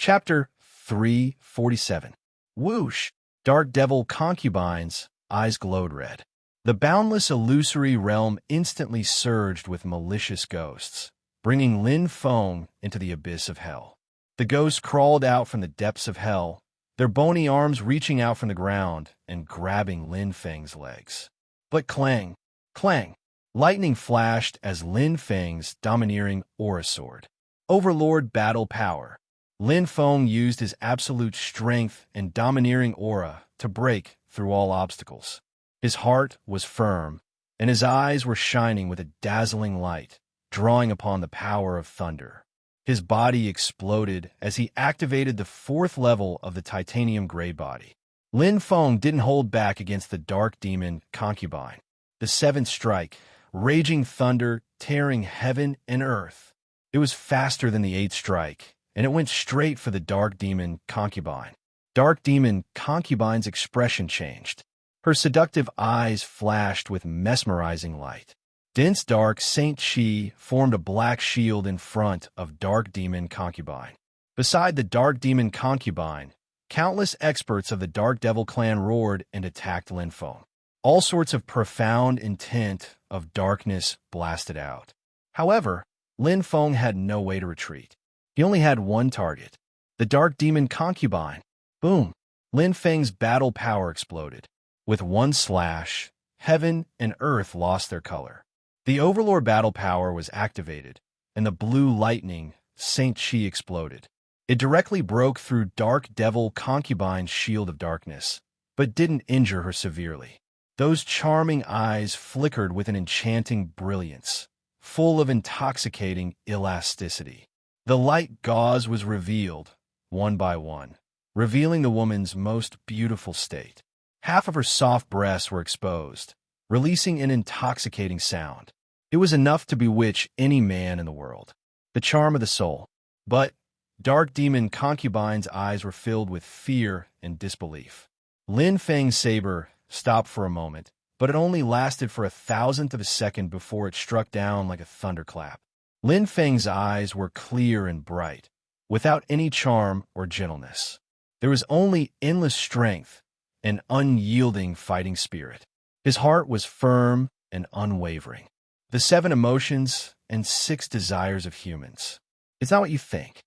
Chapter 347. Whoosh! Dark devil concubines, eyes glowed red. The boundless illusory realm instantly surged with malicious ghosts, bringing Lin Feng into the abyss of hell. The ghosts crawled out from the depths of hell, their bony arms reaching out from the ground and grabbing Lin Feng's legs. But clang, clang, lightning flashed as Lin Feng's domineering aura sword. Overlord battle power. Lin Feng used his absolute strength and domineering aura to break through all obstacles. His heart was firm, and his eyes were shining with a dazzling light, drawing upon the power of thunder. His body exploded as he activated the 4th level of the titanium gray body. Lin Feng didn't hold back against the dark demon concubine. The 7th strike, raging thunder, tearing heaven and earth. It was faster than the 8th strike, and it went straight for the dark demon concubine. Dark demon concubine's expression changed. Her seductive eyes flashed with mesmerizing light. Dense dark Saint Chi formed a black shield in front of dark demon concubine. Beside the dark demon concubine, countless experts of the Dark Devil clan roared and attacked Lin Feng. All sorts of profound intent of darkness blasted out. However, Lin Feng had no way to retreat. He only had one target, the dark demon concubine. Boom! Lin Feng's battle power exploded. With one slash, heaven and earth lost their color. The Overlord battle power was activated, and the blue lightning, Saint Chi, exploded. It directly broke through Dark Devil Concubine's shield of darkness, but didn't injure her severely. Those charming eyes flickered with an enchanting brilliance, full of intoxicating elasticity. The light gauze was revealed, one by one, revealing the woman's most beautiful state. Half of her soft breasts were exposed, releasing an intoxicating sound. It was enough to bewitch any man in the world. The charm of the soul. But dark demon concubine's eyes were filled with fear and disbelief. Lin Feng's saber stopped for a moment, but it only lasted for 1,000th of a second before it struck down like a thunderclap. Lin Feng's eyes were clear and bright, without any charm or gentleness. There was only endless strength and unyielding fighting spirit. His heart was firm and unwavering. The 7 emotions and 6 desires of humans. It's not what you think.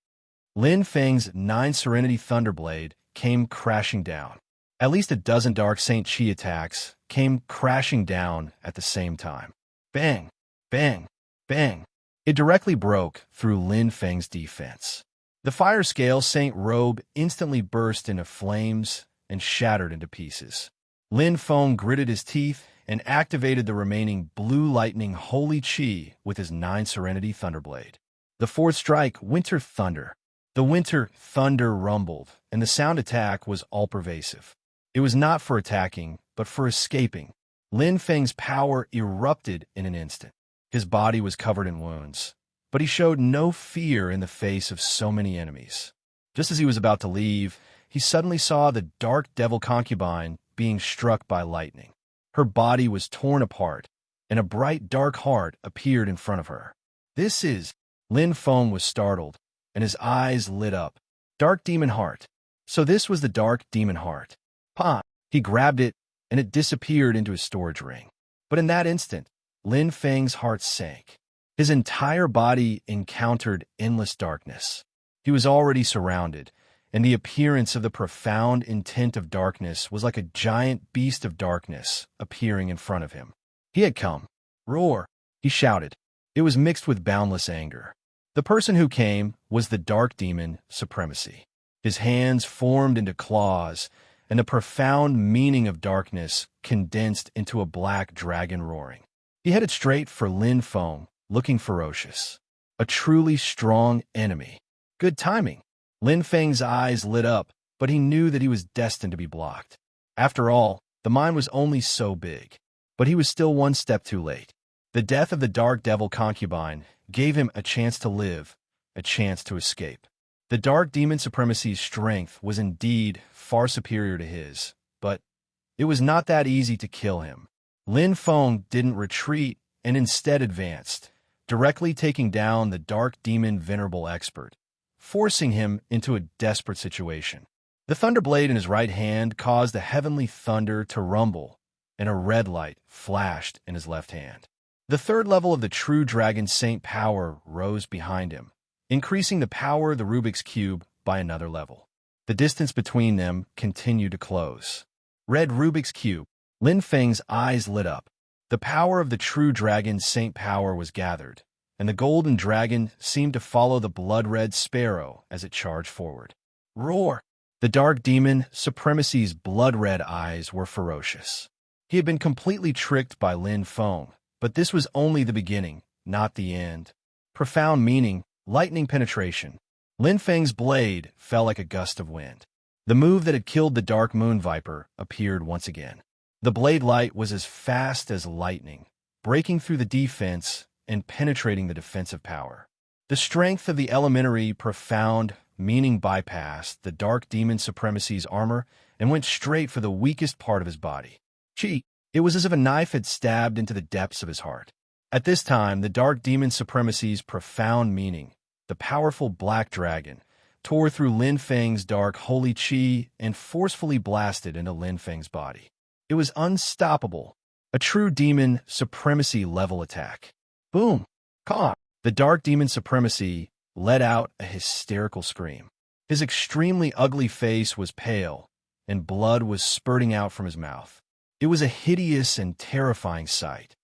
Lin Feng's 9 Serenity Thunderblade came crashing down. At least a dozen Dark Saint Chi attacks came crashing down at the same time. Bang, bang, bang. It directly broke through Lin Feng's defense. The Fire Scale Saint Robe instantly burst into flames and shattered into pieces. Lin Feng gritted his teeth and activated the remaining Blue Lightning Holy Chi with his 9 Serenity Thunderblade. The 4th strike, Winter Thunder. The Winter Thunder rumbled, and the sound attack was all-pervasive. It was not for attacking, but for escaping. Lin Feng's power erupted in an instant. His body was covered in wounds, but he showed no fear in the face of so many enemies. Just as he was about to leave, he suddenly saw the Dark Devil Concubine being struck by lightning. Her body was torn apart, and a bright dark heart appeared in front of her. This is... Lin Feng was startled, and his eyes lit up. Dark Demon Heart. So this was the Dark Demon Heart. Pa! He grabbed it, and it disappeared into his storage ring. But in that instant, Lin Feng's heart sank. His entire body encountered endless darkness. He was already surrounded, and the appearance of the profound intent of darkness was like a giant beast of darkness appearing in front of him. He had come. Roar! He shouted. It was mixed with boundless anger. The person who came was the dark demon Supremacy. His hands formed into claws, and the profound meaning of darkness condensed into a black dragon roaring. He headed straight for Lin Feng, looking ferocious. A truly strong enemy. Good timing. Lin Feng's eyes lit up, but he knew that he was destined to be blocked. After all, the mind was only so big. But he was still one step too late. The death of the Dark Devil Concubine gave him a chance to live, a chance to escape. The Dark Demon Supremacy's strength was indeed far superior to his, but it was not that easy to kill him. Lin Feng didn't retreat and instead advanced, directly taking down the Dark Demon Venerable Expert, forcing him into a desperate situation. The thunderblade in his right hand caused the heavenly thunder to rumble, and a red light flashed in his left hand. The third level of the true dragon Saint power rose behind him, increasing the power of the Rubik's Cube by another level. The distance between them continued to close. Red Rubik's Cube. Lin Feng's eyes lit up. The power of the true dragon Saint power was gathered, and the golden dragon seemed to follow the blood-red sparrow as it charged forward. Roar! The dark demon Supremacy's blood-red eyes were ferocious. He had been completely tricked by Lin Feng, but this was only the beginning, not the end. Profound meaning, lightning penetration. Lin Feng's blade fell like a gust of wind. The move that had killed the Dark Moon Viper appeared once again. The blade light was as fast as lightning, breaking through the defense and penetrating the defensive power. The strength of the elementary profound meaning bypassed the Dark Demon Supremacy's armor and went straight for the weakest part of his body. Chi! It was as if a knife had stabbed into the depths of his heart. At this time, the Dark Demon Supremacy's profound meaning, the powerful Black Dragon, tore through Lin Feng's dark holy chi and forcefully blasted into Lin Feng's body. It was unstoppable, a true demon supremacy level attack. Boom! Caw! The Dark Demon Supremacy let out a hysterical scream. His extremely ugly face was pale, and blood was spurting out from his mouth. It was a hideous and terrifying sight.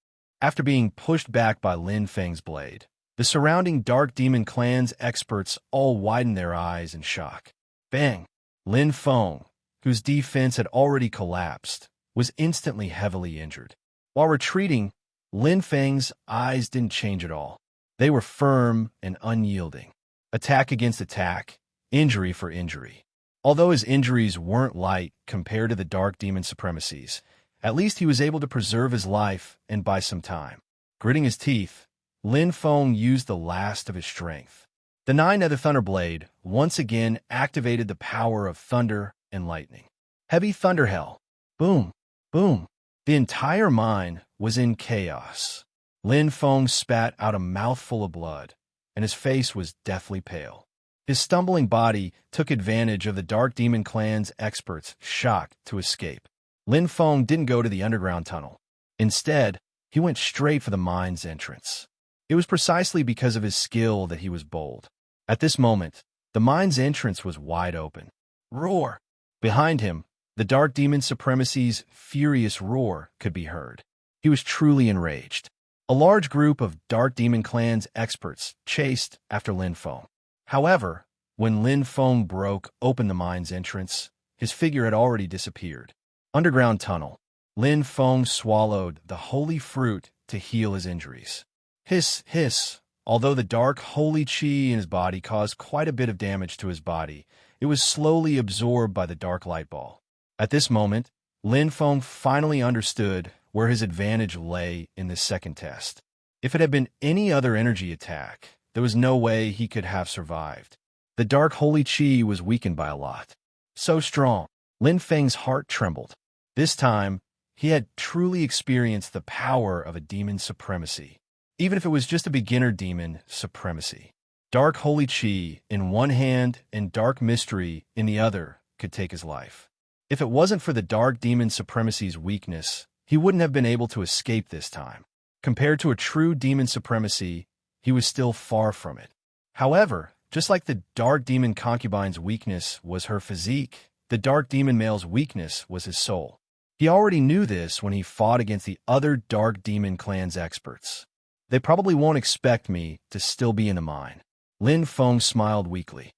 After being pushed back by Lin Feng's blade, the surrounding Dark Demon Clan's experts all widened their eyes in shock. Bang! Lin Feng, whose defense had already collapsed, was instantly heavily injured. While retreating, Lin Feng's eyes didn't change at all. They were firm and unyielding. Attack against attack, injury for injury. Although his injuries weren't light compared to the Dark Demon Supremacy's, at least he was able to preserve his life and buy some time. Gritting his teeth, Lin Feng used the last of his strength. The nine-nether Thunderblade once again activated the power of thunder and lightning. Heavy thunder hell. Boom! Boom! The entire mine was in chaos. Lin Feng spat out a mouthful of blood, and his face was deathly pale. His stumbling body took advantage of the Dark Demon Clan's experts' shock to escape. Lin Feng didn't go to the underground tunnel. Instead, he went straight for the mine's entrance. It was precisely because of his skill that he was bold. At this moment, the mine's entrance was wide open. Roar! Behind him, the Dark Demon Supremacy's furious roar could be heard. He was truly enraged. A large group of Dark Demon Clan's experts chased after Lin Feng. However, when Lin Feng broke open the mine's entrance, his figure had already disappeared. Underground tunnel. Lin Feng swallowed the holy fruit to heal his injuries. Hiss, hiss. Although the dark holy chi in his body caused quite a bit of damage to his body, it was slowly absorbed by the dark light ball. At this moment, Lin Feng finally understood where his advantage lay in this second test. If it had been any other energy attack, there was no way he could have survived. The dark holy chi was weakened by a lot. So strong, Lin Feng's heart trembled. This time, he had truly experienced the power of a demon supremacy, even if it was just a beginner demon supremacy. Dark holy chi in one hand and dark mystery in the other could take his life. If it wasn't for the dark demon supremacy's weakness, he wouldn't have been able to escape this time. Compared to a true demon supremacy, he was still far from it. However, just like the dark demon concubine's weakness was her physique, the dark demon male's weakness was his soul. He already knew this when he fought against the other Dark Demon Clan's experts. They probably won't expect me to still be in the mine. Lin Feng smiled weakly.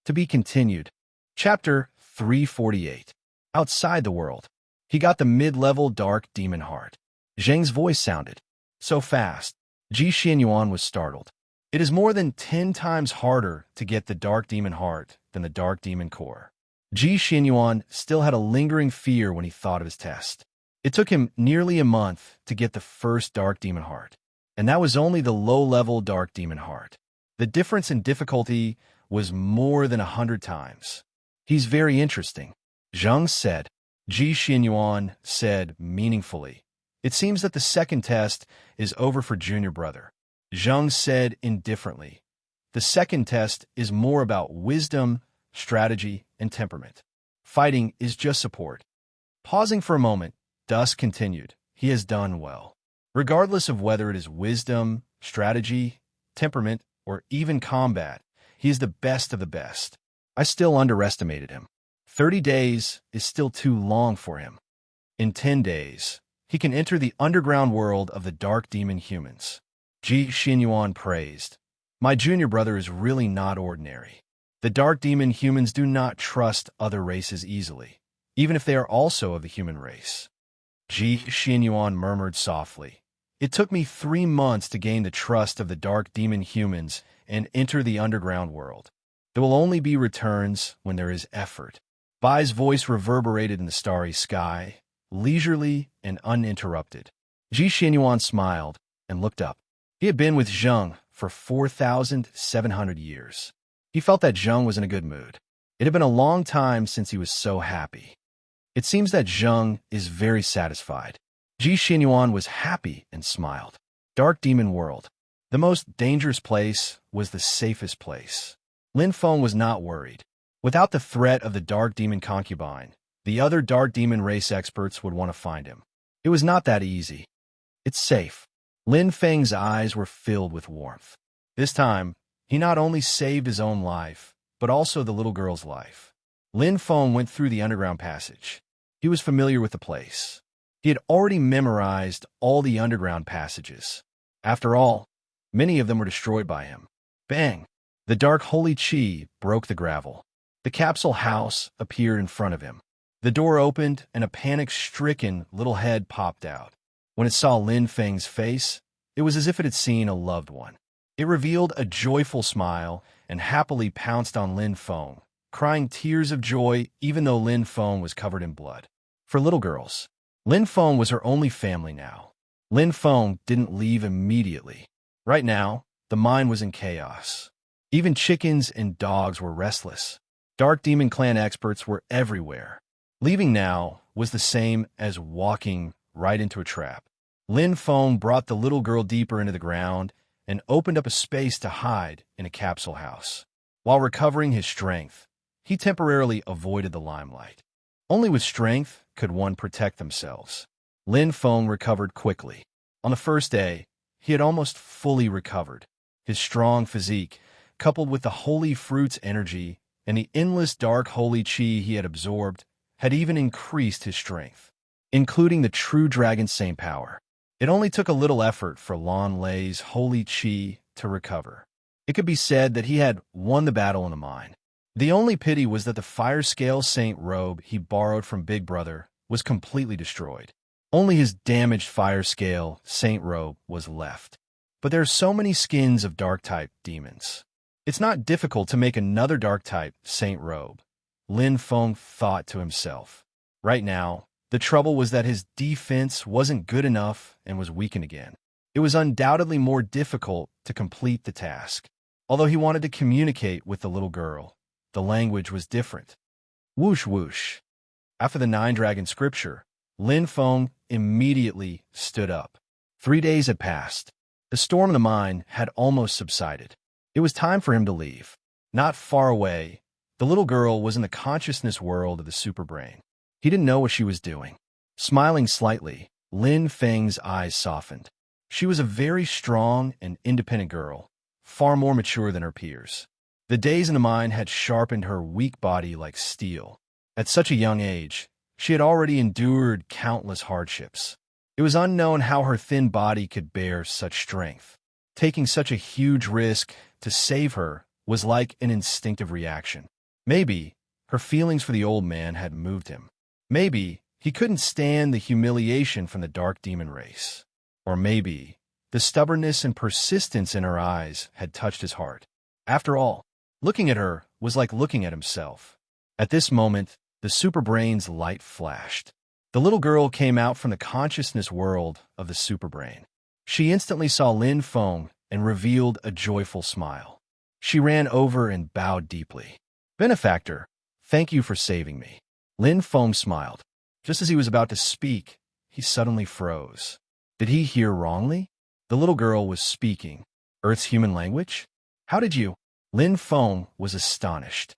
To be continued. Chapter 348. Outside the world. He got the mid-level Dark Demon Heart. Zheng's voice sounded so fast. Ji Xianyuan was startled. It is more than 10 times harder to get the Dark Demon Heart than the Dark Demon Core. Ji Xianyuan still had a lingering fear when he thought of his test. It took him nearly a month to get the first Dark Demon Heart, and that was only the low-level Dark Demon Heart. The difference in difficulty was more than 100 times. He's very interesting, Zheng said. Ji Xianyuan said meaningfully. It seems that the second test is over for Junior Brother. Zheng said indifferently. The second test is more about wisdom, strategy, and temperament. Fighting is just support. Pausing for a moment, Dusk continued. He has done well. Regardless of whether it is wisdom, strategy, temperament, or even combat, he is the best of the best. I still underestimated him. 30 days is still too long for him. In 10 days, he can enter the underground world of the dark demon humans. Ji Xinyuan praised. My junior brother is really not ordinary. The dark demon humans do not trust other races easily, even if they are also of the human race. Ji Xinyuan murmured softly. It took me 3 months to gain the trust of the dark demon humans and enter the underground world. There will only be returns when there is effort. Bai's voice reverberated in the starry sky, leisurely and uninterrupted. Ji Xinyuan smiled and looked up. He had been with Zheng for 4,700 years. He felt that Zheng was in a good mood. It had been a long time since he was so happy. It seems that Zheng is very satisfied. Ji Xinyuan was happy and smiled. Dark Demon World. The most dangerous place was the safest place. Lin Feng was not worried. Without the threat of the Dark Demon concubine, the other Dark Demon race experts would want to find him. It was not that easy. It's safe. Lin Feng's eyes were filled with warmth. This time, he not only saved his own life, but also the little girl's life. Lin Feng went through the underground passage. He was familiar with the place. He had already memorized all the underground passages. After all, many of them were destroyed by him. Bang! The dark holy chi broke the gravel. The capsule house appeared in front of him. The door opened and a panic-stricken little head popped out. When it saw Lin Feng's face, it was as if it had seen a loved one. It revealed a joyful smile and happily pounced on Lin Feng, crying tears of joy even though Lin Feng was covered in blood. For little girls, Lin Feng was her only family now. Lin Feng didn't leave immediately. Right now, the mine was in chaos. Even chickens and dogs were restless. Dark Demon Clan experts were everywhere. Leaving now was the same as walking right into a trap. Lin Feng brought the little girl deeper into the ground and opened up a space to hide in a capsule house. While recovering his strength, he temporarily avoided the limelight. Only with strength could one protect themselves. Lin Feng recovered quickly. On the first day, he had almost fully recovered. His strong physique, coupled with the holy fruit's energy and the endless dark holy chi he had absorbed, had even increased his strength, including the true dragon saint power. It only took a little effort for Lan Lei's holy chi to recover. It could be said that he had won the battle in the mine. The only pity was that the fire scale saint robe he borrowed from Big Brother was completely destroyed. Only his damaged fire scale saint robe was left. But there are so many skins of dark-type demons. It's not difficult to make another dark-type saint robe, Lin Feng thought to himself. Right now, the trouble was that his defense wasn't good enough and was weakened again. It was undoubtedly more difficult to complete the task. Although he wanted to communicate with the little girl, the language was different. Whoosh whoosh. After the 9-dragon scripture, Lin Feng immediately stood up. 3 days had passed. The storm in the mine had almost subsided. It was time for him to leave. Not far away, the little girl was in the consciousness world of the superbrain. He didn't know what she was doing. Smiling slightly, Lin Feng's eyes softened. She was a very strong and independent girl, far more mature than her peers. The days in the mine had sharpened her weak body like steel. At such a young age, she had already endured countless hardships. It was unknown how her thin body could bear such strength. Taking such a huge risk to save her was like an instinctive reaction. Maybe her feelings for the old man had moved him. Maybe he couldn't stand the humiliation from the dark demon race. Or maybe the stubbornness and persistence in her eyes had touched his heart. After all, looking at her was like looking at himself. At this moment, the superbrain's light flashed. The little girl came out from the consciousness world of the superbrain. She instantly saw Lin Feng and revealed a joyful smile. She ran over and bowed deeply. Benefactor, thank you for saving me. Lin Feng smiled. Just as he was about to speak, he suddenly froze. Did he hear wrongly? The little girl was speaking Earth's human language? How did you? Lin Feng was astonished.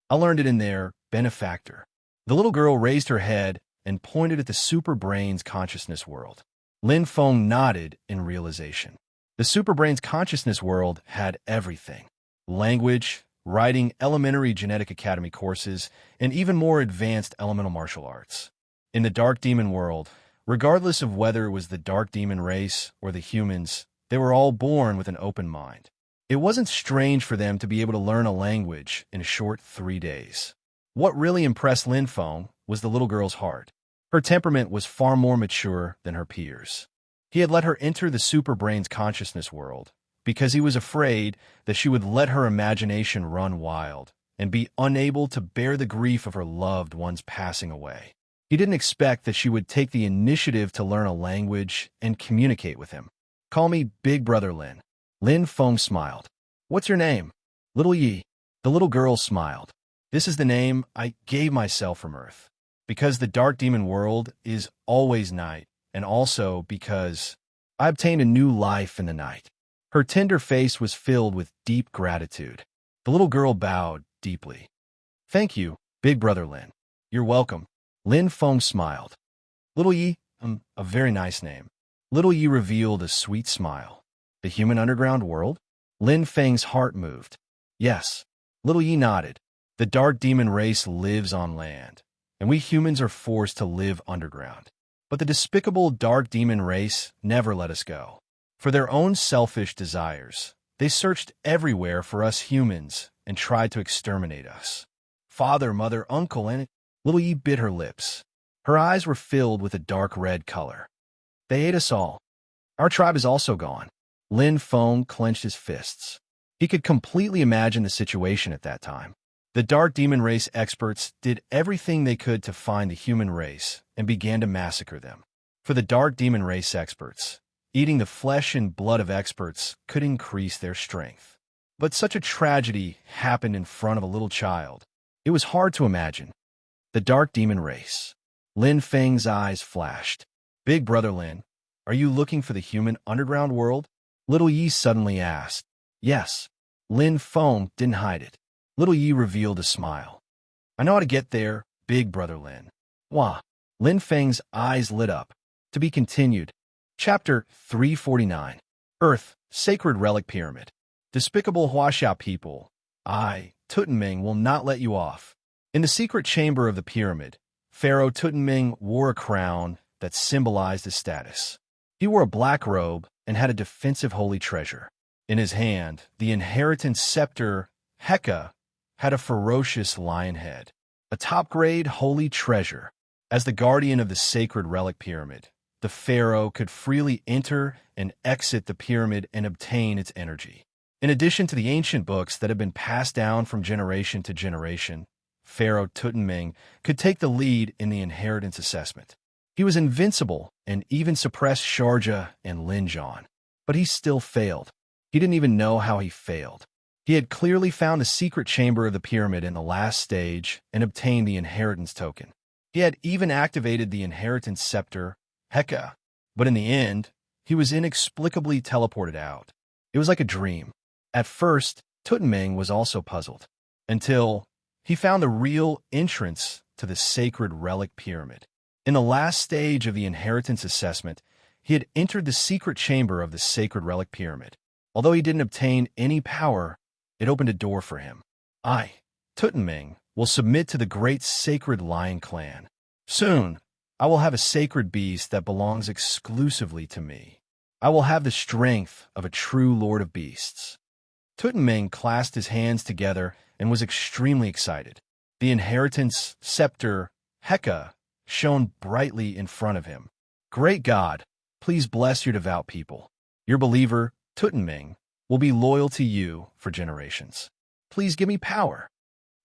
I learned it in there, benefactor. The little girl raised her head and pointed at the superbrain's consciousness world. Lin Feng nodded in realization. The superbrain's consciousness world had everything: language, writing, elementary genetic academy courses, and even more advanced elemental martial arts. In the dark demon world, regardless of whether it was the dark demon race or the humans, they were all born with an open mind. It wasn't strange for them to be able to learn a language in a short 3 days. What really impressed Lin Feng was the little girl's heart. Her temperament was far more mature than her peers. He had let her enter the superbrain's consciousness world because he was afraid that she would let her imagination run wild and be unable to bear the grief of her loved ones passing away. He didn't expect that she would take the initiative to learn a language and communicate with him. "Call me Big Brother Lin." Lin Feng smiled. "What's your name?" "Little Yi." The little girl smiled. "This is the name I gave myself from Earth, because the dark demon world is always night, and also because I obtained a new life in the night." Her tender face was filled with deep gratitude. The little girl bowed deeply. "Thank you, Big Brother Lin." "You're welcome." Lin Feng smiled. "Little Yi, a very nice name." Little Yi revealed a sweet smile. "The human underground world?" Lin Feng's heart moved. "Yes." Little Yi nodded. "The dark demon race lives on land, and we humans are forced to live underground. But the despicable dark demon race never let us go. For their own selfish desires, they searched everywhere for us humans and tried to exterminate us. Father, mother, uncle, and..." Little Yi bit her lips. Her eyes were filled with a dark red color. "They ate us all. Our tribe is also gone." Lin Feng clenched his fists. He could completely imagine the situation at that time. The dark demon race experts did everything they could to find the human race and began to massacre them. For the dark demon race experts, eating the flesh and blood of experts could increase their strength. But such a tragedy happened in front of a little child. It was hard to imagine. The dark demon race. Lin Feng's eyes flashed. "Big Brother Lin, are you looking for the human underground world?" Little Yi suddenly asked. "Yes." Lin Feng didn't hide it. Little Yi revealed a smile. "I know how to get there, Big Brother Lin." "Wah." Lin Feng's eyes lit up. To be continued. Chapter 349. Earth, Sacred Relic Pyramid. Despicable Huaxia people, I, Tutanming, will not let you off. In the secret chamber of the pyramid, Pharaoh Tutanming wore a crown that symbolized his status. He wore a black robe and had a defensive holy treasure. In his hand, the inheritance scepter, Heka, had a ferocious lion head, a top-grade holy treasure. As the guardian of the sacred relic pyramid, the pharaoh could freely enter and exit the pyramid and obtain its energy. In addition to the ancient books that have been passed down from generation to generation, Pharaoh Tutanming could take the lead in the inheritance assessment. He was invincible and even suppressed Sharjah and Linjan. But he still failed. He didn't even know how he failed. He had clearly found the secret chamber of the pyramid in the last stage and obtained the inheritance token. He had even activated the inheritance scepter, Heka. But in the end, he was inexplicably teleported out. It was like a dream. At first, Tutanming was also puzzled, until he found the real entrance to the sacred relic pyramid. In the last stage of the inheritance assessment, he had entered the secret chamber of the sacred relic pyramid. Although he didn't obtain any power, it opened a door for him. "I, Tutanming, will submit to the great sacred lion clan. Soon, I will have a sacred beast that belongs exclusively to me. I will have the strength of a true lord of beasts." Tutanming clasped his hands together and was extremely excited. The inheritance scepter, Heka, shone brightly in front of him. "Great God, please bless your devout people. Your believer, Tutanming, will be loyal to you for generations. Please give me power."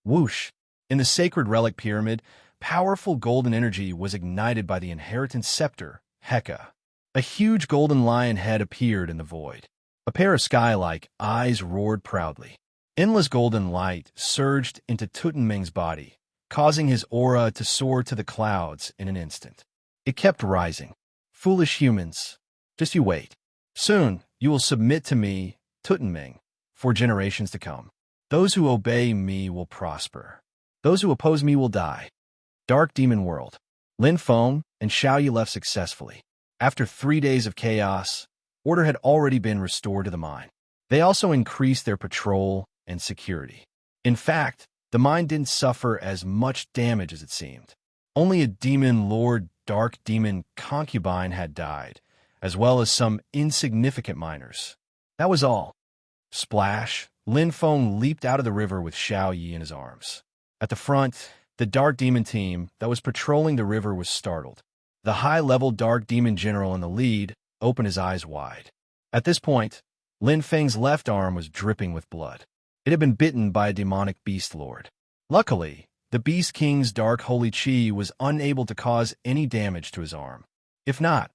Whoosh! In the sacred relic pyramid, powerful golden energy was ignited by the inheritance scepter, Heka. A huge golden lion head appeared in the void. A pair of sky-like eyes roared proudly. Endless golden light surged into Tutanming's body, causing his aura to soar to the clouds in an instant. It kept rising. "Foolish humans, just you wait. Soon, you will submit to me, Tutanming, for generations to come." Those who obey me will prosper. Those who oppose me will die. Dark Demon World. Lin Feng and Xiao Yi left successfully. After 3 days of chaos, order had already been restored to the mine. They also increased their patrol and security. In fact, the mine didn't suffer as much damage as it seemed. Only a demon lord, dark demon concubine, had died, as well as some insignificant miners. That was all. Splash! Lin Feng leaped out of the river with Xiao Yi in his arms. At the front, the dark demon team that was patrolling the river was startled. The high-level dark demon general in the lead opened his eyes wide. At this point, Lin Feng's left arm was dripping with blood. It had been bitten by a demonic beast lord. Luckily, the Beast King's dark holy chi was unable to cause any damage to his arm. If not,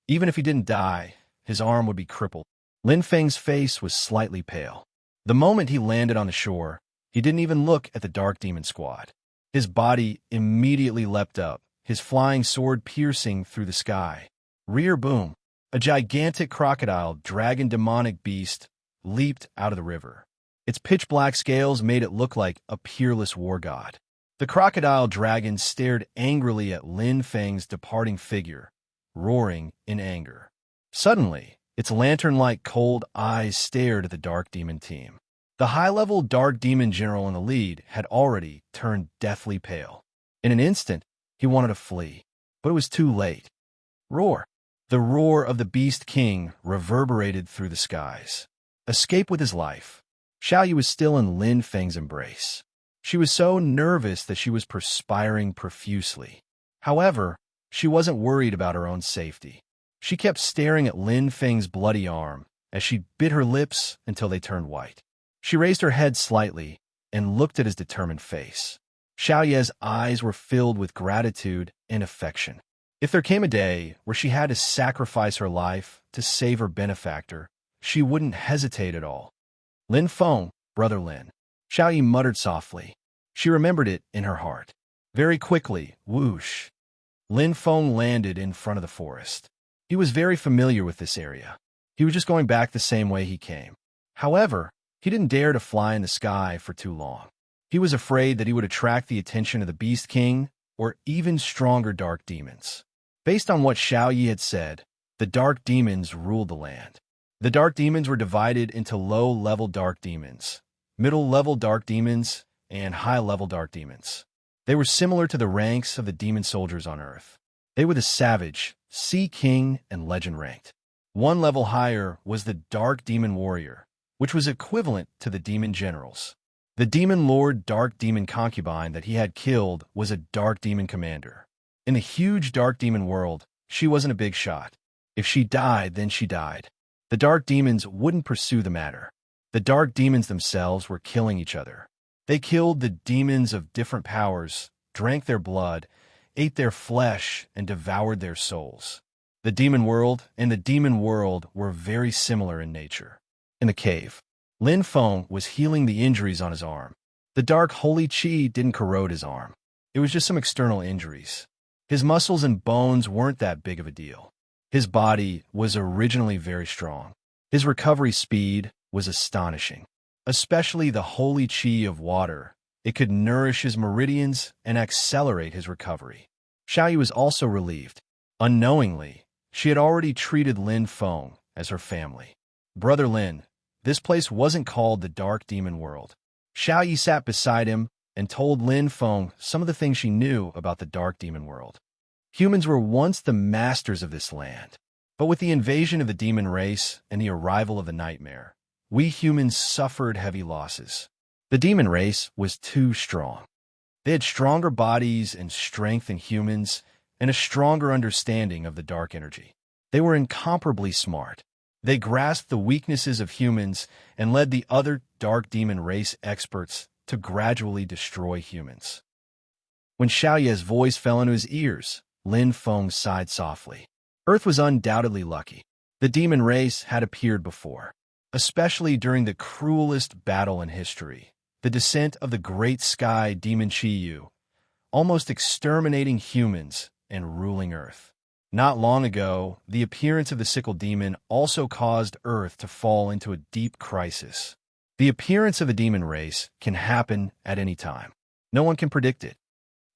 even if he didn't die, his arm would be crippled. Lin Feng's face was slightly pale. The moment he landed on the shore, he didn't even look at the dark demon squad. His body immediately leapt up, his flying sword piercing through the sky. Rear boom! A gigantic crocodile dragon demonic beast leaped out of the river. Its pitch-black scales made it look like a peerless war god. The crocodile dragon stared angrily at Lin Feng's departing figure, roaring in anger. Suddenly, its lantern-like cold eyes stared at the dark demon team. The high-level dark demon general in the lead had already turned deathly pale. In an instant, he wanted to flee, but it was too late. Roar! The roar of the Beast King reverberated through the skies. Escape with his life. Xiao Yi was still in Lin Feng's embrace. She was so nervous that she was perspiring profusely. However, she wasn't worried about her own safety. She kept staring at Lin Feng's bloody arm as she bit her lips until they turned white. She raised her head slightly and looked at his determined face. Xiao Yi's eyes were filled with gratitude and affection. If there came a day where she had to sacrifice her life to save her benefactor, she wouldn't hesitate at all. Lin Feng, brother Lin. Xiao Yi muttered softly. She remembered it in her heart. Very quickly, whoosh, Lin Feng landed in front of the forest. He was very familiar with this area. He was just going back the same way he came. However, he didn't dare to fly in the sky for too long. He was afraid that he would attract the attention of the Beast King or even stronger dark demons. Based on what Xiao Yi had said, the dark demons ruled the land. The dark demons were divided into low-level dark demons, middle-level dark demons, and high-level dark demons. They were similar to the ranks of the demon soldiers on Earth. They were the savage, Sea King, and legend ranked. One level higher was the Dark Demon Warrior, which was equivalent to the Demon Generals. The Demon Lord Dark Demon Concubine that he had killed was a Dark Demon Commander. In the huge Dark Demon world, she wasn't a big shot. If she died, then she died. The Dark Demons wouldn't pursue the matter. The Dark Demons themselves were killing each other. They killed the demons of different powers, drank their blood, ate their flesh, and devoured their souls. The Demon World and the Demon World were very similar in nature. In the cave, Lin Feng was healing the injuries on his arm. The dark holy chi didn't corrode his arm. It was just some external injuries. His muscles and bones weren't that big of a deal. His body was originally very strong. His recovery speed was astonishing. Especially the holy chi of water. It could nourish his meridians and accelerate his recovery. Xiao Yi was also relieved. Unknowingly, she had already treated Lin Feng as her family. Brother Lin, this place wasn't called the Dark Demon World. Xiao Yi sat beside him and told Lin Feng some of the things she knew about the Dark Demon World. Humans were once the masters of this land, but with the invasion of the demon race and the arrival of the nightmare, we humans suffered heavy losses. The demon race was too strong. They had stronger bodies and strength than humans and a stronger understanding of the dark energy. They were incomparably smart. They grasped the weaknesses of humans and led the other dark demon race experts to gradually destroy humans. When Xiao Ye's voice fell into his ears, Lin Feng sighed softly. Earth was undoubtedly lucky. The demon race had appeared before, especially during the cruelest battle in history, the descent of the great sky demon Qiyu, almost exterminating humans and ruling Earth. Not long ago, the appearance of the sickle demon also caused Earth to fall into a deep crisis. The appearance of a demon race can happen at any time. No one can predict it.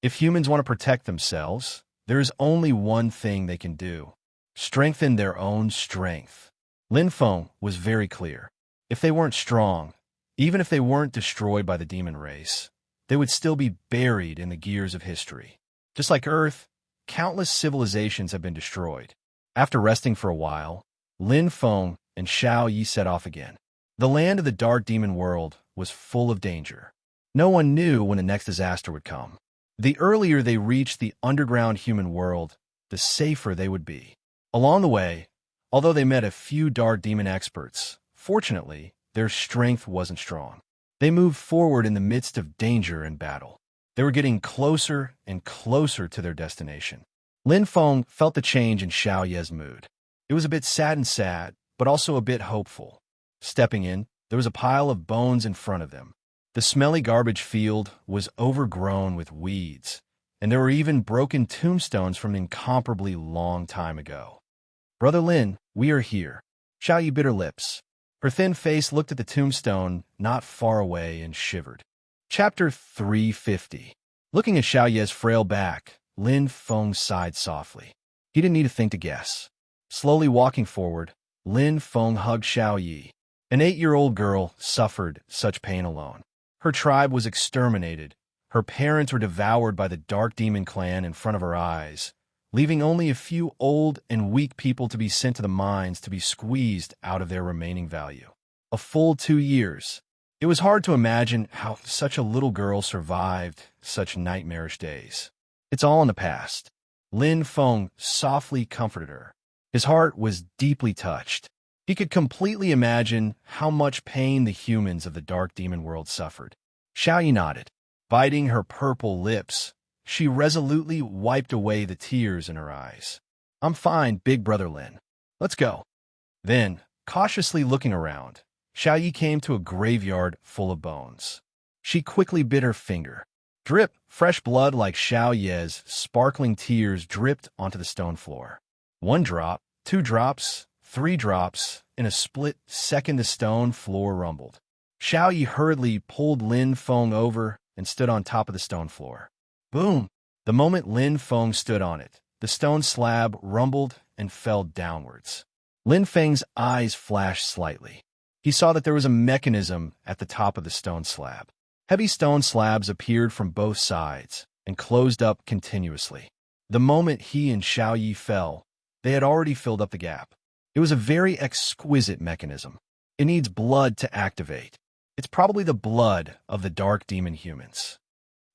If humans want to protect themselves, there is only one thing they can do: strengthen their own strength. Lin Feng was very clear. If they weren't strong, even if they weren't destroyed by the demon race, they would still be buried in the gears of history. Just like Earth, countless civilizations have been destroyed. After resting for a while, Lin Feng and Xiao Yi set off again. The land of the dark demon world was full of danger. No one knew when the next disaster would come. The earlier they reached the underground human world, the safer they would be. Along the way, although they met a few dark demon experts, fortunately, their strength wasn't strong. They moved forward in the midst of danger and battle. They were getting closer and closer to their destination. Lin Feng felt the change in Xiao Ye's mood. It was a bit sad, but also a bit hopeful. Stepping in, there was a pile of bones in front of them. The smelly garbage field was overgrown with weeds, and there were even broken tombstones from an incomparably long time ago. "Brother Lin, we are here." Xiao Yi bit her lips. Her thin face looked at the tombstone not far away and shivered. Chapter 350. Looking at Xiao Ye's frail back, Lin Feng sighed softly. He didn't need to think to guess. Slowly walking forward, Lin Feng hugged Xiao Yi. An 8-year-old girl suffered such pain alone. Her tribe was exterminated. Her parents were devoured by the dark demon clan in front of her eyes, leaving only a few old and weak people to be sent to the mines to be squeezed out of their remaining value. A full 2 years. It was hard to imagine how such a little girl survived such nightmarish days. It's all in the past. Lin Feng softly comforted her. His heart was deeply touched. He could completely imagine how much pain the humans of the dark demon world suffered. Xiao Yi nodded. Biting her purple lips, she resolutely wiped away the tears in her eyes. "I'm fine, big brother Lin. Let's go." Then, cautiously looking around, Xiao Yi came to a graveyard full of bones. She quickly bit her finger. Drip, fresh blood like Xiao Ye's sparkling tears dripped onto the stone floor. 1 drop, 2 drops, 3 drops. In a split second, the stone floor rumbled. Xiao Yi hurriedly pulled Lin Feng over and stood on top of the stone floor. Boom! The moment Lin Feng stood on it, the stone slab rumbled and fell downwards. Lin Feng's eyes flashed slightly. He saw that there was a mechanism at the top of the stone slab. Heavy stone slabs appeared from both sides and closed up continuously. The moment he and Xiao Yi fell, they had already filled up the gap. It was a very exquisite mechanism. It needs blood to activate. It's probably the blood of the dark demon humans.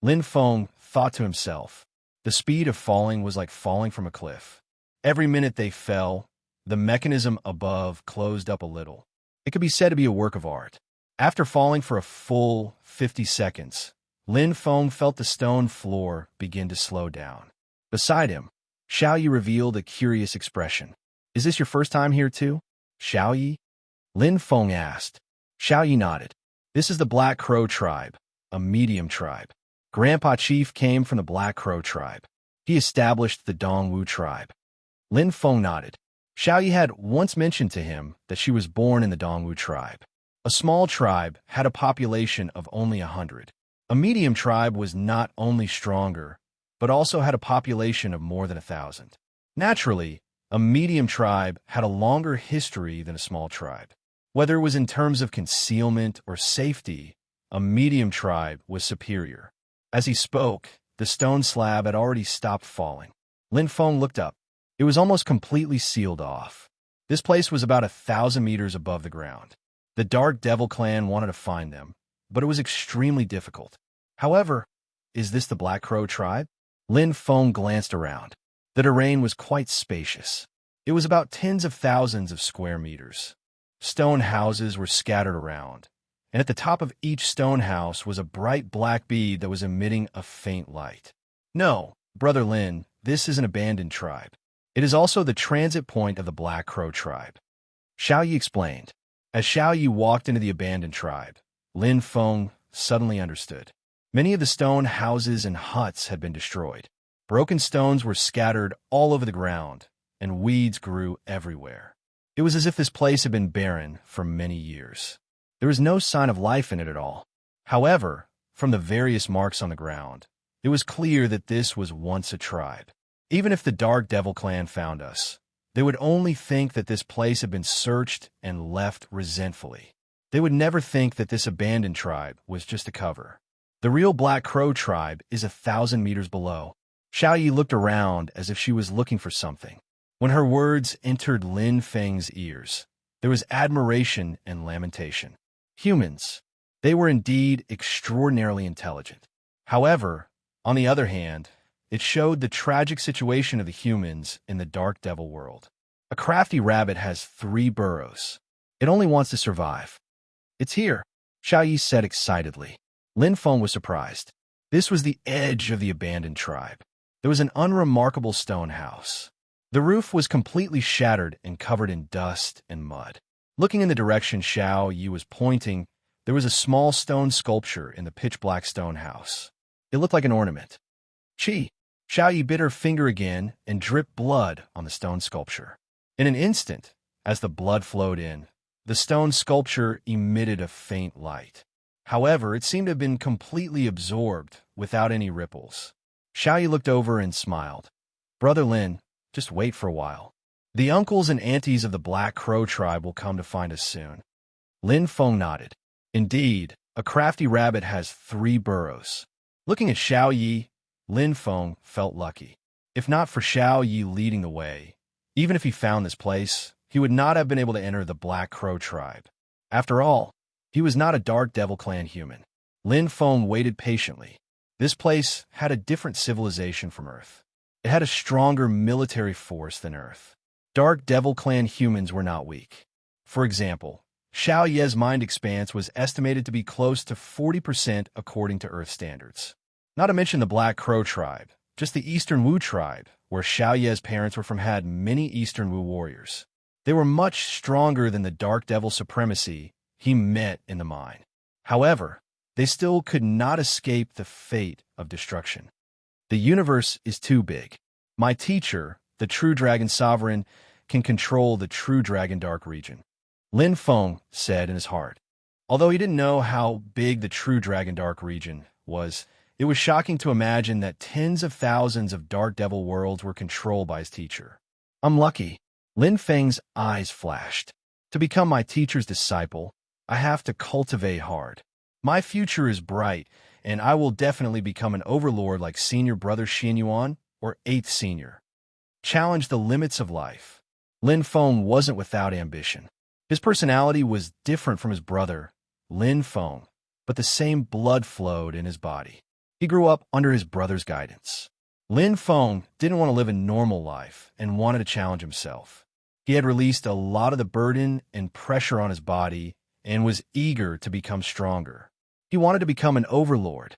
Lin Feng thought to himself. The speed of falling was like falling from a cliff. Every minute they fell, the mechanism above closed up a little. It could be said to be a work of art. After falling for a full 50 seconds, Lin Feng felt the stone floor begin to slow down. Beside him, Xiao Yi revealed a curious expression. "Is this your first time here too, Xiao Yi?" Lin Feng asked. Xiao Yi nodded. "This is the Black Crow tribe, a medium tribe. Grandpa Chief came from the Black Crow tribe. He established the Dongwu tribe." Lin Feng nodded. Xiao Yi had once mentioned to him that she was born in the Dongwu tribe. A small tribe had a population of only 100. A medium tribe was not only stronger, but also had a population of more than 1,000. Naturally, a medium tribe had a longer history than a small tribe. Whether it was in terms of concealment or safety, a medium tribe was superior. As he spoke, the stone slab had already stopped falling. Lin Feng looked up. It was almost completely sealed off. This place was about 1,000 meters above the ground. The Dark Devil clan wanted to find them, but it was extremely difficult. However, is this the Black Crow tribe? Lin Feng glanced around. The terrain was quite spacious. It was about tens of thousands of square meters. Stone houses were scattered around, and at the top of each stone house was a bright black bead that was emitting a faint light. "No, Brother Lin, this is an abandoned tribe. It is also the transit point of the Black Crow tribe," Xiao Yi explained. As Xiao Yi walked into the abandoned tribe, Lin Feng suddenly understood. Many of the stone houses and huts had been destroyed. Broken stones were scattered all over the ground, and weeds grew everywhere. It was as if this place had been barren for many years. There was no sign of life in it at all. However, from the various marks on the ground, it was clear that this was once a tribe. Even if the Dark Devil clan found us, they would only think that this place had been searched and left resentfully. They would never think that this abandoned tribe was just a cover. The real Black Crow tribe is 1,000 meters below. Xiao Yi looked around as if she was looking for something. When her words entered Lin Feng's ears, there was admiration and lamentation. Humans. They were indeed extraordinarily intelligent. However, on the other hand, it showed the tragic situation of the humans in the Dark Devil world. A crafty rabbit has 3 burrows. It only wants to survive. It's here, Xiao Yi said excitedly. Lin Feng was surprised. This was the edge of the abandoned tribe. There was an unremarkable stone house. The roof was completely shattered and covered in dust and mud. Looking in the direction Xiao Yi was pointing, there was a small stone sculpture in the pitch-black stone house. It looked like an ornament. Chi! Xiao Yi bit her finger again and dripped blood on the stone sculpture. In an instant, as the blood flowed in, the stone sculpture emitted a faint light. However, it seemed to have been completely absorbed without any ripples. Xiao Yi looked over and smiled. Brother Lin, just wait for a while. The uncles and aunties of the Black Crow tribe will come to find us soon. Lin Feng nodded. Indeed, a crafty rabbit has 3 burrows. Looking at Xiao Yi, Lin Feng felt lucky. If not for Xiao Yi leading the way, even if he found this place, he would not have been able to enter the Black Crow tribe. After all, he was not a Dark Devil clan human. Lin Feng waited patiently. This place had a different civilization from Earth. It had a stronger military force than Earth. Dark Devil clan humans were not weak. For example, Xiao Ye's mind expanse was estimated to be close to 40% according to Earth standards. Not to mention the Black Crow tribe, just the Eastern Wu tribe, where Xiao Ye's parents were from, had many Eastern Wu warriors. They were much stronger than the Dark Devil supremacy he met in the mine. However, they still could not escape the fate of destruction. The universe is too big. My teacher, the True Dragon Sovereign, can control the True Dragon Dark region. Lin Feng said in his heart. Although he didn't know how big the True Dragon Dark region was, it was shocking to imagine that tens of thousands of Dark Devil worlds were controlled by his teacher. I'm lucky. Lin Feng's eyes flashed. To become my teacher's disciple, I have to cultivate hard. My future is bright, and I will definitely become an overlord like Senior Brother Xin Yuan or 8th Senior. Challenge the limits of life. Lin Feng wasn't without ambition. His personality was different from his brother, Lin Feng, but the same blood flowed in his body. He grew up under his brother's guidance. Lin Feng didn't want to live a normal life and wanted to challenge himself. He had released a lot of the burden and pressure on his body and was eager to become stronger. He wanted to become an overlord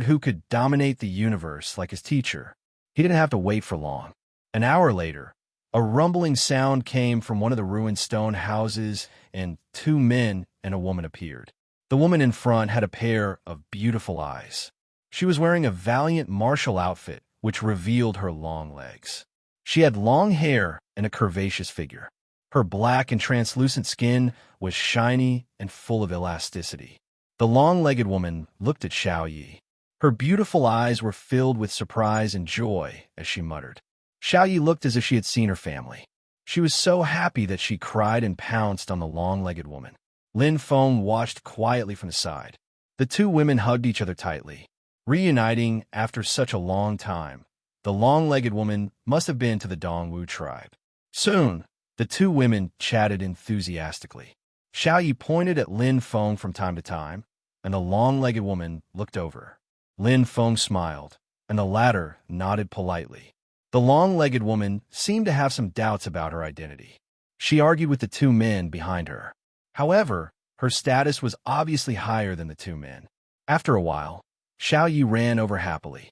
who could dominate the universe like his teacher. He didn't have to wait for long. An hour later, a rumbling sound came from one of the ruined stone houses, and 2 men and a woman appeared. The woman in front had a pair of beautiful eyes. She was wearing a valiant martial outfit, which revealed her long legs. She had long hair and a curvaceous figure. Her black and translucent skin was shiny and full of elasticity. The long-legged woman looked at Xiao Yi. Her beautiful eyes were filled with surprise and joy as she muttered. Xiao Yi looked as if she had seen her family. She was so happy that she cried and pounced on the long-legged woman. Lin Feng watched quietly from the side. The 2 women hugged each other tightly. Reuniting after such a long time, the long-legged woman must have been to the Dongwu tribe. Soon, the 2 women chatted enthusiastically. Xiao Yi pointed at Lin Feng from time to time, and the long-legged woman looked over. Lin Feng smiled, and the latter nodded politely. The long-legged woman seemed to have some doubts about her identity. She argued with the 2 men behind her. However, her status was obviously higher than the 2 men. After a while, Xiao Yi ran over happily.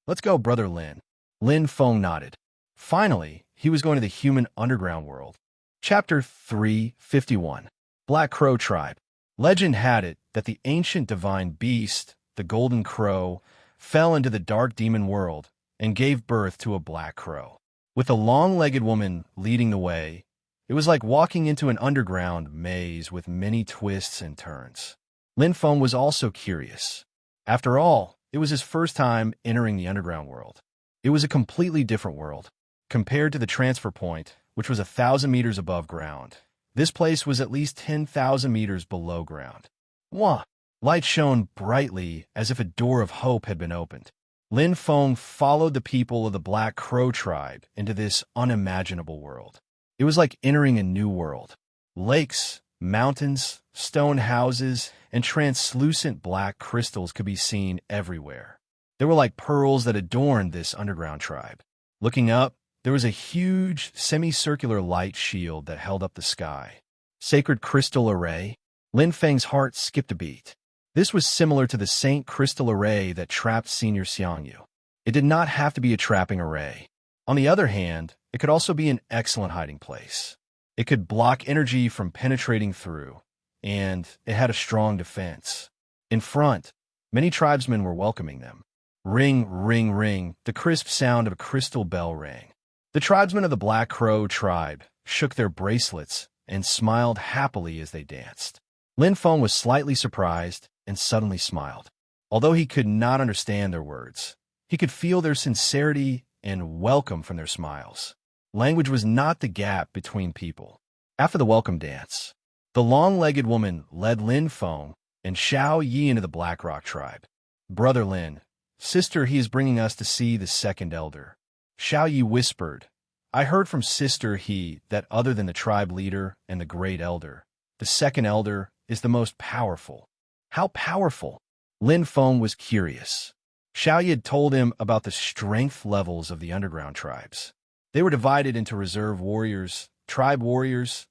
Let's go, Brother Lin. Lin Feng nodded. Finally, he was going to the human underground world. Chapter 351. Black Crow Tribe. Legend had it that the ancient divine beast, the Golden Crow, fell into the dark demon world and gave birth to a black crow. With a long-legged woman leading the way, It was like walking into an underground maze with many twists and turns. Lin Feng was also curious. After all, it was his first time entering the underground world. It was a completely different world. Compared to the transfer point, which was 1,000 meters above ground, this place was at least 10,000 meters below ground. Wah! Light shone brightly as if a door of hope had been opened. Lin Feng followed the people of the Black Crow tribe into this unimaginable world. It was like entering a new world. Lakes, mountains, stone houses, and translucent black crystals could be seen everywhere. They were like pearls that adorned this underground tribe. Looking up, there was a huge, semicircular light shield that held up the sky. Sacred Crystal Array? Lin Feng's heart skipped a beat. This was similar to the Saint Crystal Array that trapped Senior Xiangyu. It did not have to be a trapping array. On the other hand, it could also be an excellent hiding place. It could block energy from penetrating through, and it had a strong defense. In front, many tribesmen were welcoming them. Ring, ring, ring, the crisp sound of a crystal bell rang. The tribesmen of the Black Crow tribe shook their bracelets and smiled happily as they danced. Lin Feng was slightly surprised and suddenly smiled. Although he could not understand their words, he could feel their sincerity and welcome from their smiles. Language was not the gap between people. After the welcome dance, the long-legged woman led Lin Feng and Xiao Yi into the Black Rock tribe. Brother Lin, sister, he is bringing us to see the second elder. Xiao Yi whispered, I heard from Sister He that other than the tribe leader and the great elder, the second elder is the most powerful. How powerful? Lin Feng was curious. Xiao Yi had told him about the strength levels of the underground tribes. They were divided into reserve warriors, tribe warriors,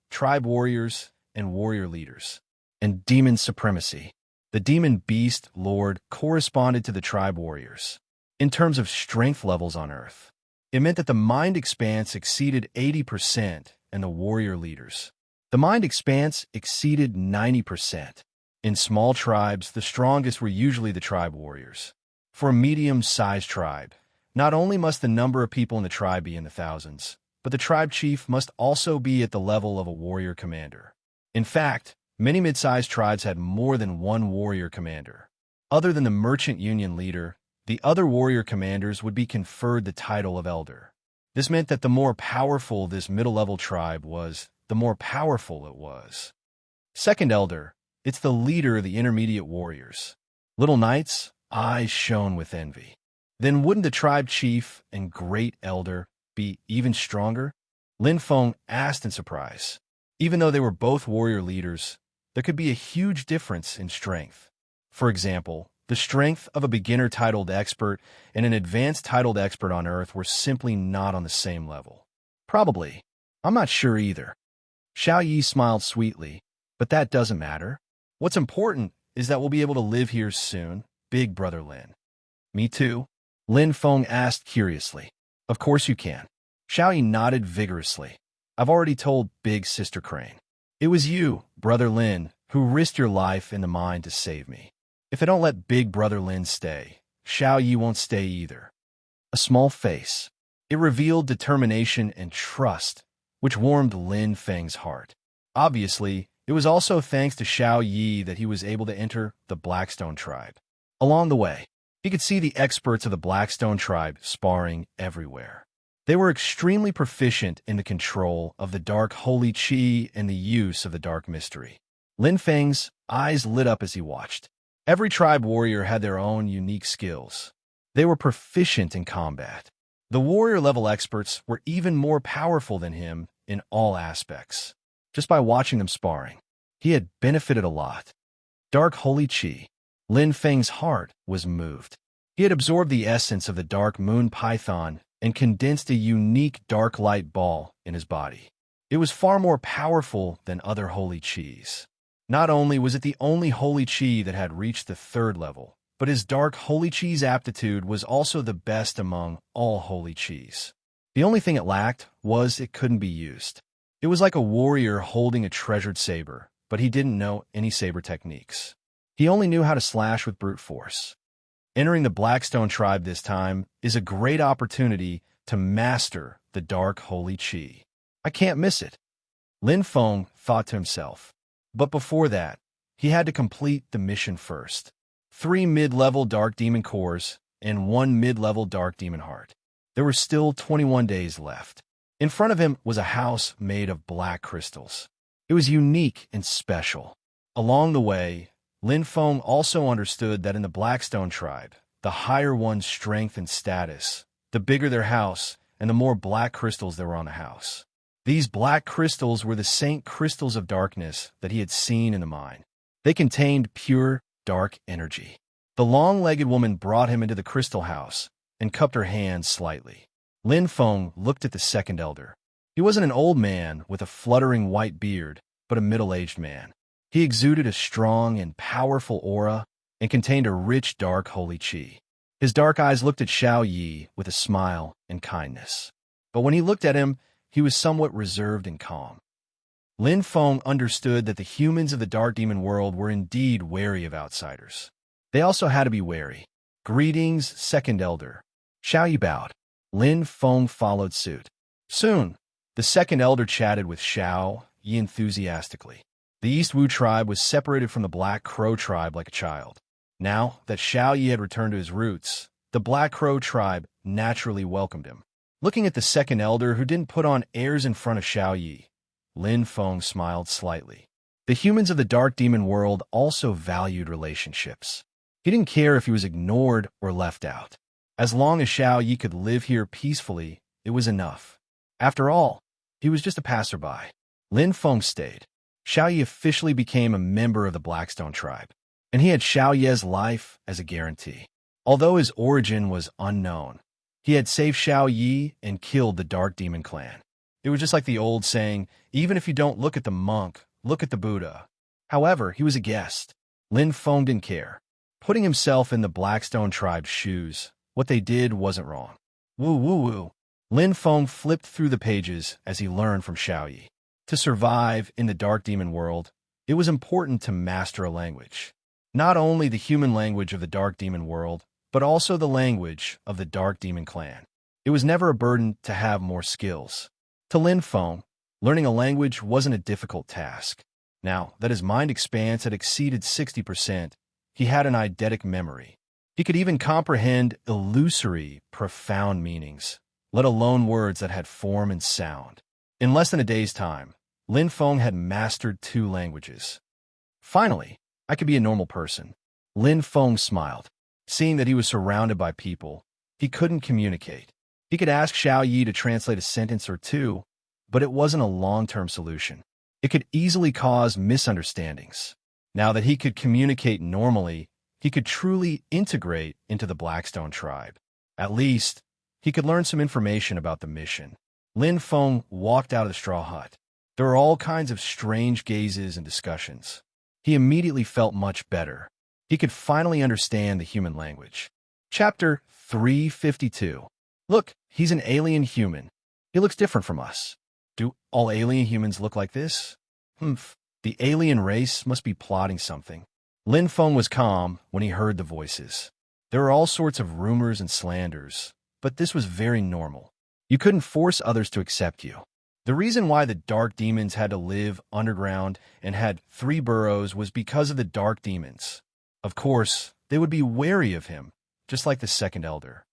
and warrior leaders. And demon supremacy. The demon beast lord corresponded to the tribe warriors. In terms of strength levels on Earth, it meant that the mind expanse exceeded 80% and the warrior leaders. The mind expanse exceeded 90%. In small tribes, the strongest were usually the tribe warriors. For a medium-sized tribe, not only must the number of people in the tribe be in the thousands, but the tribe chief must also be at the level of a warrior commander. In fact, many mid-sized tribes had more than one warrior commander. Other than the merchant union leader, the other warrior commanders would be conferred the title of elder. This meant that the more powerful this middle-level tribe was, the more powerful it was. Second elder, it's the leader of the intermediate warriors. Little Knight's eyes shone with envy. Then wouldn't the tribe chief and great elder be even stronger? Lin Feng asked in surprise. Even though they were both warrior leaders, there could be a huge difference in strength. For example, the strength of a beginner titled expert and an advanced titled expert on Earth were simply not on the same level. Probably. I'm not sure either. Xiao Yi smiled sweetly, but that doesn't matter. What's important is that we'll be able to live here soon, Big Brother Lin. Me too? Lin Feng asked curiously. Of course you can. Xiao Yi nodded vigorously. I've already told Big Sister Crane. It was you, Brother Lin, who risked your life and the mine to save me. If I don't let Big Brother Lin stay, Xiao Yi won't stay either. A small face. It revealed determination and trust, which warmed Lin Feng's heart. Obviously, it was also thanks to Xiao Yi that he was able to enter the Blackstone tribe. Along the way, he could see the experts of the Blackstone tribe sparring everywhere. They were extremely proficient in the control of the dark holy qi and the use of the dark mystery. Lin Feng's eyes lit up as he watched. Every tribe warrior had their own unique skills. They were proficient in combat. The warrior-level experts were even more powerful than him in all aspects. Just by watching them sparring, he had benefited a lot. Dark holy qi. Lin Feng's heart was moved. He had absorbed the essence of the dark moon python and condensed a unique dark light ball in his body. It was far more powerful than other holy qis. Not only was it the only holy qi that had reached the third level, but his dark holy qi's aptitude was also the best among all holy qis. The only thing it lacked was it couldn't be used. It was like a warrior holding a treasured saber, but he didn't know any saber techniques. He only knew how to slash with brute force. Entering the Blackstone tribe this time is a great opportunity to master the dark holy qi. I can't miss it. Lin Feng thought to himself. But before that, he had to complete the mission first. 3 mid-level Dark Demon cores and 1 mid-level Dark Demon heart. There were still 21 days left. In front of him was a house made of black crystals. It was unique and special. Along the way, Lin Feng also understood that in the Blackstone tribe, the higher one's strength and status, the bigger their house, and the more black crystals there were on the house. These black crystals were the Saint Crystals of Darkness that he had seen in the mine. They contained pure, dark energy. The long-legged woman brought him into the crystal house and cupped her hand slightly. Lin Feng looked at the second elder. He wasn't an old man with a fluttering white beard, but a middle-aged man. He exuded a strong and powerful aura and contained a rich, dark, holy qi. His dark eyes looked at Xiao Yi with a smile and kindness. But when he looked at him, he was somewhat reserved and calm. Lin Feng understood that the humans of the Dark Demon world were indeed wary of outsiders. They also had to be wary. Greetings, second elder. Xiao Yi bowed. Lin Feng followed suit. Soon, the second elder chatted with Xiao Yi enthusiastically. The East Wu tribe was separated from the Black Crow tribe like a child. Now that Xiao Yi had returned to his roots, the Black Crow tribe naturally welcomed him. Looking at the second elder who didn't put on airs in front of Xiao Yi, Lin Feng smiled slightly. The humans of the Dark Demon world also valued relationships. He didn't care if he was ignored or left out. As long as Xiao Yi could live here peacefully, it was enough. After all, he was just a passerby. Lin Feng stayed. Xiao Yi officially became a member of the Blackstone tribe, and he had Xiao Ye's life as a guarantee. Although his origin was unknown, he had saved Xiao Yi and killed the Dark Demon clan. It was just like the old saying, even if you don't look at the monk, look at the Buddha. However, he was a guest. Lin Feng didn't care. Putting himself in the Blackstone tribe's shoes, what they did wasn't wrong. Woo woo woo. Lin Feng flipped through the pages as he learned from Xiao Yi. To survive in the Dark Demon world, it was important to master a language. Not only the human language of the Dark Demon world, but also the language of the Dark Demon clan. It was never a burden to have more skills. To Lin Feng, learning a language wasn't a difficult task. Now that his mind expanse had exceeded 60%, he had an eidetic memory. He could even comprehend illusory, profound meanings, let alone words that had form and sound. In less than a day's time, Lin Feng had mastered 2 languages. Finally, I could be a normal person. Lin Feng smiled. Seeing that he was surrounded by people, he couldn't communicate. He could ask Xiao Yi to translate a sentence or two, but it wasn't a long-term solution. It could easily cause misunderstandings. Now that he could communicate normally, he could truly integrate into the Blackstone tribe. At least, he could learn some information about the mission. Lin Feng walked out of the straw hut. There were all kinds of strange gazes and discussions. He immediately felt much better. He could finally understand the human language. Chapter 352. Look, he's an alien human. He looks different from us. Do all alien humans look like this? The alien race must be plotting something. Lin Feng was calm when he heard the voices. There were all sorts of rumors and slanders, but this was very normal. You couldn't force others to accept you. The reason why the Dark Demons had to live underground and had 3 burrows was because of the Dark Demons. Of course, they would be wary of him, just like the second elder.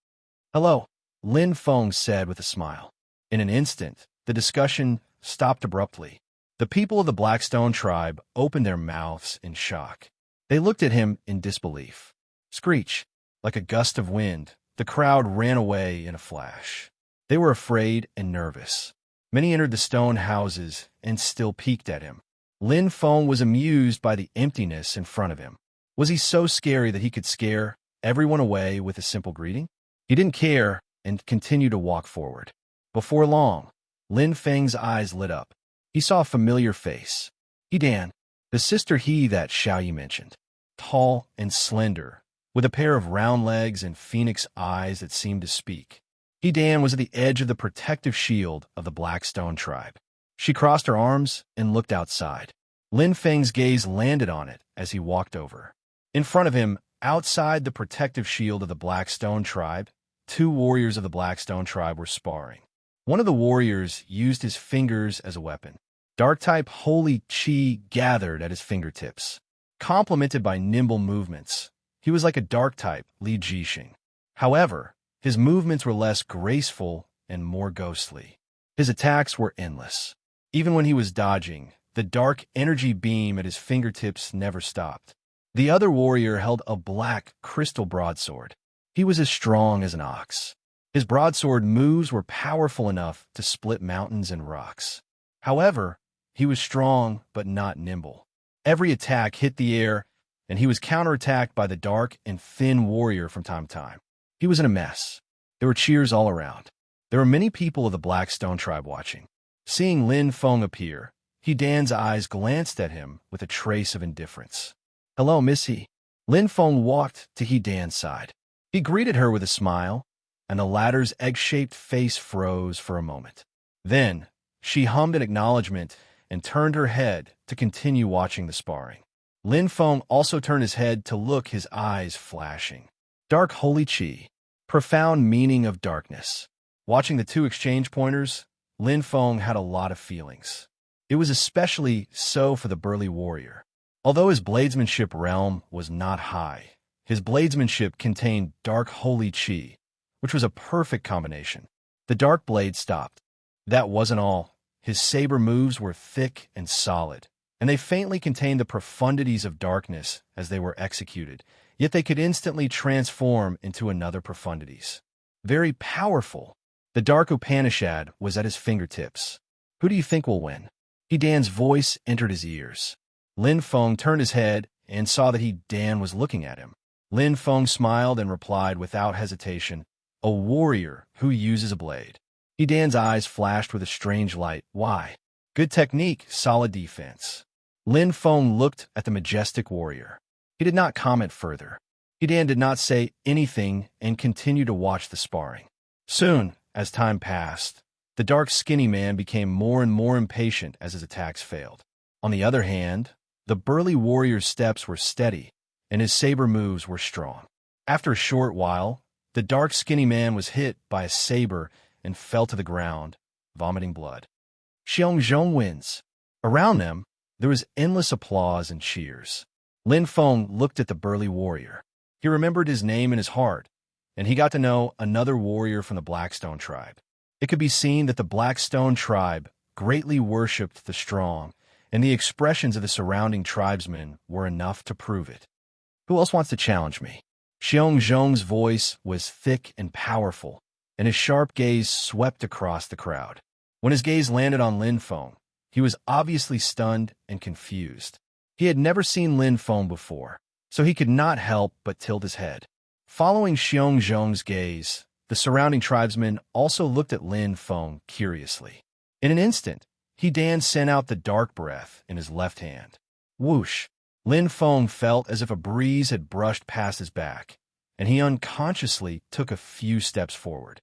Hello, Lin Feng said with a smile. In an instant, the discussion stopped abruptly. The people of the Blackstone tribe opened their mouths in shock. They looked at him in disbelief. Screech, like a gust of wind, the crowd ran away in a flash. They were afraid and nervous. Many entered the stone houses and still peeked at him. Lin Feng was amused by the emptiness in front of him. Was he so scary that he could scare everyone away with a simple greeting? He didn't care and continued to walk forward. Before long, Lin Feng's eyes lit up. He saw a familiar face. Yidan, the sister he that Xiao Yi mentioned. Tall and slender, with a pair of round legs and phoenix eyes that seemed to speak. Yidan was at the edge of the protective shield of the Blackstone tribe. She crossed her arms and looked outside. Lin Feng's gaze landed on it as he walked over. In front of him, outside the protective shield of the Blackstone tribe, 2 warriors of the Blackstone tribe were sparring. One of the warriors used his fingers as a weapon. Dark-type holy chi gathered at his fingertips. Complemented by nimble movements, he was like a dark-type Li Jixing. However, his movements were less graceful and more ghostly. His attacks were endless. Even when he was dodging, the dark energy beam at his fingertips never stopped. The other warrior held a black crystal broadsword. He was as strong as an ox. His broadsword moves were powerful enough to split mountains and rocks. However, he was strong but not nimble. Every attack hit the air, and he was counterattacked by the dark and thin warrior from time to time. He was in a mess. There were cheers all around. There were many people of the Black Stone tribe watching. Seeing Lin Feng appear, He Dan's eyes glanced at him with a trace of indifference. "Hello, Missy." Lin Feng walked to He Dan's side. He greeted her with a smile, and the latter's egg-shaped face froze for a moment. Then, she hummed an acknowledgement and turned her head to continue watching the sparring. Lin Feng also turned his head to look, his eyes flashing. Dark holy chi, profound meaning of darkness. Watching the two exchange pointers, Lin Feng had a lot of feelings. It was especially so for the burly warrior. Although his bladesmanship realm was not high, his bladesmanship contained dark holy chi, which was a perfect combination. The dark blade stopped. That wasn't all. His saber moves were thick and solid, and they faintly contained the profundities of darkness as they were executed, yet they could instantly transform into another profundities. Very powerful. The dark Upanishad was at his fingertips. Who do you think will win? He Dan's voice entered his ears. Lin Feng turned his head and saw that He Dan was looking at him. Lin Feng smiled and replied without hesitation, "A warrior who uses a blade." He Dan's eyes flashed with a strange light. "Why?" "Good technique, solid defense." Lin Feng looked at the majestic warrior. He did not comment further. He Dan did not say anything and continued to watch the sparring. Soon, as time passed, the dark skinny man became more and more impatient as his attacks failed. On the other hand, the burly warrior's steps were steady, and his saber moves were strong. After a short while, the dark skinny man was hit by a saber and fell to the ground, vomiting blood. Xiong Zhong wins. Around them, there was endless applause and cheers. Lin Feng looked at the burly warrior. He remembered his name in his heart, and he got to know another warrior from the Blackstone tribe. It could be seen that the Blackstone tribe greatly worshipped the strong, and the expressions of the surrounding tribesmen were enough to prove it. "Who else wants to challenge me?" Xiong Zhong's voice was thick and powerful, and his sharp gaze swept across the crowd. When his gaze landed on Lin Feng, he was obviously stunned and confused. He had never seen Lin Feng before, so he could not help but tilt his head. Following Xiong Zhong's gaze, the surrounding tribesmen also looked at Lin Feng curiously. In an instant, He Dan sent out the dark breath in his left hand. Whoosh! Lin Feng felt as if a breeze had brushed past his back, and he unconsciously took a few steps forward.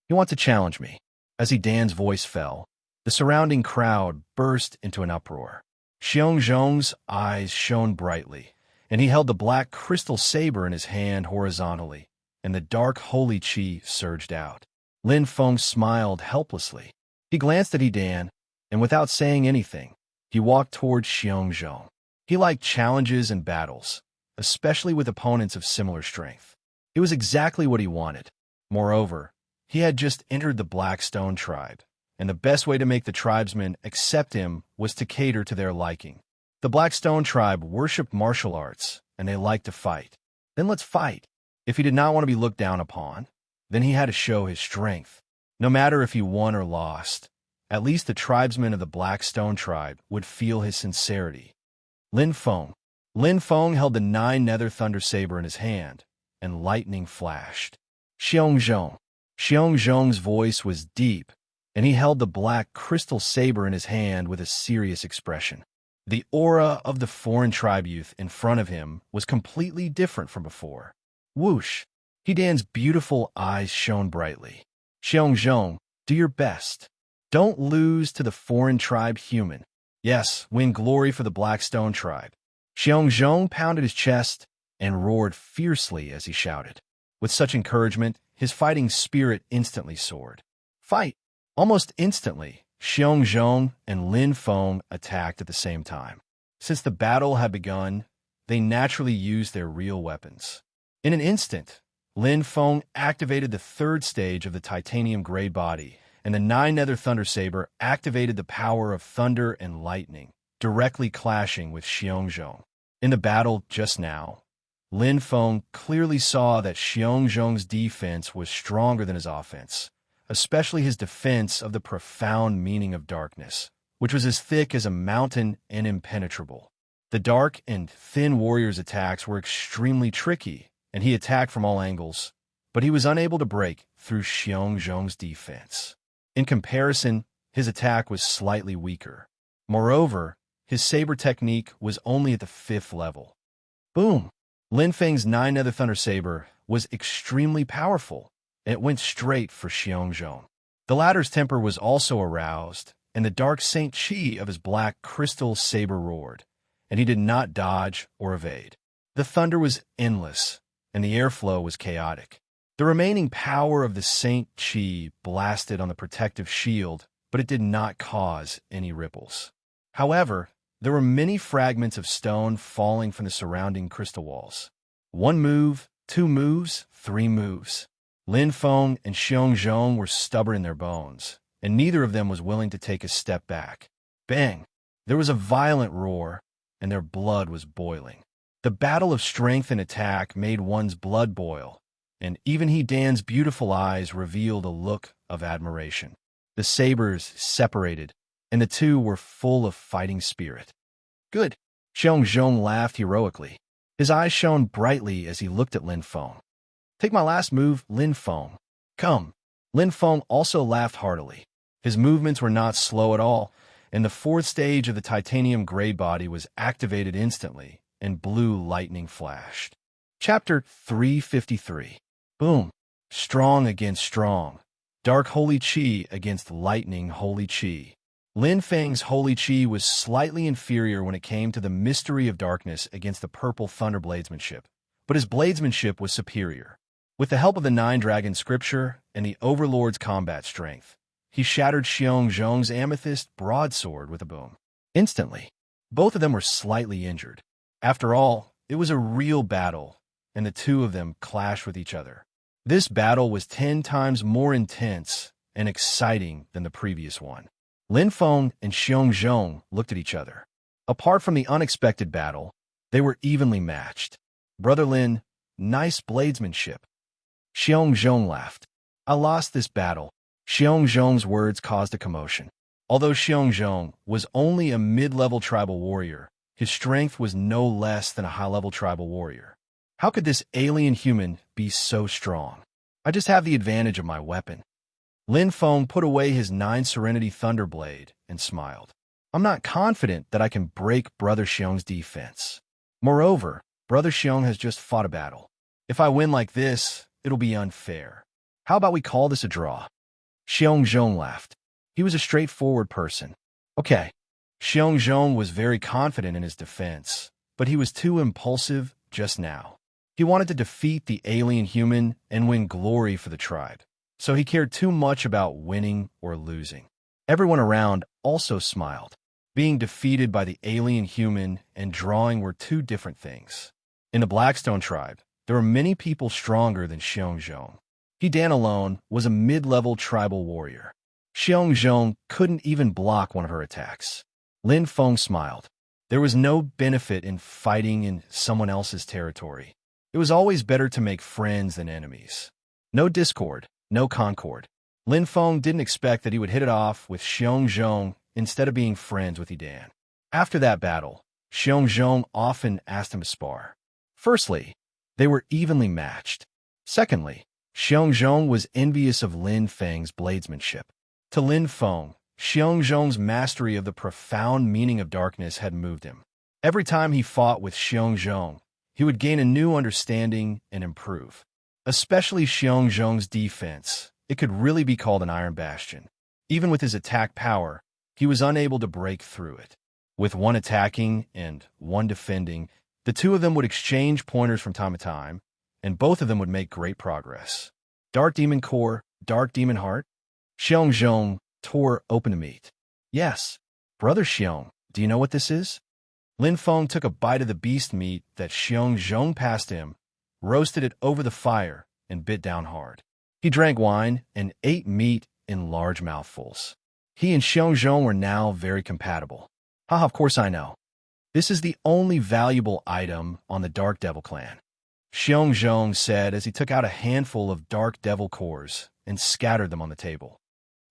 "You want to challenge me?" As He Dan's voice fell, the surrounding crowd burst into an uproar. Xiong Zhong's eyes shone brightly, and he held the black crystal saber in his hand horizontally, and the dark holy chi surged out. Lin Feng smiled helplessly. He glanced at He Dan, and without saying anything, he walked towards Xiong Zhong. He liked challenges and battles, especially with opponents of similar strength. It was exactly what he wanted. Moreover, he had just entered the Blackstone tribe, and the best way to make the tribesmen accept him was to cater to their liking. The Blackstone tribe worshipped martial arts, and they liked to fight. Then let's fight. If he did not want to be looked down upon, then he had to show his strength. No matter if he won or lost, at least the tribesmen of the Blackstone tribe would feel his sincerity. Lin Feng. Lin Feng held the 9 nether thunder saber in his hand, and lightning flashed. Xiong Zhong. Xiong Zhong's voice was deep, and he held the black crystal saber in his hand with a serious expression. The aura of the foreign tribe youth in front of him was completely different from before. Whoosh! He Dan's beautiful eyes shone brightly. "Xiong Zhong, do your best. Don't lose to the foreign tribe human. Yes, win glory for the Blackstone tribe." Xiong Zhong pounded his chest and roared fiercely as he shouted. With such encouragement, his fighting spirit instantly soared. "Fight!" Almost instantly, Xiongzhong and Lin Feng attacked at the same time. Since the battle had begun, they naturally used their real weapons. In an instant, Lin Feng activated the third stage of the titanium gray body, and the nine-nether thunder saber activated the power of thunder and lightning, directly clashing with Xiongzhong. In the battle just now, Lin Feng clearly saw that Xiongzhong's defense was stronger than his offense, especially his defense of the profound meaning of darkness, which was as thick as a mountain and impenetrable. The dark and thin warrior's attacks were extremely tricky, and he attacked from all angles, but he was unable to break through Xiongzhong's defense. In comparison, his attack was slightly weaker. Moreover, his saber technique was only at the 5th level. Boom! Lin Feng's nine-nether thunder saber was extremely powerful, and it went straight for Xiongzhong. The latter's temper was also aroused, and the dark Saint Qi of his black crystal saber roared, and he did not dodge or evade. The thunder was endless, and the airflow was chaotic. The remaining power of the Saint Qi blasted on the protective shield, but it did not cause any ripples. However, there were many fragments of stone falling from the surrounding crystal walls. 1 move, 2 moves, 3 moves. Lin Feng and Xiongzhong were stubborn in their bones, and neither of them was willing to take a step back. Bang! There was a violent roar, and their blood was boiling. The battle of strength and attack made one's blood boil, and even He Dan's beautiful eyes revealed a look of admiration. The sabers separated, and the two were full of fighting spirit. Good. Xiongzhong laughed heroically. His eyes shone brightly as he looked at Lin Feng. Take my last move, Lin Feng. Come. Lin Feng also laughed heartily. His movements were not slow at all, and the 4th stage of the titanium gray body was activated instantly, and blue lightning flashed. Chapter 353. Boom. Strong against strong. Dark holy qi against lightning holy qi. Lin Feng's holy qi was slightly inferior when it came to the mystery of darkness against the purple thunder bladesmanship, but his bladesmanship was superior. With the help of the 9-dragon scripture and the overlord's combat strength, he shattered Xiongzhong's amethyst broadsword with a boom. Instantly, both of them were slightly injured. After all, it was a real battle, and the two of them clashed with each other. This battle was 10 times more intense and exciting than the previous one. Lin Feng and Xiongzhong looked at each other. Apart from the unexpected battle, they were evenly matched. Brother Lin, nice bladesmanship. Xiongzhong laughed. I lost this battle. Xiongzhong's words caused a commotion. Although Xiongzhong was only a mid-level tribal warrior, his strength was no less than a high-level tribal warrior. How could this alien human be so strong? I just have the advantage of my weapon. Lin Feng put away his 9 Serenity Thunderblade and smiled. I'm not confident that I can break Brother Xiong's defense. Moreover, Brother Xiong has just fought a battle. If I win like this, it'll be unfair. How about we call this a draw? Xiongzhong laughed. He was a straightforward person. Okay. Xiongzhong was very confident in his defense, but he was too impulsive just now. He wanted to defeat the alien human and win glory for the tribe, so he cared too much about winning or losing. Everyone around also smiled. Being defeated by the alien human and drawing were 2 different things. In the Blackstone tribe, there were many people stronger than Xiongzhong. He Dan alone was a mid-level tribal warrior. Xiongzhong couldn't even block one of her attacks. Lin Feng smiled. There was no benefit in fighting in someone else's territory. It was always better to make friends than enemies. No discord, no concord. Lin Feng didn't expect that he would hit it off with Xiongzhong instead of being friends with Yidan. After that battle, Xiongzhong often asked him to spar. Firstly, they were evenly matched. Secondly, Xiongzhong was envious of Lin Feng's bladesmanship. To Lin Feng, Xiongzhong's mastery of the profound meaning of darkness had moved him. Every time he fought with Xiongzhong, he would gain a new understanding and improve. Especially Xiongzhong's defense, it could really be called an iron bastion. Even with his attack power, he was unable to break through it. With one attacking and one defending, the two of them would exchange pointers from time to time, and both of them would make great progress. Dark Demon Core, Dark Demon Heart? Xiongzhong tore open the meat. Yes, Brother Xiong, do you know what this is? Lin Feng took a bite of the beast meat that Xiong Zhong passed him, roasted it over the fire, and bit down hard. He drank wine and ate meat in large mouthfuls. He and Xiong Zhong were now very compatible. Haha, of course I know. This is the only valuable item on the Dark Devil clan, Xiong Zhong said as he took out a handful of Dark Devil cores and scattered them on the table.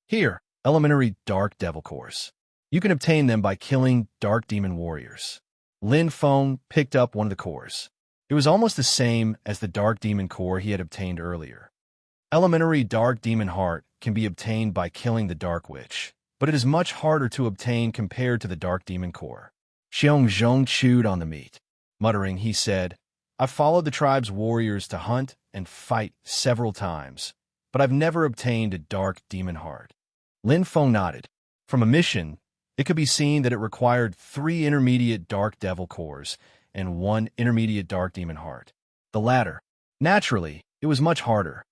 Here, elementary Dark Devil cores. You can obtain them by killing Dark Demon warriors. Lin Feng picked up one of the cores. It was almost the same as the Dark Demon core he had obtained earlier. Elementary Dark Demon Heart can be obtained by killing the Dark Witch, but it is much harder to obtain compared to the Dark Demon core. Xiong Zhong chewed on the meat. Muttering, he said, I've followed the tribe's warriors to hunt and fight several times, but I've never obtained a Dark Demon Heart. Lin Feng nodded. From a mission, it could be seen that it required 3 intermediate Dark Devil cores and 1 intermediate Dark Demon Heart. The latter. Naturally, it was much harder.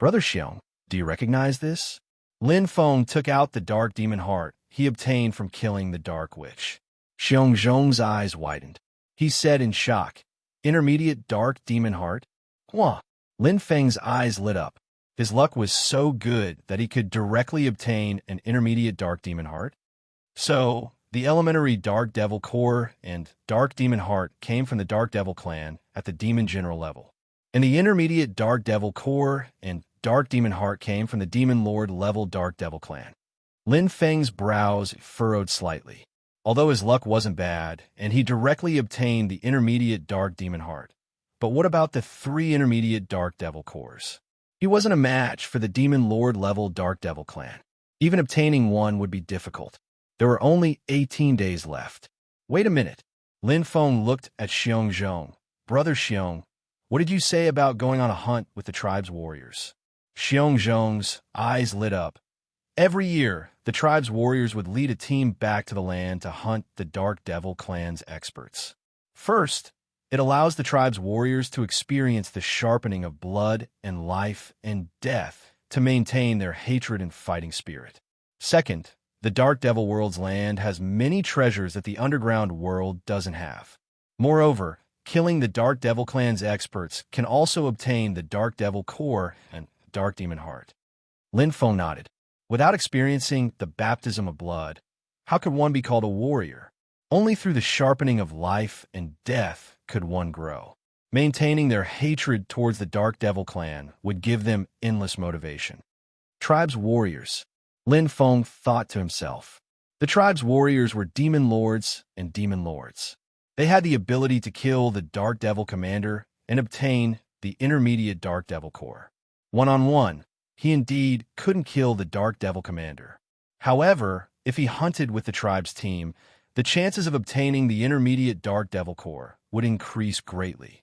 Brother Xiong, do you recognize this? Lin Feng took out the Dark Demon Heart he obtained from killing the Dark Witch. Xiong Zhong's eyes widened. He said in shock, Intermediate Dark Demon Heart? Wah! Lin Feng's eyes lit up. His luck was so good that he could directly obtain an Intermediate Dark Demon Heart. So, the elementary Dark Devil core and Dark Demon Heart came from the Dark Devil clan at the Demon General level. And the Intermediate Dark Devil core and Dark Demon Heart came from the Demon Lord level Dark Devil clan. Lin Feng's brows furrowed slightly. Although his luck wasn't bad, and he directly obtained the Intermediate Dark Demon Heart. But what about the 3 Intermediate Dark Devil cores? He wasn't a match for the Demon Lord level Dark Devil clan. Even obtaining one would be difficult. There were only 18 days left. Wait a minute. Lin Feng looked at Xiong Zhong. Brother Xiong, what did you say about going on a hunt with the tribe's warriors? Xiong Zhong's eyes lit up. Every year, the tribe's warriors would lead a team back to the land to hunt the Dark Devil clan's experts. First, it allows the tribe's warriors to experience the sharpening of blood and life and death to maintain their hatred and fighting spirit. Second, the Dark Devil world's land has many treasures that the underground world doesn't have. Moreover, killing the Dark Devil clan's experts can also obtain the Dark Devil core and Dark Demon Heart. Lin Feng nodded. Without experiencing the baptism of blood, how could one be called a warrior? Only through the sharpening of life and death could one grow. Maintaining their hatred towards the Dark Devil clan would give them endless motivation. Tribe's warriors. Lin Feng thought to himself. The tribe's warriors were demon lords and demon lords. They had the ability to kill the Dark Devil commander and obtain the intermediate Dark Devil core. One-on-one, he indeed couldn't kill the Dark Devil commander. However, if he hunted with the tribe's team, the chances of obtaining the intermediate Dark Devil core would increase greatly.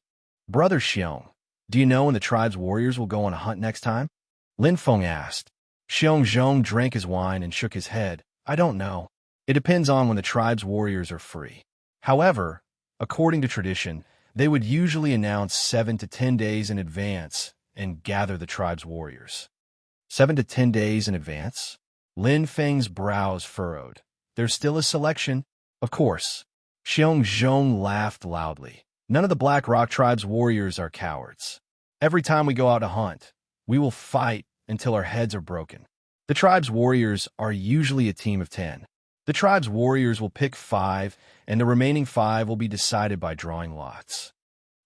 Brother Xiong, do you know when the tribe's warriors will go on a hunt next time? Lin Feng asked. Xiong Zhong drank his wine and shook his head. I don't know. It depends on when the tribe's warriors are free. However, according to tradition, they would usually announce 7 to 10 days in advance and gather the tribe's warriors. 7 to 10 days in advance? Lin Feng's brows furrowed. There's still a selection? Of course. Xiong Zhong laughed loudly. None of the Black Rock tribe's warriors are cowards. Every time we go out to hunt, we will fight until our heads are broken. The tribe's warriors are usually a team of 10. The tribe's warriors will pick 5, and the remaining 5 will be decided by drawing lots.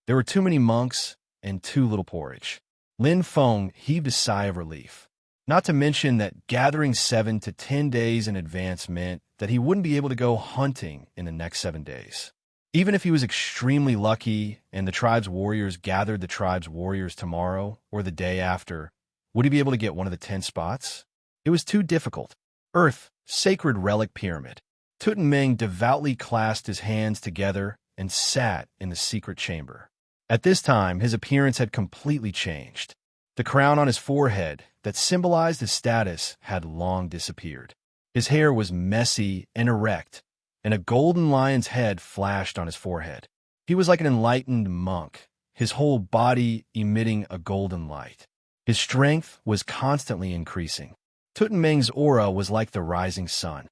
There were too many monks and too little porridge. Lin Feng heaved a sigh of relief. Not to mention that gathering 7 to 10 days in advance meant that he wouldn't be able to go hunting in the next 7 days. Even if he was extremely lucky and the tribe's warriors gathered the tribe's warriors tomorrow or the day after, would he be able to get one of the 10 spots? It was too difficult. Earth, sacred relic pyramid. Tutanmeng devoutly clasped his hands together and sat in the secret chamber. At this time, his appearance had completely changed. The crown on his forehead that symbolized his status had long disappeared. His hair was messy and erect, and a golden lion's head flashed on his forehead. He was like an enlightened monk, his whole body emitting a golden light. His strength was constantly increasing. Tutanmeng's aura was like the rising sun.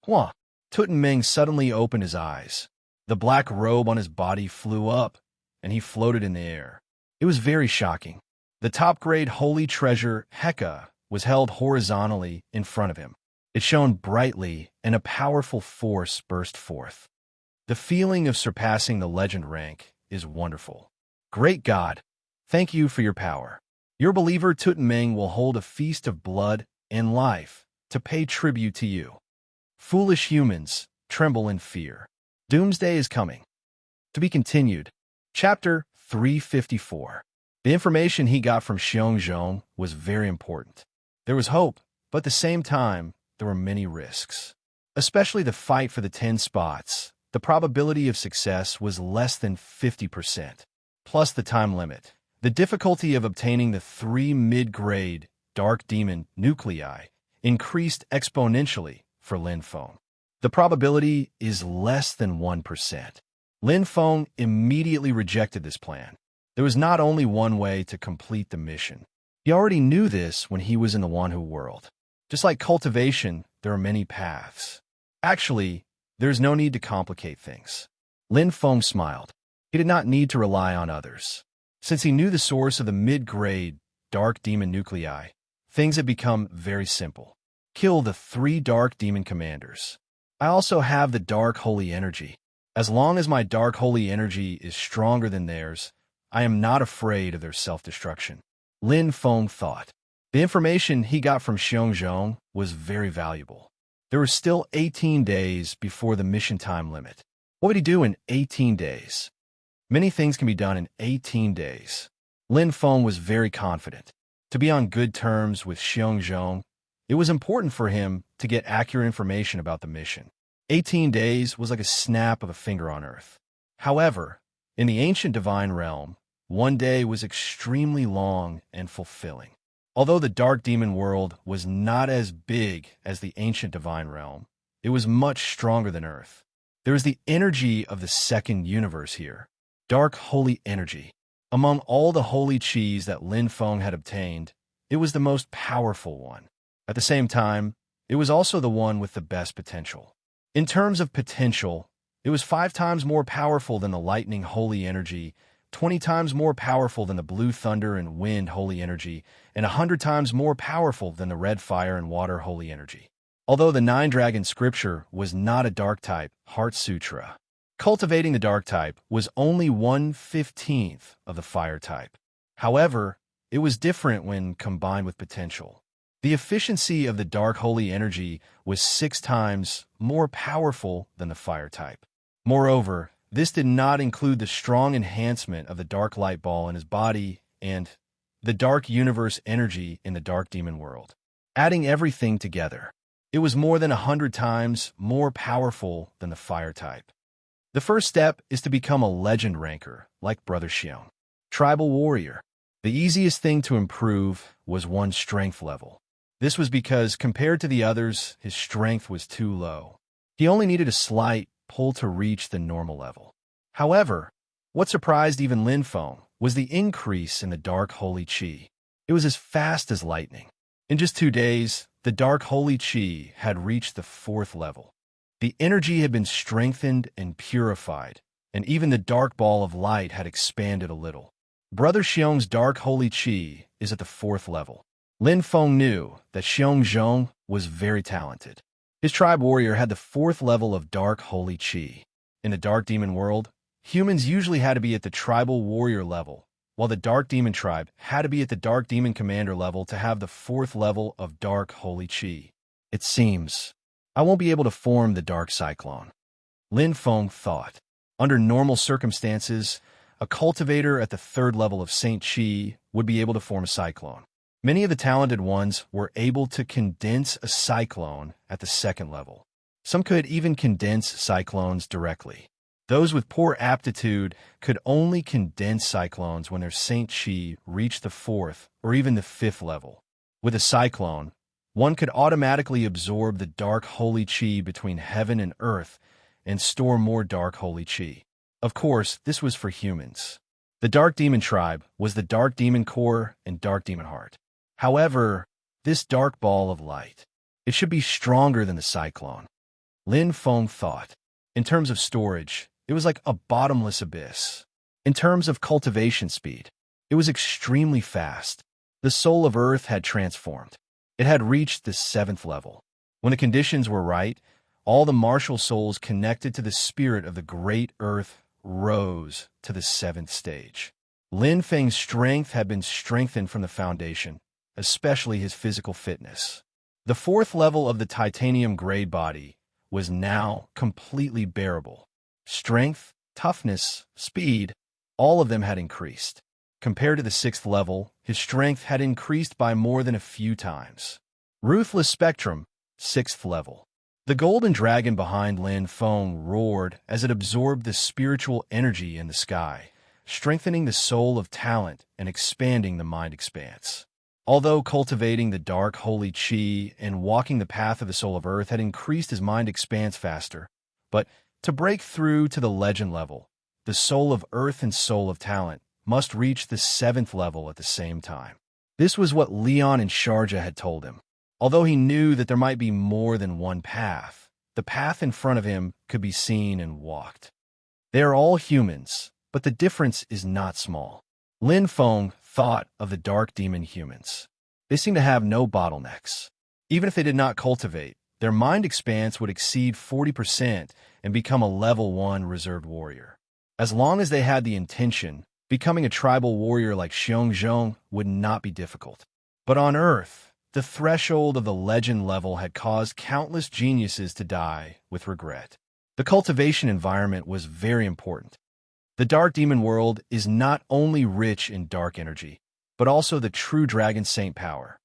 Hua! Tutanmeng suddenly opened his eyes. The black robe on his body flew up, and he floated in the air. It was very shocking. The top-grade holy treasure, Heka, was held horizontally in front of him. It shone brightly, and a powerful force burst forth. The feeling of surpassing the legend rank is wonderful. Great God, thank you for your power. Your believer Tutanmeng will hold a feast of blood and life to pay tribute to you. Foolish humans, tremble in fear. Doomsday is coming. To be continued. Chapter 354. The information he got from Xiongzhong was very important. There was hope, but at the same time, there were many risks. Especially the fight for the 10 spots. The probability of success was less than 50%. Plus the time limit. The difficulty of obtaining the 3 mid-grade dark demon nuclei increased exponentially for Lin Feng. The probability is less than 1%. Lin Feng immediately rejected this plan. There was not only one way to complete the mission. He already knew this when he was in the Wanhu world. Just like cultivation, there are many paths. Actually, there's no need to complicate things. Lin Feng smiled. He did not need to rely on others. Since he knew the source of the mid-grade dark demon nuclei, things had become very simple. Kill the 3 dark demon commanders. I also have the dark holy energy. As long as my dark holy energy is stronger than theirs, I am not afraid of their self-destruction. Lin Feng thought. The information he got from Xiongzhong was very valuable. There were still 18 days before the mission time limit. What would he do in 18 days? Many things can be done in 18 days. Lin Feng was very confident. To be on good terms with Xiongzhong, it was important for him to get accurate information about the mission. 18 days was like a snap of a finger on Earth. However, in the ancient divine realm, one day was extremely long and fulfilling. Although the dark demon world was not as big as the ancient divine realm, it was much stronger than Earth. There is the energy of the second universe here. Dark holy energy. Among all the holy chis that Lin Feng had obtained, it was the most powerful one. At the same time, it was also the one with the best potential. In terms of potential, it was 5 times more powerful than the lightning holy energy, 20 times more powerful than the blue thunder and wind holy energy, and 100 times more powerful than the red fire and water holy energy. Although the 9-dragon scripture was not a dark type heart sutra, cultivating the dark type was only 1/15 of the fire type. However, it was different when combined with potential. The efficiency of the dark holy energy was 6 times more powerful than the fire type. Moreover, this did not include the strong enhancement of the dark light ball in his body and the dark universe energy in the dark demon world. Adding everything together, it was more than 100 times more powerful than the fire type. The first step is to become a legend ranker, like Brother Xiong. Tribal warrior. The easiest thing to improve was one's strength level. This was because, compared to the others, his strength was too low. He only needed a slight pull to reach the normal level. However, what surprised even Lin Feng was the increase in the dark holy chi. It was as fast as lightning. In just 2 days, the dark holy chi had reached the 4th level. The energy had been strengthened and purified, and even the dark ball of light had expanded a little. Brother Xiong's dark holy chi is at the 4th level. Lin Feng knew that Xiongzhong was very talented. His tribe warrior had the 4th level of dark holy chi. In the dark demon world, humans usually had to be at the tribal warrior level, while the dark demon tribe had to be at the dark demon commander level to have the 4th level of dark holy chi. It seems I won't be able to form the dark cyclone. Lin Feng thought. Under normal circumstances, a cultivator at the 3rd level of Saint Chi would be able to form a cyclone. Many of the talented ones were able to condense a cyclone at the 2nd level. Some could even condense cyclones directly. Those with poor aptitude could only condense cyclones when their Saint Chi reached the 4th or even the 5th level. With a cyclone, one could automatically absorb the dark holy chi between heaven and earth and store more dark holy chi. Of course, this was for humans. The dark demon tribe was the dark demon core and dark demon heart. However, This dark ball of light. It should be stronger than the cyclone. Lin Feng thought. In terms of storage, it was like a bottomless abyss. In terms of cultivation speed, it was extremely fast. The soul of Earth had transformed. It had reached the 7th level. When the conditions were right, all the martial souls connected to the spirit of the great Earth rose to the 7th stage. Lin Feng's strength had been strengthened from the foundation, especially his physical fitness. The 4th level of the titanium grade body was now completely bearable. Strength, toughness, speed, all of them had increased. Compared to the 6th level, his strength had increased by more than a few times. Ruthless Spectrum, 6th level. The golden dragon behind Lin Feng roared as it absorbed the spiritual energy in the sky, strengthening the soul of talent and expanding the mind expanse. Although cultivating the dark holy chi and walking the path of the soul of Earth had increased his mind expanse faster, but to break through to the legend level, the soul of Earth and soul of talent must reach the 7th level at the same time. This was what Leon and Sharjah had told him. Although he knew that there might be more than one path, the path in front of him could be seen and walked. They are all humans, but the difference is not small. Lin Feng thought of the dark demon humans. They seem to have no bottlenecks. Even if they did not cultivate, their mind expanse would exceed 40% and become a level 1 reserved warrior. As long as they had the intention, becoming a tribal warrior like Xiongzhong would not be difficult. But on Earth, the threshold of the legend level had caused countless geniuses to die with regret. The cultivation environment was very important. The Dark Demon world is not only rich in dark energy, but also the true dragon saint power.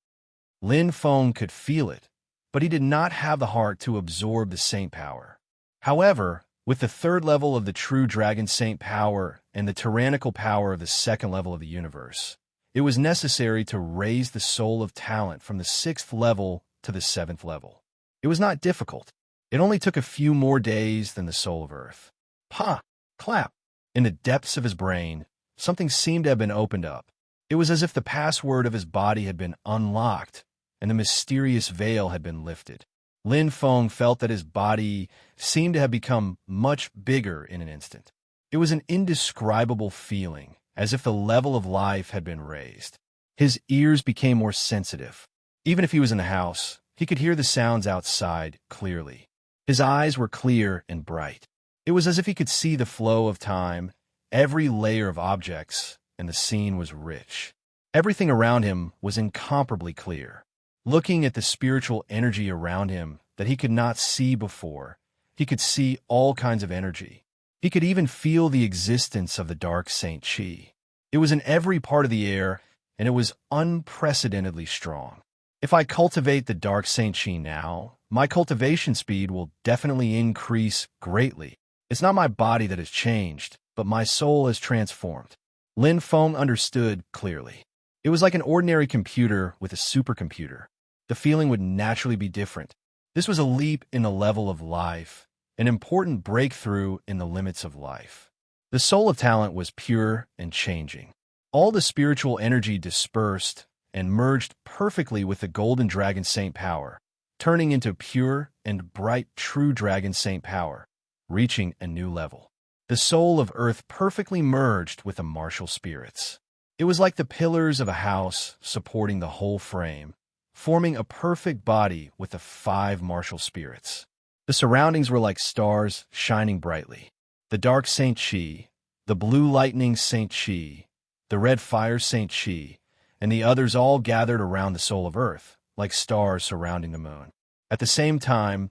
Lin Feng could feel it, but he did not have the heart to absorb the saint power. However, with the 3rd level of the true dragon saint power and the tyrannical power of the 2nd level of the universe, it was necessary to raise the soul of talent from the 6th level to the 7th level. It was not difficult. It only took a few more days than the soul of Earth. Pa! Clap! In the depths of his brain, something seemed to have been opened up. It was as if the password of his body had been unlocked and the mysterious veil had been lifted. Lin Feng felt that his body seemed to have become much bigger in an instant. It was an indescribable feeling, as if the level of life had been raised. His ears became more sensitive. Even if he was in the house, he could hear the sounds outside clearly. His eyes were clear and bright. It was as if he could see the flow of time, every layer of objects, and the scene was rich. Everything around him was incomparably clear. Looking at the spiritual energy around him that he could not see before, he could see all kinds of energy. He could even feel the existence of the dark Saint Chi. It was in every part of the air, and it was unprecedentedly strong. If I cultivate the dark Saint Chi now, my cultivation speed will definitely increase greatly. It's not my body that has changed, but my soul has transformed. Lin Feng understood clearly. It was like an ordinary computer with a supercomputer. The feeling would naturally be different. This was a leap in the level of life, an important breakthrough in the limits of life. The soul of talent was pure and changing. All the spiritual energy dispersed and merged perfectly with the golden dragon saint power, turning into pure and bright true dragon saint power, reaching a new level. The soul of Earth perfectly merged with the martial spirits. It was like the pillars of a house supporting the whole frame, forming a perfect body with the 5 martial spirits. The surroundings were like stars shining brightly. The dark Saint Chi, the blue lightning Saint Chi, the red fire Saint Chi, and the others all gathered around the soul of Earth, like stars surrounding the moon. At the same time,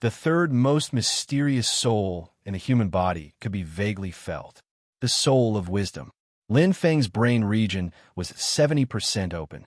the 3rd most mysterious soul in the human body could be vaguely felt, the soul of wisdom. Lin Feng's brain region was 70% open.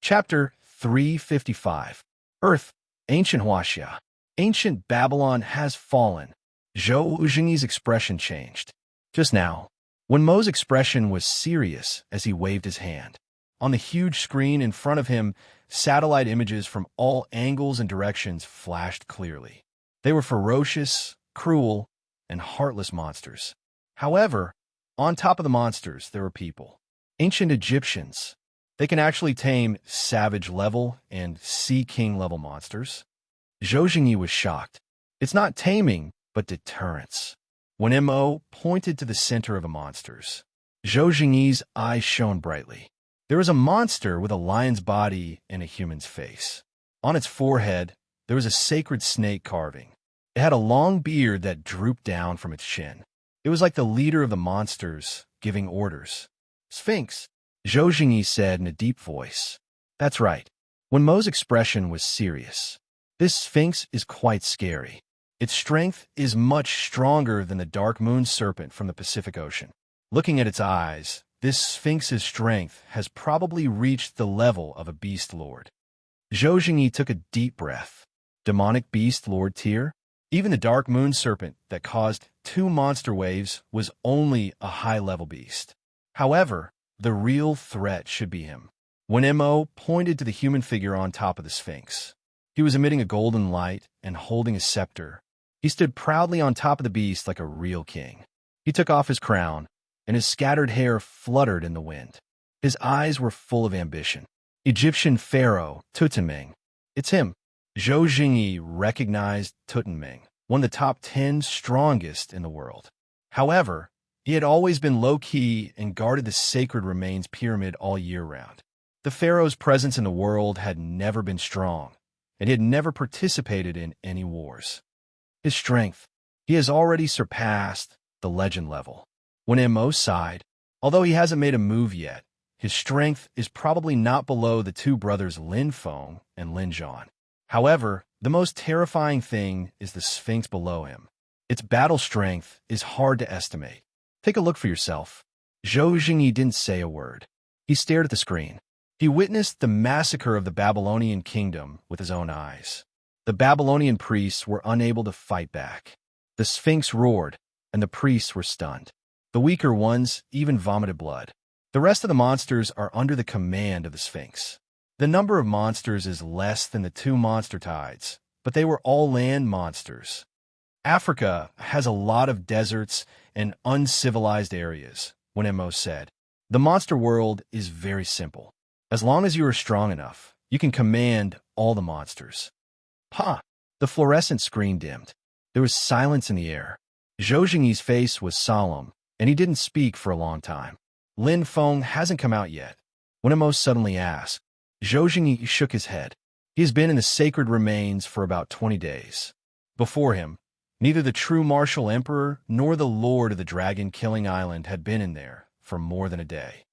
Chapter 355. Earth, Ancient Huaxia. Ancient Babylon has fallen. Zhou Jingyi's expression changed. Just now, when Mo's expression was serious as he waved his hand. On the huge screen in front of him, satellite images from all angles and directions flashed clearly. They were ferocious, cruel, and heartless monsters. However, on top of the monsters, there were people. Ancient Egyptians, They can actually tame savage level and sea king level monsters. Zhou Jingyi was shocked. It's not taming, but deterrence. When Mo pointed to the center of the monsters, Zhou Jingyi's eyes shone brightly. There was a monster with a lion's body and a human's face. On its forehead, there was a sacred snake carving. It had a long beard that drooped down from its chin. It was like the leader of the monsters, giving orders. Sphinx, Zhou Jingyi said in a deep voice. That's right. When Mo's expression was serious. This Sphinx is quite scary. Its strength is much stronger than the dark moon serpent from the Pacific Ocean. Looking at its eyes, this Sphinx's strength has probably reached the level of a beast lord. Zhou Jingyi took a deep breath. Demonic beast lord tier? Even the dark moon serpent that caused 2 monster waves was only a high-level beast. However, the real threat should be him. When Mo pointed to the human figure on top of the Sphinx, he was emitting a golden light and holding a scepter. He stood proudly on top of the beast like a real king. He took off his crown, and his scattered hair fluttered in the wind. His eyes were full of ambition. Egyptian pharaoh Tutankhamun. It's him. Zhou Jingyi recognized Tutankhamun, one of the top 10 strongest in the world. However, he had always been low-key and guarded the sacred remains pyramid all year round. The pharaoh's presence in the world had never been strong, and he had never participated in any wars. His strength, he has already surpassed the legend level. When Mo sighed, although he hasn't made a move yet, his strength is probably not below the 2 brothers Lin Feng and Lin Zhan. However, the most terrifying thing is the Sphinx below him. Its battle strength is hard to estimate. Take a look for yourself. Zhou Jingyi didn't say a word. He stared at the screen. He witnessed the massacre of the Babylonian kingdom with his own eyes. The Babylonian priests were unable to fight back. The Sphinx roared, and the priests were stunned. The weaker ones even vomited blood. The rest of the monsters are under the command of the Sphinx. The number of monsters is less than the 2 monster tides, but they were all land monsters. Africa has a lot of deserts and uncivilized areas, when Mo said. The monster world is very simple. As long as you are strong enough, you can command all the monsters. Ha! The fluorescent screen dimmed. There was silence in the air. Zhou Jingyi's face was solemn, and he didn't speak for a long time. Lin Feng hasn't come out yet. When Mo suddenly asked, Zhou Jingyi shook his head. He has been in the sacred remains for about 20 days. Before him, neither the true martial emperor nor the lord of the dragon-killing island had been in there for more than a day.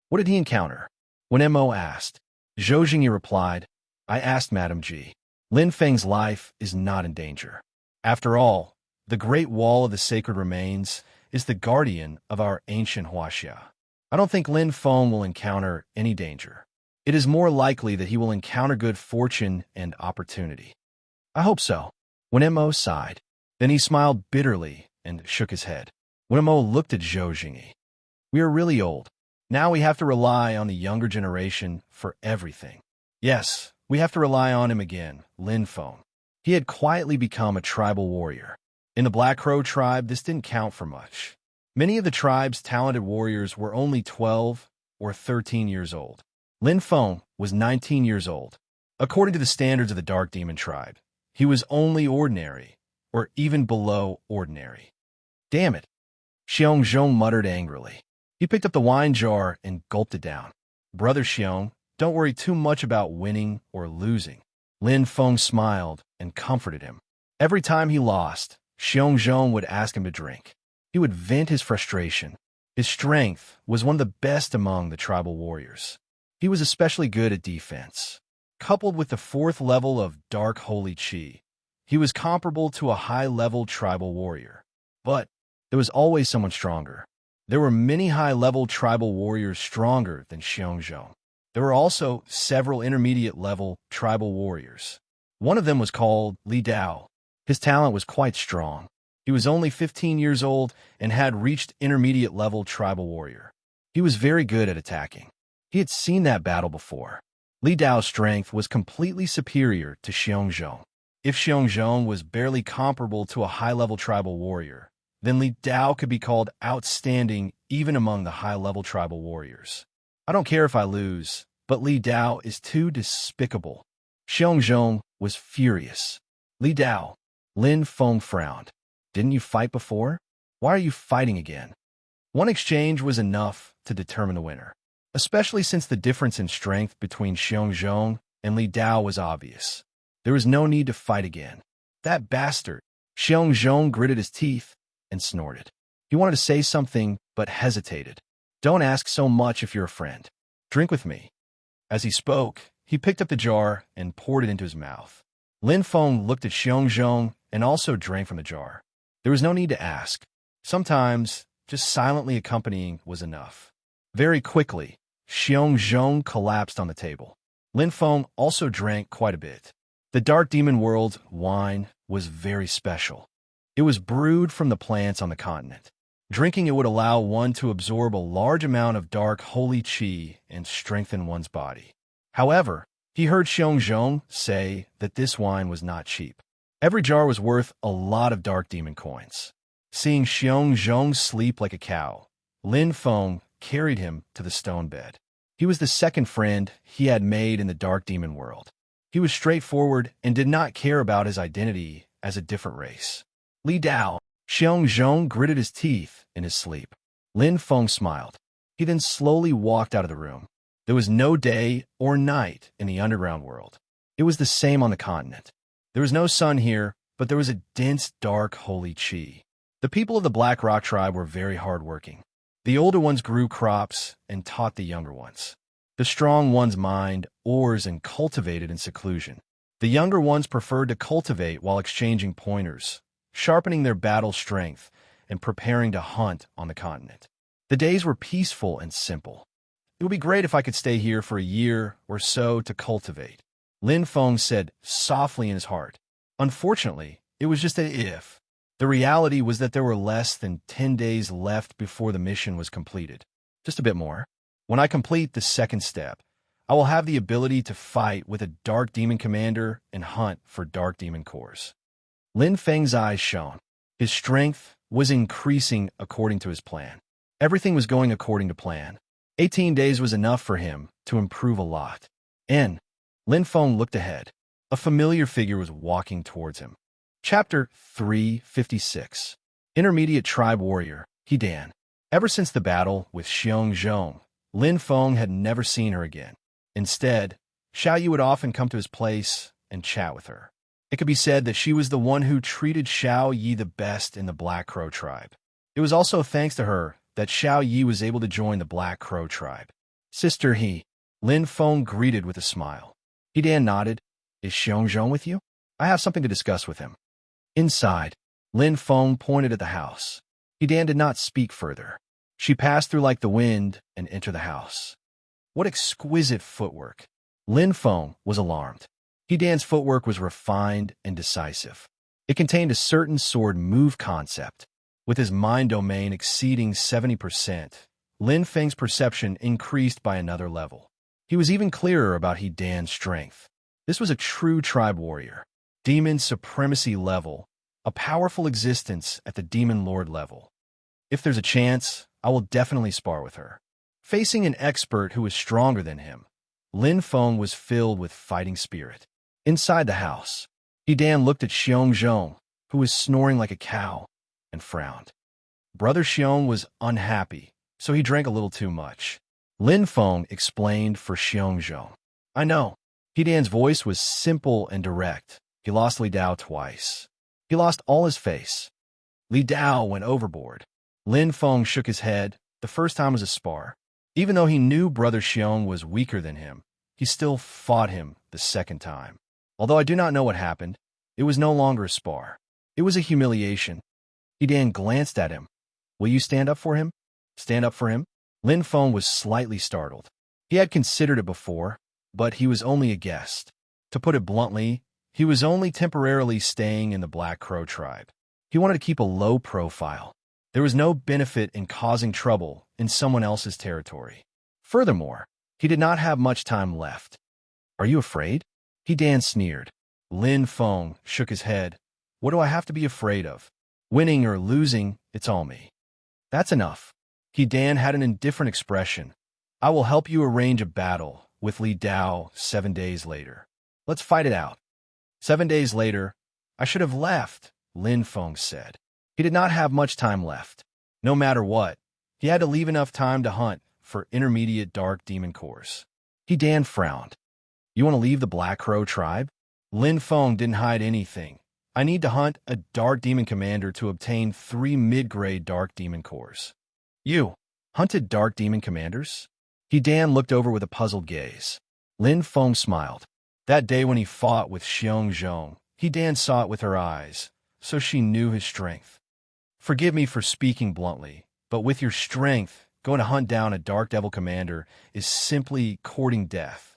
What did he encounter? When Mo asked, Zhou Jingyi replied, I asked Madame Ji. Lin Feng's life is not in danger. After all, the Great Wall of the Sacred Remains is the guardian of our ancient Huaxia. I don't think Lin Feng will encounter any danger. It is more likely that he will encounter good fortune and opportunity. I hope so. When Mo sighed, then he smiled bitterly and shook his head. When Mo looked at Zhou Jingyi, we are really old. Now we have to rely on the younger generation for everything. Yes, we have to rely on him again, Lin Feng. He had quietly become a tribal warrior. In the Black Crow tribe, this didn't count for much. Many of the tribe's talented warriors were only 12 or 13 years old. Lin Feng was 19 years old. According to the standards of the Dark Demon tribe, he was only ordinary, or even below ordinary. Damn it, Xiong Zhong muttered angrily. He picked up the wine jar and gulped it down. Brother Xiong, don't worry too much about winning or losing. Lin Feng smiled and comforted him. Every time he lost, Xiong Zhong would ask him to drink. He would vent his frustration. His strength was one of the best among the tribal warriors. He was especially good at defense. Coupled with the 4th level of Dark Holy Qi, he was comparable to a high-level tribal warrior. But there was always someone stronger. There were many high-level tribal warriors stronger than Xiongzhou. There were also several intermediate-level tribal warriors. One of them was called Li Dao. His talent was quite strong. He was only 15 years old and had reached intermediate-level tribal warrior. He was very good at attacking. He had seen that battle before. Li Dao's strength was completely superior to Xiongzhou. If Xiongzhou was barely comparable to a high-level tribal warrior, then Li Dao could be called outstanding even among the high-level tribal warriors. I don't care if I lose. But Li Dao is too despicable. Xiongzhong was furious. Li Dao. Lin Feng frowned. Didn't you fight before? Why are you fighting again? One exchange was enough to determine the winner, especially since the difference in strength between Xiongzhong and Li Dao was obvious. There was no need to fight again. That bastard! Xiongzhong gritted his teeth and snorted. He wanted to say something, but hesitated. Don't ask so much if you're a friend. Drink with me. As he spoke, he picked up the jar and poured it into his mouth. Lin Feng looked at Xiongzhong and also drank from the jar. There was no need to ask. Sometimes, just silently accompanying was enough. Very quickly, Xiongzhong collapsed on the table. Lin Feng also drank quite a bit. The Dark Demon World wine was very special. It was brewed from the plants on the continent. Drinking it would allow one to absorb a large amount of dark holy qi and strengthen one's body. However, he heard Xiongzhong say that this wine was not cheap. Every jar was worth a lot of dark demon coins. Seeing Xiongzhong sleep like a cow, Lin Feng carried him to the stone bed. He was the second friend he had made in the Dark Demon World. He was straightforward and did not care about his identity as a different race. Li Dao. Xiongzhong gritted his teeth in his sleep. Lin Feng smiled. He then slowly walked out of the room. There was no day or night in the underground world. It was the same on the continent. There was no sun here, but there was a dense, dark, holy qi. The people of the Black Rock tribe were very hardworking. The older ones grew crops and taught the younger ones. The strong ones mined ores and cultivated in seclusion. The younger ones preferred to cultivate while exchanging pointers, sharpening their battle strength and preparing to hunt on the continent. The days were peaceful and simple. It would be great if I could stay here for a year or so to cultivate, Lin Feng said softly in his heart. Unfortunately, it was just a if. The reality was that there were less than 10 days left before the mission was completed. Just a bit more. When I complete the second step, I will have the ability to fight with a Dark Demon Commander and hunt for Dark Demon cores. Lin Feng's eyes shone. His strength was increasing according to his plan. Everything was going according to plan. 18 days was enough for him to improve a lot. Lin Feng looked ahead. A familiar figure was walking towards him. Chapter 356. Intermediate Tribe Warrior, Hedan. Ever since the battle with Xiongzhong, Lin Feng had never seen her again. Instead, Xiao Yi would often come to his place and chat with her. It could be said that she was the one who treated Xiao Yi the best in the Black Crow tribe. It was also thanks to her that Xiao Yi was able to join the Black Crow tribe. Sister He, Lin Feng greeted with a smile. Hedan nodded. Is Xiongzhong with you? I have something to discuss with him. Inside, Lin Feng pointed at the house. Hedan did not speak further. She passed through like the wind and entered the house. What exquisite footwork! Lin Feng was alarmed. Hedan's footwork was refined and decisive. It contained a certain sword move concept. With his mind domain exceeding 70%, Lin Feng's perception increased by another level. He was even clearer about Hedan's strength. This was a true tribe warrior. Demon supremacy level, a powerful existence at the Demon Lord level. If there's a chance, I will definitely spar with her. Facing an expert who was stronger than him, Lin Feng was filled with fighting spirit. Inside the house, Hedan looked at Xiongzhong, who was snoring like a cow, and frowned. Brother Xiong was unhappy, so he drank a little too much. Lin Feng explained for Xiongzhong. I know. Hedan's voice was simple and direct. He lost Li Dao twice. He lost all his face. Li Dao went overboard. Lin Feng shook his head. The first time was a spar. Even though he knew Brother Xiong was weaker than him, he still fought him the second time. Although I do not know what happened, it was no longer a spar. It was a humiliation. Hedan glanced at him. Will you stand up for him? Stand up for him? Lin Feng was slightly startled. He had considered it before, but he was only a guest. To put it bluntly, he was only temporarily staying in the Black Crow tribe. He wanted to keep a low profile. There was no benefit in causing trouble in someone else's territory. Furthermore, he did not have much time left. Are you afraid? Hedan sneered. Lin Feng shook his head. What do I have to be afraid of? Winning or losing, it's all me. That's enough. Hedan had an indifferent expression. I will help you arrange a battle, with Li Dao 7 days later. Let's fight it out. 7 days later, I should have left, Lin Feng said. He did not have much time left. No matter what, he had to leave enough time to hunt for intermediate dark demon cores. He Dan frowned. You want to leave the Black Crow tribe? Lin Feng didn't hide anything. I need to hunt a dark demon commander to obtain 3 mid-grade dark demon cores. You hunted dark demon commanders? He Dan looked over with a puzzled gaze. Lin Feng smiled. That day when he fought with Xiong Zhong, he Dan saw it with her eyes, so she knew his strength. Forgive me for speaking bluntly, but with your strength, going to hunt down a dark devil commander is simply courting death.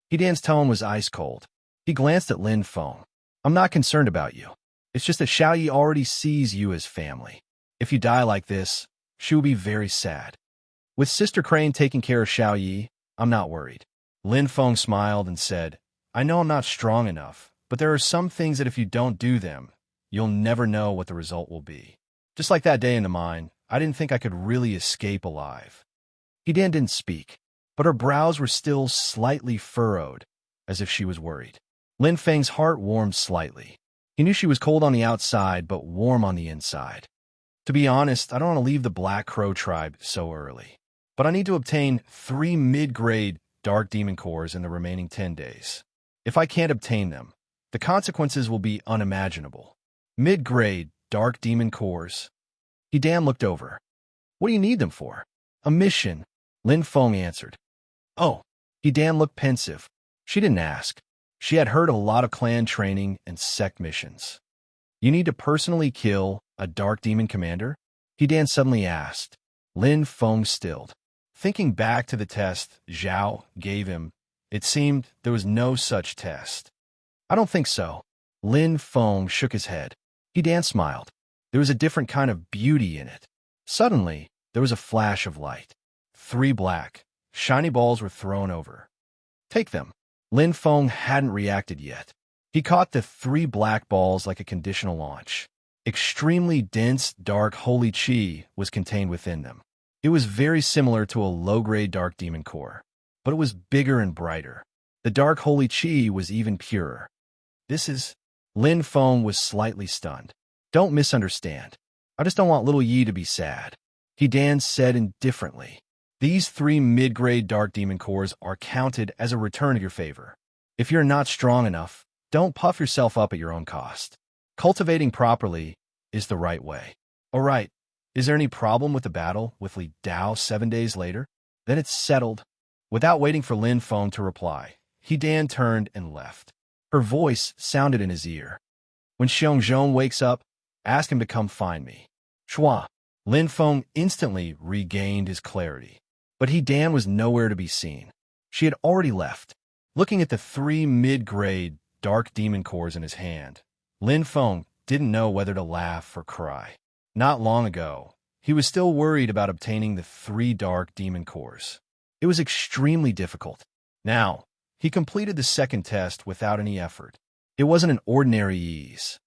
He Dan's tone was ice cold. He glanced at Lin Feng. I'm not concerned about you. It's just that Xiao Yi already sees you as family. If you die like this, she will be very sad. With Sister Crane taking care of Xiao Yi, I'm not worried. Lin Feng smiled and said, I know I'm not strong enough, but there are some things that if you don't do them, you'll never know what the result will be. Just like that day in the mine, I didn't think I could really escape alive. He Dan didn't speak, but her brows were still slightly furrowed, as if she was worried. Lin Feng's heart warmed slightly. He knew she was cold on the outside, but warm on the inside. To be honest, I don't want to leave the Black Crow tribe so early. But I need to obtain 3 mid-grade dark demon cores in the remaining 10 days. If I can't obtain them, the consequences will be unimaginable. Mid-grade dark demon cores. He Dan looked over. What do you need them for? A mission, Lin Feng answered. Oh, He Dan looked pensive. She didn't ask. She had heard a lot of clan training and sect missions. You need to personally kill a dark demon commander? He Dan suddenly asked. Lin Feng stilled. Thinking back to the test Zhao gave him, it seemed there was no such test. I don't think so. Lin Feng shook his head. He Dan smiled. There was a different kind of beauty in it. Suddenly, there was a flash of light. 3 black, shiny balls were thrown over. Take them. Lin Feng hadn't reacted yet. He caught the 3 black balls like a conditional launch. Extremely dense, dark holy chi was contained within them. It was very similar to a low-grade dark demon core, but it was bigger and brighter. The dark holy chi was even purer. This is... Lin Feng was slightly stunned. Don't misunderstand. I just don't want little Yi to be sad. He Dan said indifferently. These 3 mid-grade dark demon cores are counted as a return of your favor. If you're not strong enough, don't puff yourself up at your own cost. Cultivating properly is the right way. All right, is there any problem with the battle with Li Dao 7 days later? Then it's settled. Without waiting for Lin Feng to reply, He Dan turned and left. Her voice sounded in his ear. When Xiong Zhong wakes up, ask him to come find me. Shua. Lin Feng instantly regained his clarity. But He Dan was nowhere to be seen. She had already left. Looking at the 3 mid-grade dark demon cores in his hand, Lin Feng didn't know whether to laugh or cry. Not long ago, he was still worried about obtaining the 3 dark demon cores. It was extremely difficult. Now, he completed the second test without any effort. It wasn't an ordinary ease.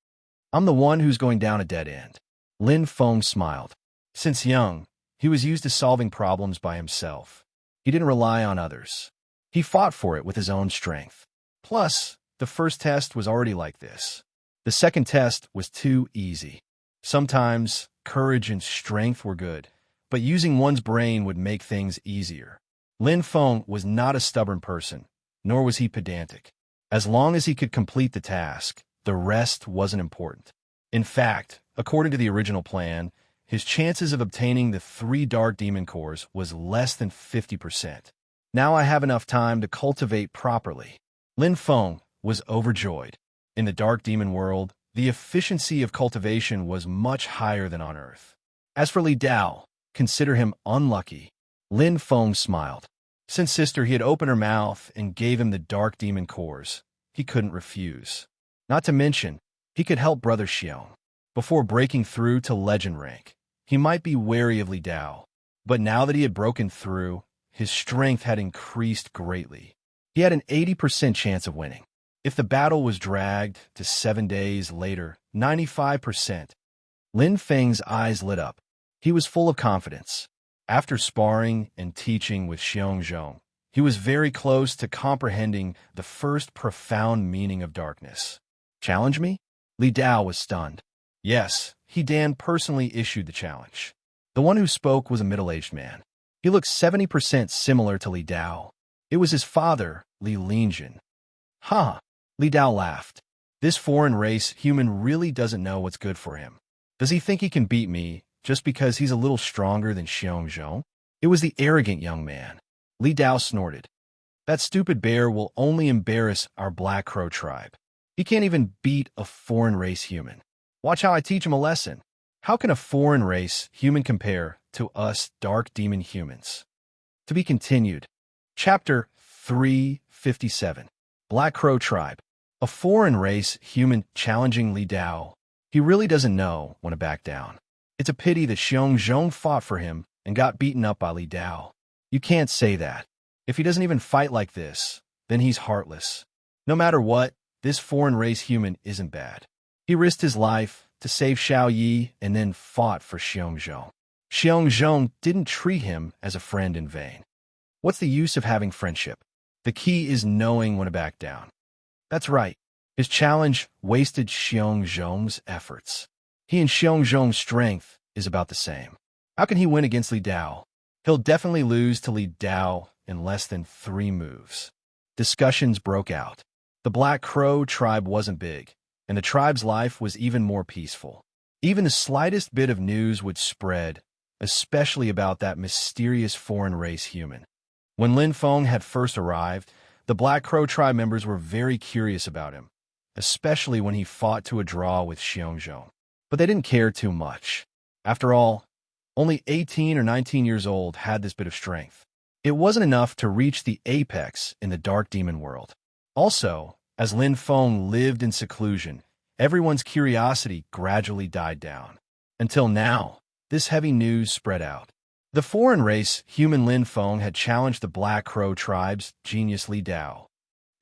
I'm the one who's going down a dead end. Lin Feng smiled. Since young, he was used to solving problems by himself. He didn't rely on others. He fought for it with his own strength. Plus, the first test was already like this. The second test was too easy. Sometimes, courage and strength were good, but using one's brain would make things easier. Lin Feng was not a stubborn person, nor was he pedantic. As long as he could complete the task, the rest wasn't important. In fact, according to the original plan, his chances of obtaining the 3 dark demon cores was less than 50%. Now I have enough time to cultivate properly. Lin Feng was overjoyed. In the dark demon world, the efficiency of cultivation was much higher than on Earth. As for Li Dao, consider him unlucky. Lin Feng smiled. Since Sister he had opened her mouth and gave him the dark demon cores, he couldn't refuse. Not to mention, he could help Brother Xiong. Before breaking through to legend rank, he might be wary of Li Dao, but now that he had broken through, his strength had increased greatly. He had an 80% chance of winning. If the battle was dragged to 7 days later, 95%. Lin Feng's eyes lit up. He was full of confidence. After sparring and teaching with Xiong Zhong, He was very close to comprehending the first profound meaning of darkness. Challenge me? Li Dao was stunned. Yes, He Dan personally issued the challenge. The one who spoke was a middle-aged man. He looked 70% similar to Li Dao. It was his father, Li Linjin. Ha! Li Dao laughed. This foreign race human really doesn't know what's good for him. Does he think he can beat me just because he's a little stronger than Xiongzhong? It was the arrogant young man. Li Dao snorted. That stupid bear will only embarrass our Black Crow tribe. He can't even beat a foreign race human. Watch how I teach him a lesson. How can a foreign race human compare to us dark demon humans? To be continued. Chapter 357. Black Crow Tribe. A foreign race human challenging Li Dao. He really doesn't know when to back down. It's a pity that Xiongzhong fought for him and got beaten up by Li Dao. You can't say that. If he doesn't even fight like this, then he's heartless. No matter what, this foreign race human isn't bad. He risked his life to save Xiao Yi and then fought for Xiongzhong. Xiongzhong didn't treat him as a friend in vain. What's the use of having friendship? The key is knowing when to back down. That's right. His challenge wasted Xiongzhong's efforts. He and Xiongzhong's strength is about the same. How can he win against Li Dao? He'll definitely lose to Li Dao in less than 3 moves. Discussions broke out. The Black Crow tribe wasn't big, and the tribe's life was even more peaceful. Even the slightest bit of news would spread, especially about that mysterious foreign race human. When Lin Feng had first arrived, the Black Crow tribe members were very curious about him, especially when he fought to a draw with Xiongzhong. But they didn't care too much. After all, only 18 or 19 years old had this bit of strength. It wasn't enough to reach the apex in the dark demon world. Also, as Lin Feng lived in seclusion, everyone's curiosity gradually died down. Until now, this heavy news spread out. The foreign race human Lin Feng had challenged the Black Crow tribe's genius Li Dao.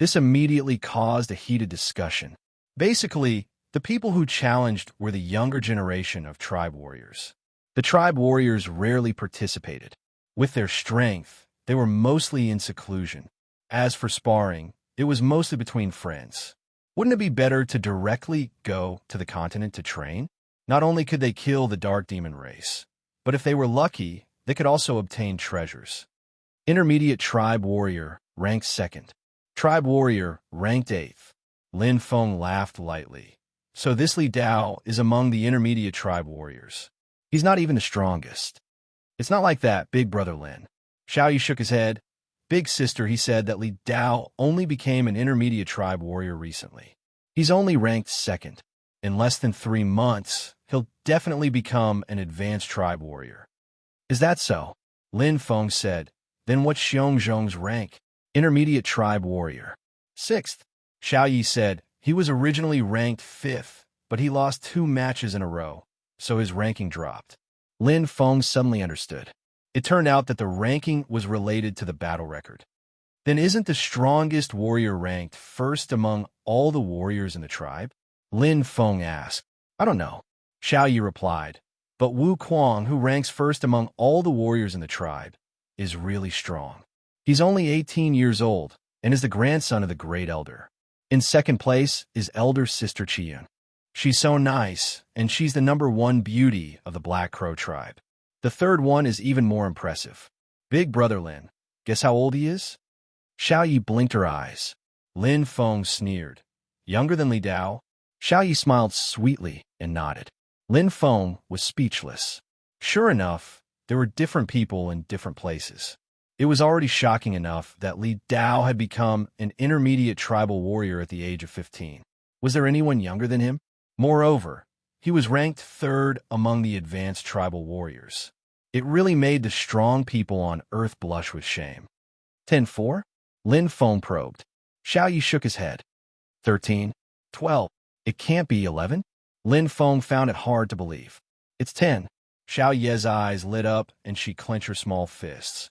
This immediately caused a heated discussion. Basically, the people who challenged were the younger generation of tribe warriors. The tribe warriors rarely participated. With their strength, they were mostly in seclusion. As for sparring, it was mostly between friends. Wouldn't it be better to directly go to the continent to train? Not only could they kill the dark demon race, but if they were lucky, they could also obtain treasures. Intermediate tribe warrior, ranked 2nd. Tribe warrior, ranked 8th. Lin Feng laughed lightly. So this Li Dao is among the intermediate tribe warriors. He's not even the strongest. It's not like that, big brother Lin. Xiao Yi shook his head. Big sister, he said that Li Dao only became an intermediate tribe warrior recently. He's only ranked 2nd. In less than 3 months, he'll definitely become an advanced tribe warrior. Is that so? Lin Feng said. Then what's Xiongzhong's rank? Intermediate tribe warrior. 6th. Xiao Yi said. He was originally ranked 5th, but he lost 2 matches in a row, so his ranking dropped. Lin Feng suddenly understood. It turned out that the ranking was related to the battle record. Then isn't the strongest warrior ranked 1st among all the warriors in the tribe? Lin Feng asked. I don't know. Xiao Yi replied. But Wu Kuang, who ranks 1st among all the warriors in the tribe, is really strong. He's only 18 years old and is the grandson of the Great Elder. In 2nd place is elder sister Qiyun. She's so nice, and she's the #1 beauty of the Black Crow tribe. The 3rd one is even more impressive. Big brother Lin. Guess how old he is? Xiao Yi blinked her eyes. Lin Feng sneered. Younger than Li Dao? Xiao Yi smiled sweetly and nodded. Lin Feng was speechless. Sure enough, there were different people in different places. It was already shocking enough that Li Dao had become an intermediate tribal warrior at the age of 15. Was there anyone younger than him? Moreover, he was ranked 3rd among the advanced tribal warriors. It really made the strong people on Earth blush with shame. 10-4? Lin Feng probed. Xiao Yi shook his head. 13? 12? It can't be 11? Lin Feng found it hard to believe. It's 10. Xiao Ye's eyes lit up and she clenched her small fists.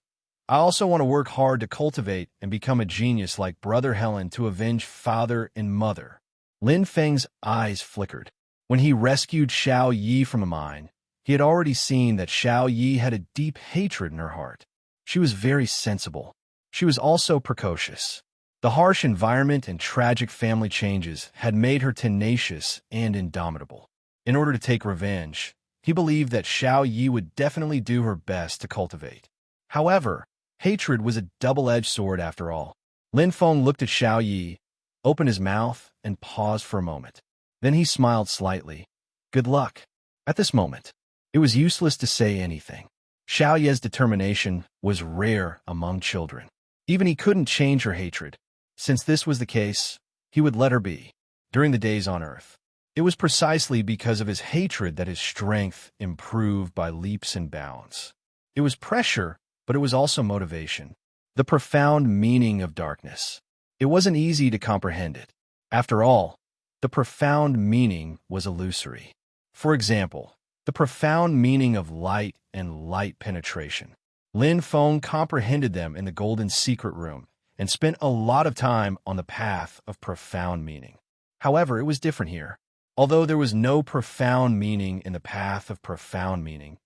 I also want to work hard to cultivate and become a genius like Brother Helen to avenge father and mother. Lin Feng's eyes flickered. When he rescued Xiao Yi from a mine, he had already seen that Xiao Yi had a deep hatred in her heart. She was very sensible. She was also precocious. The harsh environment and tragic family changes had made her tenacious and indomitable. In order to take revenge, he believed that Xiao Yi would definitely do her best to cultivate. However, hatred was a double-edged sword after all. Lin Feng looked at Xiao Yi, opened his mouth, and paused for a moment. Then he smiled slightly. Good luck. At this moment, it was useless to say anything. Xiao Yi's determination was rare among children. Even he couldn't change her hatred. Since this was the case, he would let her be. During the days on Earth, it was precisely because of his hatred that his strength improved by leaps and bounds. It was pressure, but it was also motivation. The profound meaning of darkness. It wasn't easy to comprehend it. After all, the profound meaning was illusory. For example, the profound meaning of light and light penetration. Lin Feng comprehended them in the golden secret room and spent a lot of time on the path of profound meaning. However, it was different here. Although there was no profound meaning in the path of profound meaning,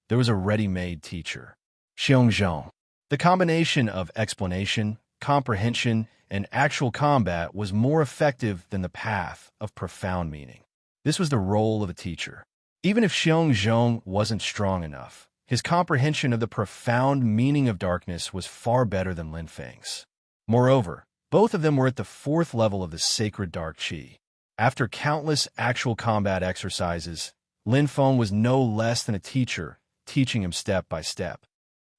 there was a ready-made teacher. Xiongzhong. The combination of explanation, comprehension, and actual combat was more effective than the path of profound meaning. This was the role of a teacher. Even if Xiongzhong wasn't strong enough, his comprehension of the profound meaning of darkness was far better than Lin Feng's. Moreover, both of them were at the fourth level of the sacred dark qi. After countless actual combat exercises, Lin Feng was no less than a teacher, teaching him step by step.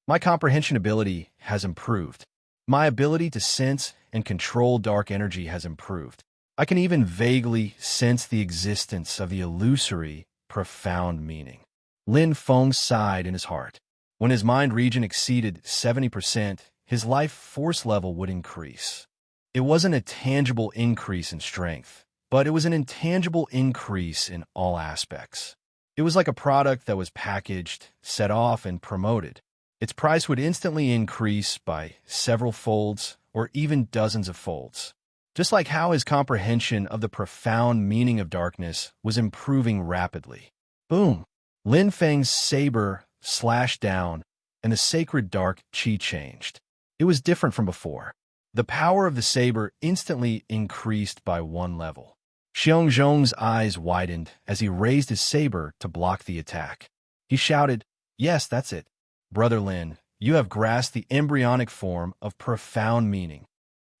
My comprehension ability has improved. My ability to sense and control dark energy has improved. I can even vaguely sense the existence of the illusory, profound meaning. Lin Feng sighed in his heart. When his mind region exceeded 70%, his life force level would increase. It wasn't a tangible increase in strength, but it was an intangible increase in all aspects. It was like a product that was packaged, set off, and promoted. Its price would instantly increase by several folds or even dozens of folds. Just like how his comprehension of the profound meaning of darkness was improving rapidly. Boom! Lin Feng's saber slashed down, and the sacred dark qi changed. It was different from before. The power of the saber instantly increased by one level. Xiongzhong's eyes widened as he raised his saber to block the attack. He shouted, "Yes, that's it. Brother Lin, you have grasped the embryonic form of profound meaning."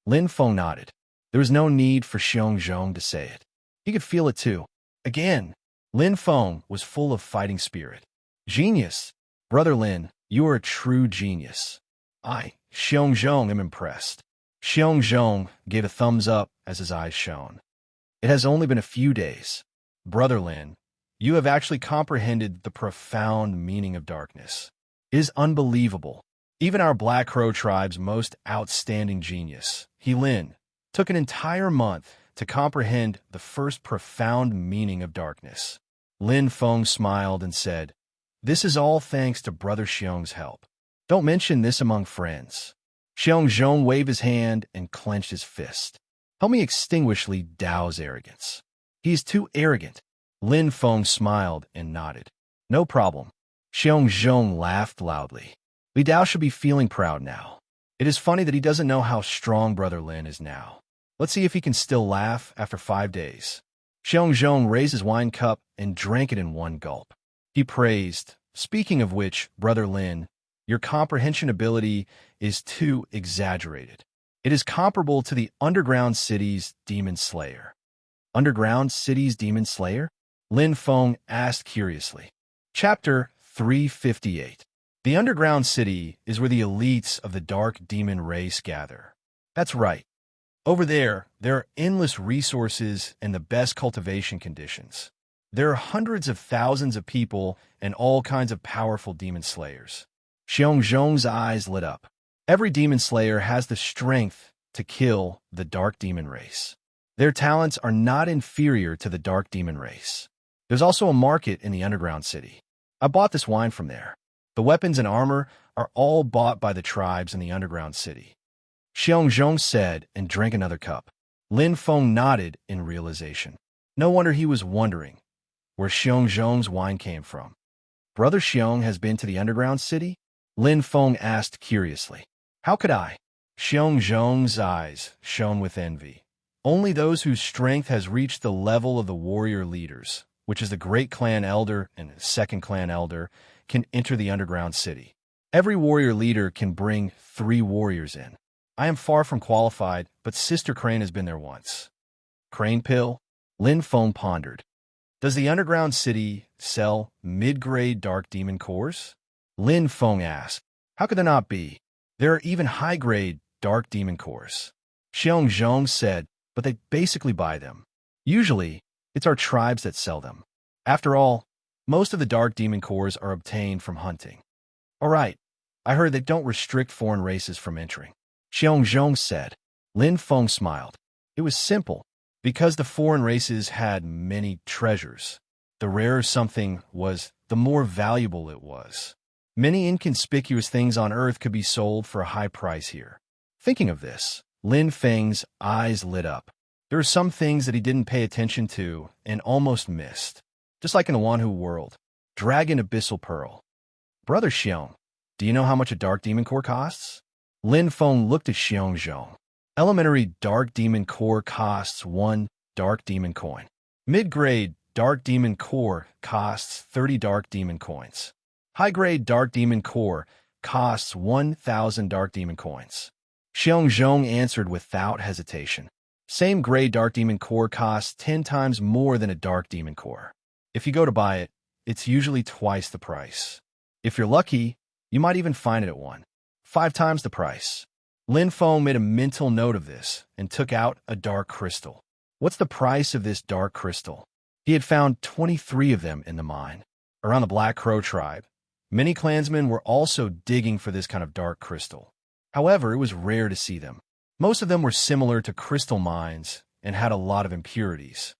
Lin Feng nodded. There was no need for Xiongzhong to say it. He could feel it too. Again, Lin Feng was full of fighting spirit. Genius! Brother Lin, you are a true genius. Xiongzhong, am impressed. Xiongzhong gave a thumbs up as his eyes shone. It has only been a few days. Brother Lin, you have actually comprehended the profound meaning of darkness. It is unbelievable. Even our Black Crow tribe's most outstanding genius, He Lin, took an entire month to comprehend the first profound meaning of darkness. Lin Feng smiled and said, "This is all thanks to Brother Xiong's help. Don't mention this among friends." Xiongzhong waved his hand and clenched his fist. "Help me extinguish Li Dao's arrogance. He is too arrogant." Lin Feng smiled and nodded. "No problem." Xiongzhong laughed loudly. "Li Dao should be feeling proud now. It is funny that he doesn't know how strong Brother Lin is now. Let's see if he can still laugh after 5 days." Xiongzhong raised his wine cup and drank it in one gulp. He praised, "Speaking of which, Brother Lin, your comprehension ability is too exaggerated. It is comparable to the underground city's demon slayer." Underground city's demon slayer? Lin Feng asked curiously. Chapter 358. The underground city is where the elites of the dark demon race gather. That's right. Over there are endless resources and the best cultivation conditions. There are hundreds of thousands of people and all kinds of powerful demon slayers. Xiongzhong's eyes lit up. Every demon slayer has the strength to kill the dark demon race. Their talents are not inferior to the dark demon race. There's also a market in the underground city. I bought this wine from there. The weapons and armor are all bought by the tribes in the underground city. Xiongzhong said and drank another cup. Lin Feng nodded in realization. No wonder he was wondering where Xiongzhong's wine came from. Brother Xiong has been to the underground city? Lin Feng asked curiously. How could I? Xiongzhong's eyes shone with envy. Only those whose strength has reached the level of the warrior leaders, which is the great clan elder and the second clan elder, can enter the underground city. Every warrior leader can bring 3 warriors in. I am far from qualified, but Sister Crane has been there once. Crane pill? Lin Feng pondered. Does the underground city sell mid-grade dark demon cores? Lin Feng asked. How could there not be? There are even high-grade dark demon cores. Xiongzhong said, but they basically buy them. Usually, it's our tribes that sell them. After all, most of the dark demon cores are obtained from hunting. All right, I heard they don't restrict foreign races from entering. Xiongzhong said. Lin Feng smiled. It was simple. Because the foreign races had many treasures, the rarer something was, the more valuable it was. Many inconspicuous things on Earth could be sold for a high price here. Thinking of this, Lin Feng's eyes lit up. There are some things that he didn't pay attention to and almost missed. Just like in the Wanhu world. Dragon Abyssal Pearl. Brother Xiong, do you know how much a dark demon core costs? Lin Feng looked at Xiongzhong. Elementary dark demon core costs 1 dark demon coin. Mid-grade dark demon core costs 30 dark demon coins. High-grade dark demon core costs 1,000 dark demon coins. Xiongzhong answered without hesitation. Same grade dark demon core costs 10 times more than a dark demon core. If you go to buy it, it's usually twice the price. If you're lucky, you might even find it at 5 times the price. Lin Feng made a mental note of this and took out a dark crystal. What's the price of this dark crystal? He had found 23 of them in the mine. Around the Black Crow tribe, many clansmen were also digging for this kind of dark crystal. However, it was rare to see them. Most of them were similar to crystal mines and had a lot of impurities.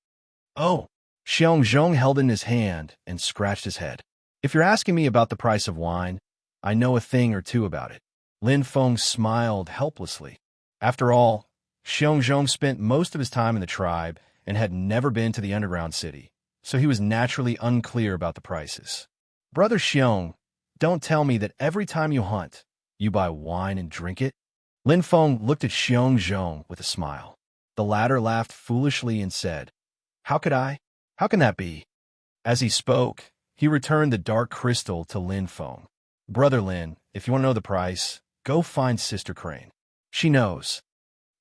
Oh, Xiongzhong held in his hand and scratched his head. If you're asking me about the price of wine, I know a thing or two about it. Lin Feng smiled helplessly. After all, Xiongzhong spent most of his time in the tribe and had never been to the underground city, so he was naturally unclear about the prices. Brother Xiong, don't tell me that every time you hunt, you buy wine and drink it? Lin Feng looked at Xiongzhong with a smile. The latter laughed foolishly and said, How could I? How can that be? As he spoke, he returned the dark crystal to Lin Feng. Brother Lin, if you want to know the price, go find Sister Crane. She knows.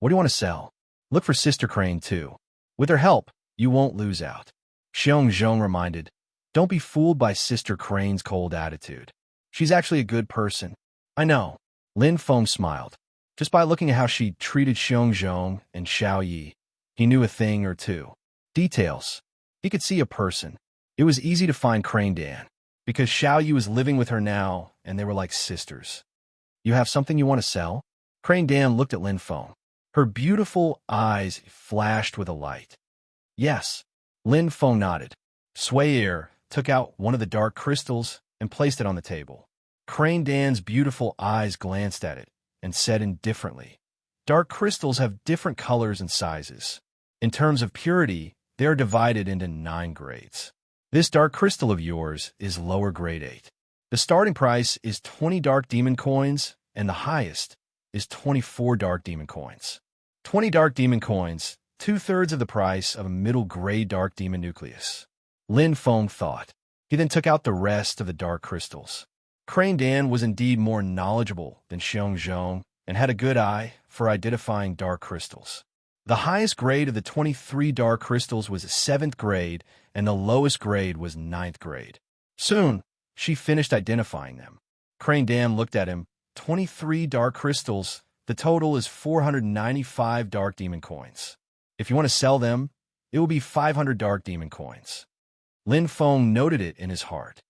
What do you want to sell? Look for Sister Crane, too. With her help, you won't lose out. Xiongzhong reminded, Don't be fooled by Sister Crane's cold attitude. She's actually a good person. I know. Lin Feng smiled. Just by looking at how she treated Xiongzhong and Xiao Yi, he knew a thing or two. Details. He could see a person. It was easy to find Crane Dan, because Xiao Yi was living with her now, and they were like sisters. You have something you want to sell? Crane Dan looked at Lin Feng. Her beautiful eyes flashed with a light. Yes. Lin Feng nodded. Swayer took out one of the dark crystals and placed it on the table. Crane Dan's beautiful eyes glanced at it and said indifferently, Dark crystals have different colors and sizes. In terms of purity, they are divided into 9 grades. This dark crystal of yours is lower grade 8. The starting price is 20 dark demon coins, and the highest is 24 dark demon coins. 20 dark demon coins, 2/3 of the price of a middle-grade dark demon nucleus. Lin Feng thought. He then took out the rest of the dark crystals. Crane Dan was indeed more knowledgeable than Xiongzhong and had a good eye for identifying dark crystals. The highest grade of the 23 dark crystals was 7th grade, and the lowest grade was 9th grade. Soon, she finished identifying them. Crane Dan looked at him. 23 dark crystals. The total is 495 dark demon coins. If you want to sell them, it will be 500 dark demon coins. Lin Feng noted it in his heart.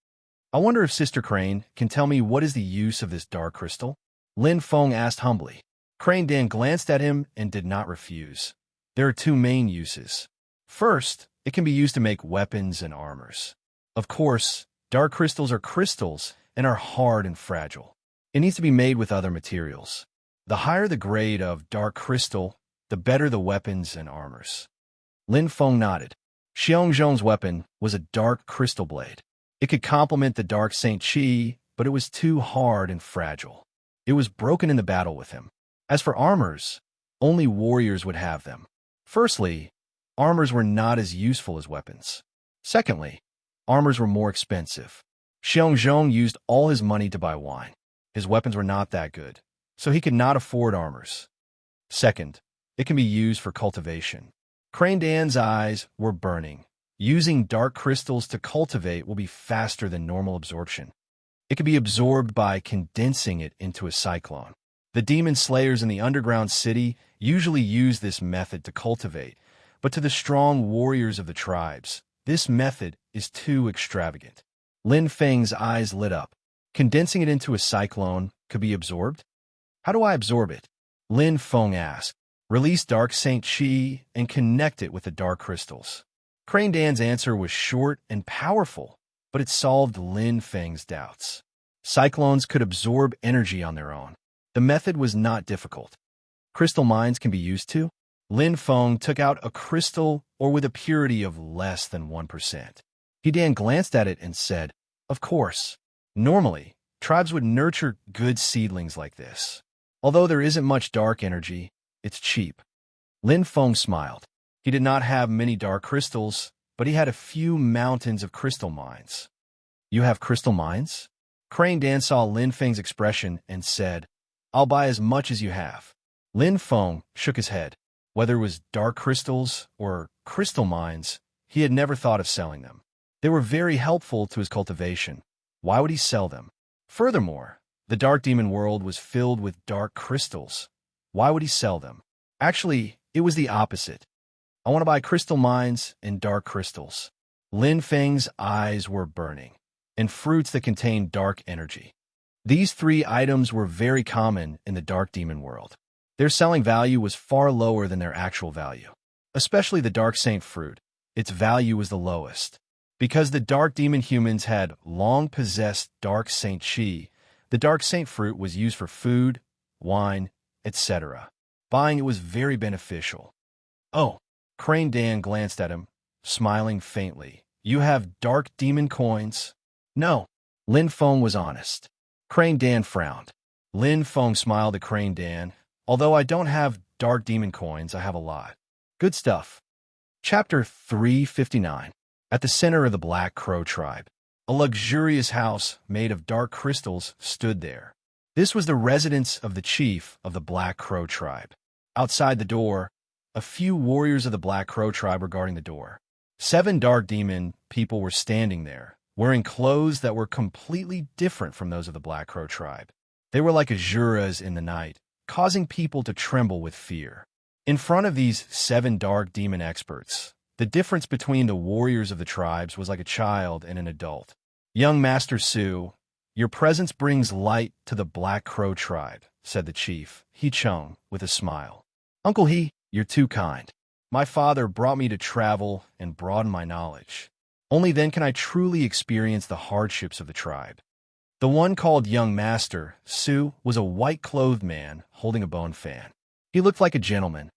I wonder if Sister Crane can tell me what is the use of this dark crystal? Lin Feng asked humbly. Crane Dan glanced at him and did not refuse. There are 2 main uses. First, it can be used to make weapons and armors. Of course, dark crystals are crystals and are hard and fragile. It needs to be made with other materials. The higher the grade of dark crystal, the better the weapons and armors. Lin Feng nodded. Xiongzhong's weapon was a dark crystal blade. It could complement the dark Saint Chi, but it was too hard and fragile. It was broken in the battle with him. As for armors, only warriors would have them. Firstly, armors were not as useful as weapons. Secondly, armors were more expensive. Xiongzhong used all his money to buy wine. His weapons were not that good, so he could not afford armors. Second, it can be used for cultivation. Crane Dan's eyes were burning. Using dark crystals to cultivate will be faster than normal absorption. It can be absorbed by condensing it into a cyclone. The demon slayers in the underground city usually use this method to cultivate, but to the strong warriors of the tribes, this method is too extravagant. Lin Feng's eyes lit up. Condensing it into a cyclone could be absorbed? How do I absorb it? Lin Feng asked. Release dark Saint Qi and connect it with the dark crystals. Crane Dan's answer was short and powerful, but it solved Lin Feng's doubts. Cyclones could absorb energy on their own. The method was not difficult. Crystal mines can be used too? Lin Feng took out a crystal or with a purity of less than 1%. He Dan glanced at it and said, "Of course. Normally, tribes would nurture good seedlings like this. Although there isn't much dark energy, it's cheap." Lin Feng smiled. He did not have many dark crystals, but he had a few mountains of crystal mines. "You have crystal mines?" Crane Dan saw Lin Feng's expression and said, "I'll buy as much as you have." Lin Feng shook his head. Whether it was dark crystals or crystal mines, he had never thought of selling them. They were very helpful to his cultivation. Why would he sell them? Furthermore, the dark demon world was filled with dark crystals. Why would he sell them? Actually, it was the opposite. "I want to buy crystal mines and dark crystals." Lin Feng's eyes were burning, and fruits that contained dark energy. These three items were very common in the dark demon world. Their selling value was far lower than their actual value. Especially the dark saint fruit, its value was the lowest. Because the dark demon humans had long possessed dark saint Qi, the dark saint fruit was used for food, wine, etc. Buying it was very beneficial. "Oh," Crane Dan glanced at him, smiling faintly. "You have dark demon coins?" "No." Lin Feng was honest. Crane Dan frowned. Lin Feng smiled at Crane Dan. "Although I don't have dark demon coins, I have a lot." Good stuff. Chapter 359. At the center of the Black Crow tribe, a luxurious house made of dark crystals stood there. This was the residence of the chief of the Black Crow tribe. Outside the door, a few warriors of the Black Crow tribe were guarding the door. 7 dark demon people were standing there, wearing clothes that were completely different from those of the Black Crow tribe. They were like Azuras in the night, causing people to tremble with fear. In front of these 7 dark demon experts, the difference between the warriors of the tribes was like a child and an adult. "Young Master Su, your presence brings light to the Black Crow tribe," said the chief, He Chung, with a smile. "Uncle He, you're too kind. My father brought me to travel and broaden my knowledge. Only then can I truly experience the hardships of the tribe." The one called Young Master Su was a white-clothed man holding a bone fan. He looked like a gentleman,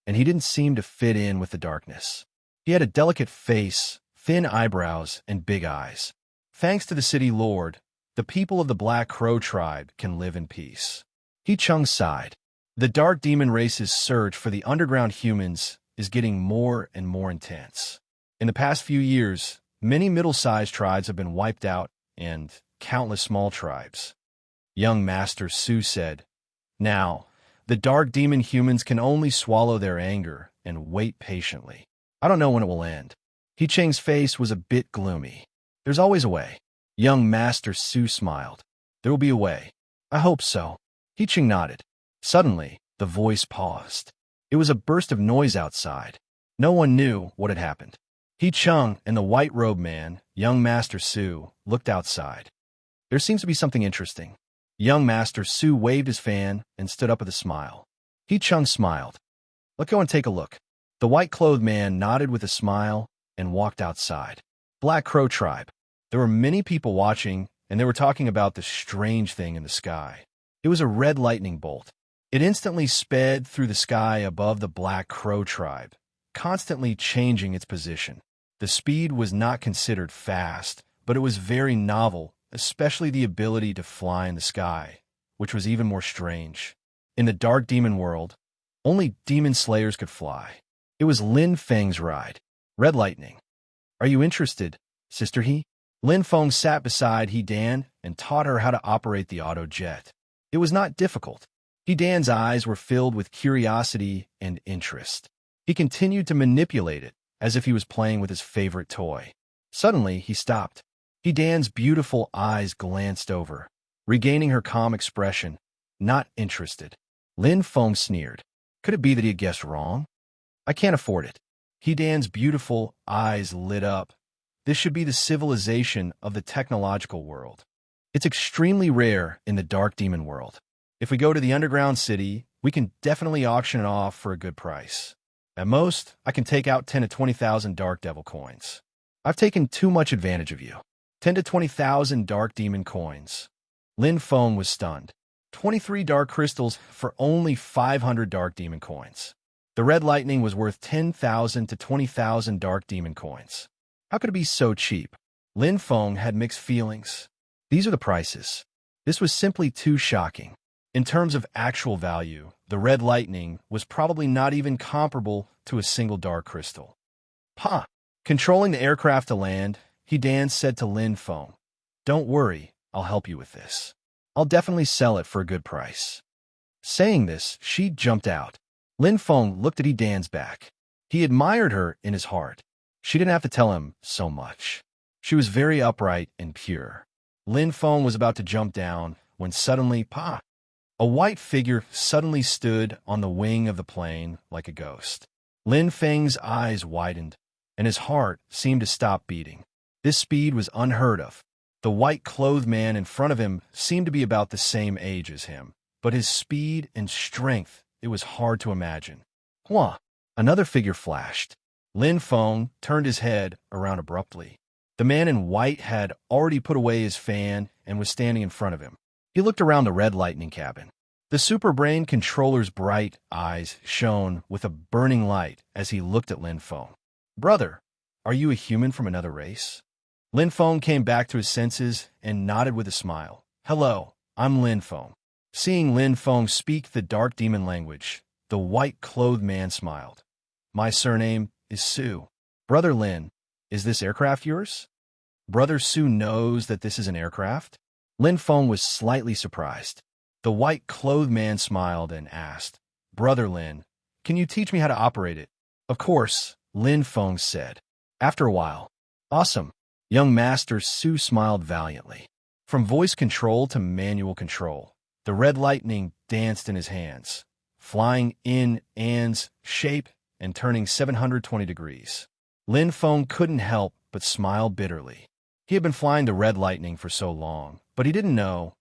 and he didn't seem to fit in with the darkness. He had a delicate face, thin eyebrows, and big eyes. Thanks to the city lord, the people of the Black Crow tribe can live in peace. He Chung sighed. The dark demon race's search for the underground humans is getting more and more intense. In the past few years, many middle-sized tribes have been wiped out, and countless small tribes. Young Master Su said, "Now, the dark demon humans can only swallow their anger and wait patiently. I don't know when it will end." He Cheng's face was a bit gloomy. "There's always a way." Young Master Su smiled. "There will be a way. I hope so." He Cheng nodded. Suddenly, the voice paused. It was a burst of noise outside. No one knew what had happened. He Chung and the white-robed man, Young Master Su, looked outside. "There seems to be something interesting." Young Master Su waved his fan and stood up with a smile. He Chung smiled. "Let's go and take a look." The white-clothed man nodded with a smile and walked outside. Black Crow tribe. There were many people watching, and they were talking about the strange thing in the sky. It was a red lightning bolt. It instantly sped through the sky above the Black Crow tribe, constantly changing its position. The speed was not considered fast, but it was very novel, especially the ability to fly in the sky, which was even more strange. In the dark demon world, only demon slayers could fly. It was Lin Feng's ride. Red lightning. Are you interested, Sister He? Lin Feng sat beside He Dan and taught her how to operate the auto jet. It was not difficult. He Dan's eyes were filled with curiosity and interest. He continued to manipulate it as if he was playing with his favorite toy. Suddenly, he stopped. He Dan's beautiful eyes glanced over, regaining her calm expression. Not interested. Lin Feng sneered. Could it be that he had guessed wrong? I can't afford it. He Dan's beautiful eyes lit up. This should be the civilization of the technological world. It's extremely rare in the dark demon world. If we go to the underground city, we can definitely auction it off for a good price. At most, I can take out 10 to 20,000 dark devil coins. I've taken too much advantage of you. 10 to 20,000 dark demon coins. Lin Feng was stunned. 23 dark crystals for only 500 dark demon coins. The red lightning was worth 10,000 to 20,000 dark demon coins. How could it be so cheap? Lin Feng had mixed feelings. These are the prices. This was simply too shocking. In terms of actual value, the red lightning was probably not even comparable to a single dark crystal. Ha! Controlling the aircraft to land, He Dan said to Lin Feng, "Don't worry, I'll help you with this. I'll definitely sell it for a good price." Saying this, she jumped out. Lin Feng looked at He Dan's back. He admired her in his heart. She didn't have to tell him so much. She was very upright and pure. Lin Feng was about to jump down when suddenly, pa! A white figure suddenly stood on the wing of the plane like a ghost. Lin Feng's eyes widened, and his heart seemed to stop beating. This speed was unheard of. The white-clothed man in front of him seemed to be about the same age as him, but his speed and strength, it was hard to imagine. Hua! Another figure flashed. Lin Feng turned his head around abruptly. The man in white had already put away his fan and was standing in front of him. He looked around the red lightning cabin. The superbrain controller's bright eyes shone with a burning light as he looked at Lin Feng. "Brother, are you a human from another race?" Lin Feng came back to his senses and nodded with a smile. "Hello, I'm Lin Feng." Seeing Lin Feng speak the dark demon language, the white-clothed man smiled. "My surname is Su. Brother Lin, is this aircraft yours?" Brother Su knows that this is an aircraft? Lin Feng was slightly surprised. The white-clothed man smiled and asked, "Brother Lin, can you teach me how to operate it?" "Of course," Lin Feng said. After a while, "Awesome." Young Master Su smiled valiantly. From voice control to manual control, the red lightning danced in his hands, flying in An's shape and turning 720 degrees. Lin Feng couldn't help but smile bitterly. He had been flying the red lightning for so long, but he didn't know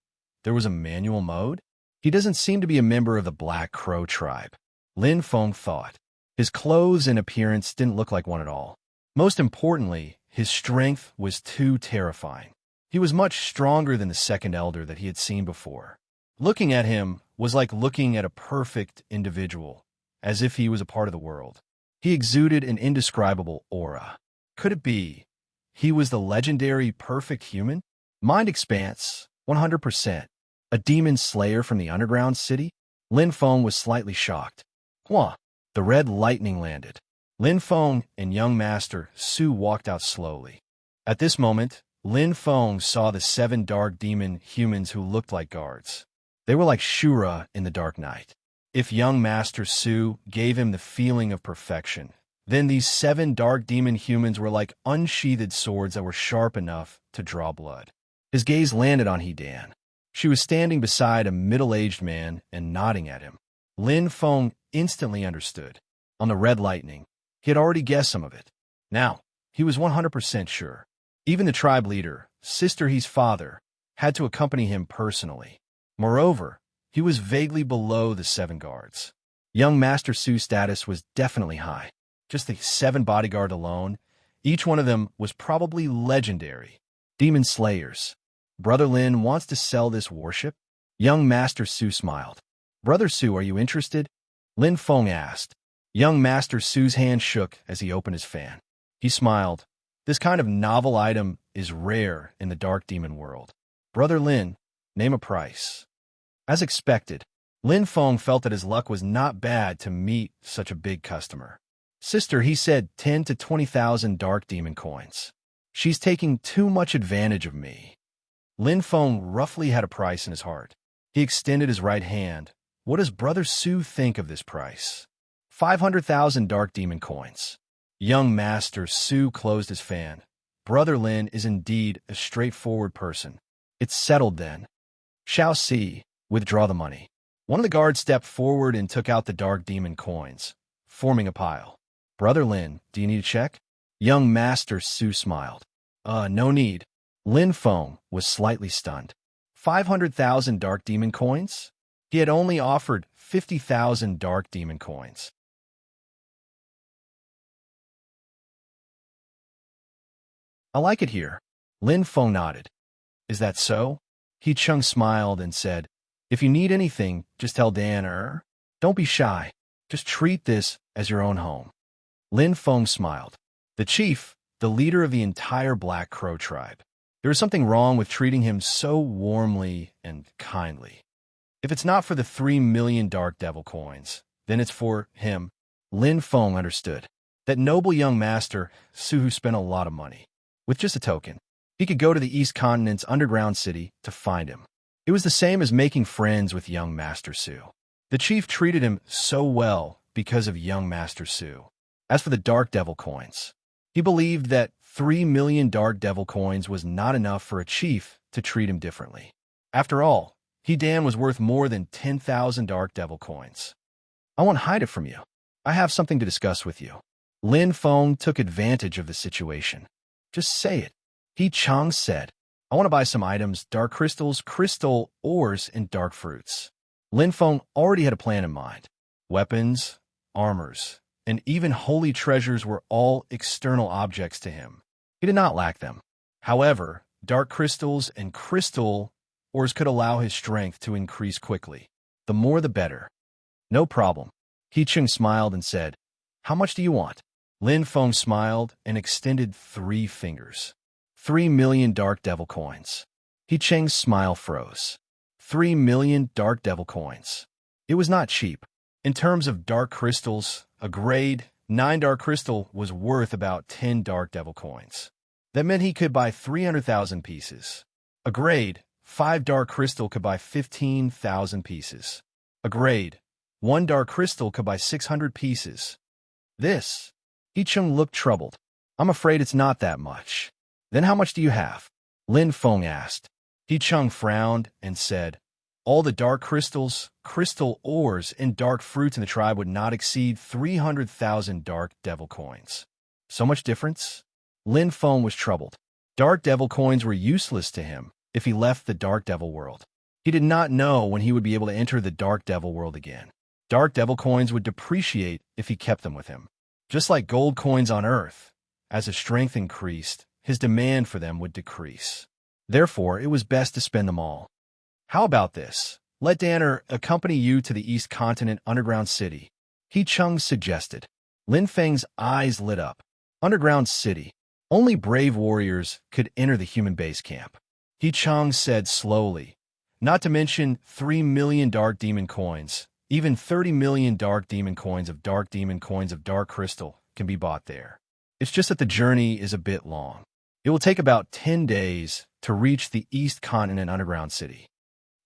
there was a manual mode. He doesn't seem to be a member of the Black Crow tribe, Lin Feng thought. His clothes and appearance didn't look like one at all. Most importantly, his strength was too terrifying. He was much stronger than the second elder that he had seen before. Looking at him was like looking at a perfect individual, as if he was a part of the world. He exuded an indescribable aura. Could it be he was the legendary perfect human? Mind expanse, 100%. A demon slayer from the underground city? Lin Feng was slightly shocked. Hua! The red lightning landed. Lin Feng and young master Su walked out slowly. At this moment, Lin Feng saw the 7 dark demon humans who looked like guards. They were like Shura in the dark night. If young master Su gave him the feeling of perfection, then these 7 dark demon humans were like unsheathed swords that were sharp enough to draw blood. His gaze landed on He Dan. She was standing beside a middle-aged man and nodding at him. Lin Feng instantly understood. On the red lightning, he had already guessed some of it. Now, he was 100% sure. Even the tribe leader, Sister He's father, had to accompany him personally. Moreover, he was vaguely below the 7 guards. Young Master Su's status was definitely high. Just the 7 bodyguard alone, each one of them was probably legendary. Demon Slayers. Brother Lin wants to sell this warship? Young Master Su smiled. Brother Su, are you interested? Lin Feng asked. Young Master Su's hand shook as he opened his fan. He smiled. This kind of novel item is rare in the dark demon world. Brother Lin, name a price. As expected, Lin Feng felt that his luck was not bad to meet such a big customer. Sister, he said, 10 to 20,000 dark demon coins. She's taking too much advantage of me. Lin Feng roughly had a price in his heart. He extended his right hand. What does Brother Su think of this price? 500,000 dark demon coins. Young Master Su closed his fan. Brother Lin is indeed a straightforward person. It's settled then. Shao Si, withdraw the money. One of the guards stepped forward and took out the dark demon coins, forming a pile. Brother Lin, do you need a check? Young Master Su smiled. No need. Lin Feng was slightly stunned. 500,000 dark demon coins? He had only offered 50,000 dark demon coins. I like it here. Lin Feng nodded. Is that so? He Chung smiled and said, if you need anything, just tell Dan. Don't be shy. Just treat this as your own home. Lin Feng smiled. The chief, the leader of the entire Black Crow tribe. There is something wrong with treating him so warmly and kindly. If it's not for the 3 million Dark Devil coins, then it's for him. Lin Feng understood. That noble young master, Su, who spent a lot of money. With just a token, he could go to the East Continent's underground city to find him. It was the same as making friends with young Master Su. The chief treated him so well because of young Master Su. As for the Dark Devil coins, he believed that 3 million Dark Devil coins was not enough for a chief to treat him differently. After all, Dan was worth more than 10,000 Dark Devil coins. I won't hide it from you. I have something to discuss with you. Lin Feng took advantage of the situation. Just say it. He Chang said, I want to buy some items, dark crystals, crystal ores, and dark fruits. Lin Feng already had a plan in mind. Weapons, armors, and even holy treasures were all external objects to him. He did not lack them. However, dark crystals and crystal ores could allow his strength to increase quickly. The more the better. No problem. He Chung smiled and said, how much do you want? Lin Feng smiled and extended 3 fingers. 3 million Dark Devil coins. He Cheng's smile froze. 3 million Dark Devil coins. It was not cheap. In terms of dark crystals, a grade 9 dark crystal was worth about 10 Dark Devil coins. That meant he could buy 300,000 pieces. A grade 5 dark crystal could buy 15,000 pieces. A grade 1 dark crystal could buy 600 pieces. This. He Chung looked troubled. I'm afraid it's not that much. Then how much do you have? Lin Feng asked. He Chung frowned and said, all the dark crystals, crystal ores, and dark fruits in the tribe would not exceed 300,000 Dark Devil coins. So much difference? Lin Feng was troubled. Dark Devil coins were useless to him if he left the Dark Devil world. He did not know when he would be able to enter the Dark Devil world again. Dark Devil coins would depreciate if he kept them with him. Just like gold coins on Earth, as his strength increased, his demand for them would decrease. Therefore, it was best to spend them all. How about this? Let Danner accompany you to the East Continent underground city. He Chung suggested. Lin Feng's eyes lit up. Underground city. Only brave warriors could enter the human base camp. He Chung said slowly. Not to mention 3 million dark demon coins. Even 30 million dark demon coins of dark crystal can be bought there. It's just that the journey is a bit long. It will take about 10 days to reach the East Continent underground city.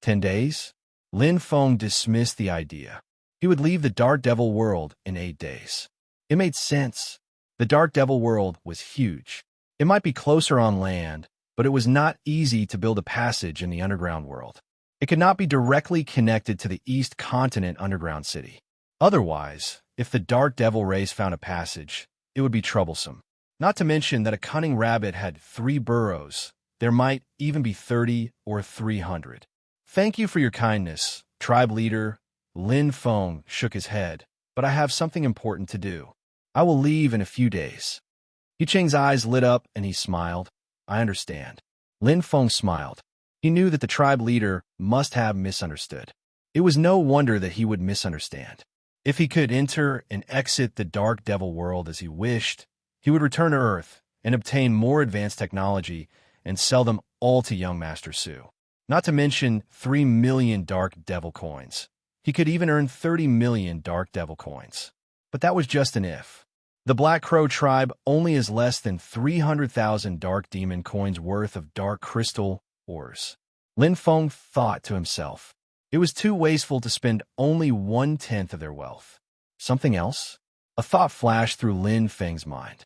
10 days? Lin Feng dismissed the idea. He would leave the Dark Devil world in 8 days. It made sense. The Dark Devil world was huge. It might be closer on land, but it was not easy to build a passage in the underground world. It could not be directly connected to the East Continent underground city. Otherwise, if the Dark Devil race found a passage, it would be troublesome. Not to mention that a cunning rabbit had 3 burrows. There might even be 30 or 300. Thank you for your kindness, tribe leader. Lin Feng shook his head, but I have something important to do. I will leave in a few days. Yi Cheng's eyes lit up and he smiled. I understand. Lin Feng smiled. He knew that the tribe leader must have misunderstood. It was no wonder that he would misunderstand. If he could enter and exit the Dark Devil world as he wished, he would return to Earth and obtain more advanced technology and sell them all to young Master Su. Not to mention 3 million Dark Devil coins. He could even earn 30 million Dark Devil coins. But that was just an if. The Black Crow tribe only has less than 300,000 Dark Demon coins worth of Dark Crystal ores. Lin Feng thought to himself. It was too wasteful to spend only 1/10 of their wealth. Something else? A thought flashed through Lin Feng's mind.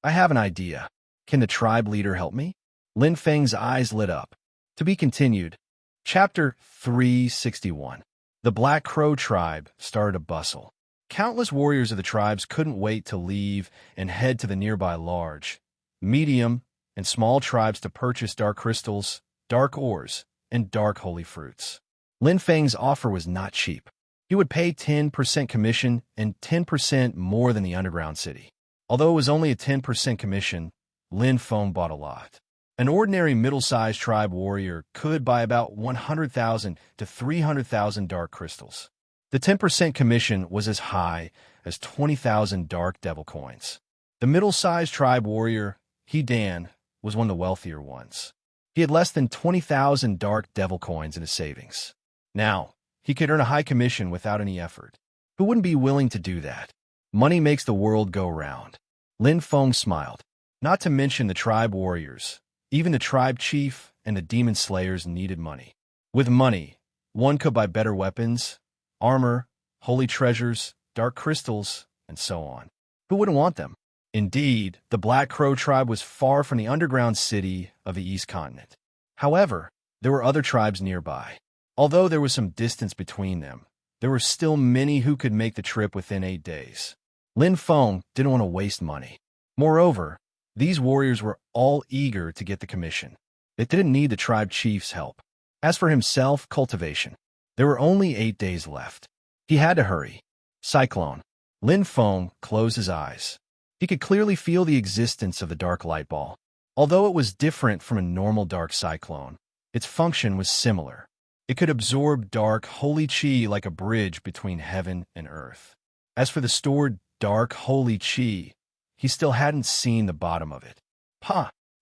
I have an idea. Can the tribe leader help me? Lin Feng's eyes lit up. To be continued. Chapter 361. The Black Crow tribe started a bustle. Countless warriors of the tribes couldn't wait to leave and head to the nearby large, medium, and small tribes to purchase dark crystals, dark ores, and dark holy fruits. Lin Feng's offer was not cheap. He would pay 10% commission and 10% more than the underground city. Although it was only a 10% commission, Lin Feng bought a lot. An ordinary middle-sized tribe warrior could buy about 100,000 to 300,000 dark crystals. The 10% commission was as high as 20,000 Dark Devil coins. The middle-sized tribe warrior, He Dan, was one of the wealthier ones. He had less than 20,000 Dark Devil coins in his savings. Now, he could earn a high commission without any effort. Who wouldn't be willing to do that? Money makes the world go round. Lin Feng smiled. Not to mention the tribe warriors. Even the tribe chief and the demon slayers needed money. With money, one could buy better weapons, armor, holy treasures, dark crystals, and so on. Who wouldn't want them? Indeed, the Black Crow tribe was far from the underground city of the East Continent. However, there were other tribes nearby. Although there was some distance between them, there were still many who could make the trip within 8 days. Lin Feng didn't want to waste money. Moreover, these warriors were all eager to get the commission. They didn't need the tribe chief's help. As for himself, cultivation. There were only 8 days left. He had to hurry. Cyclone. Lin Feng closed his eyes. He could clearly feel the existence of the dark light ball. Although it was different from a normal dark cyclone, its function was similar. It could absorb dark, holy chi like a bridge between heaven and earth. As for the stored dark, holy chi, he still hadn't seen the bottom of it.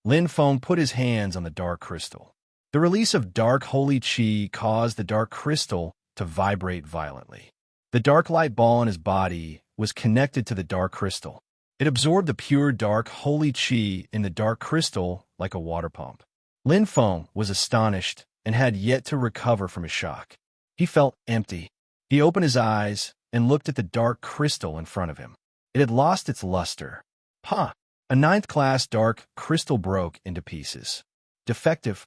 Lin Feng put his hands on the dark crystal. The release of dark holy chi caused the dark crystal to vibrate violently. The dark light ball in his body was connected to the dark crystal. It absorbed the pure dark holy chi in the dark crystal like a water pump. Lin Feng was astonished and had yet to recover from his shock. He felt empty. He opened his eyes and looked at the dark crystal in front of him. It had lost its luster. A 9th-class dark crystal broke into pieces. Defective.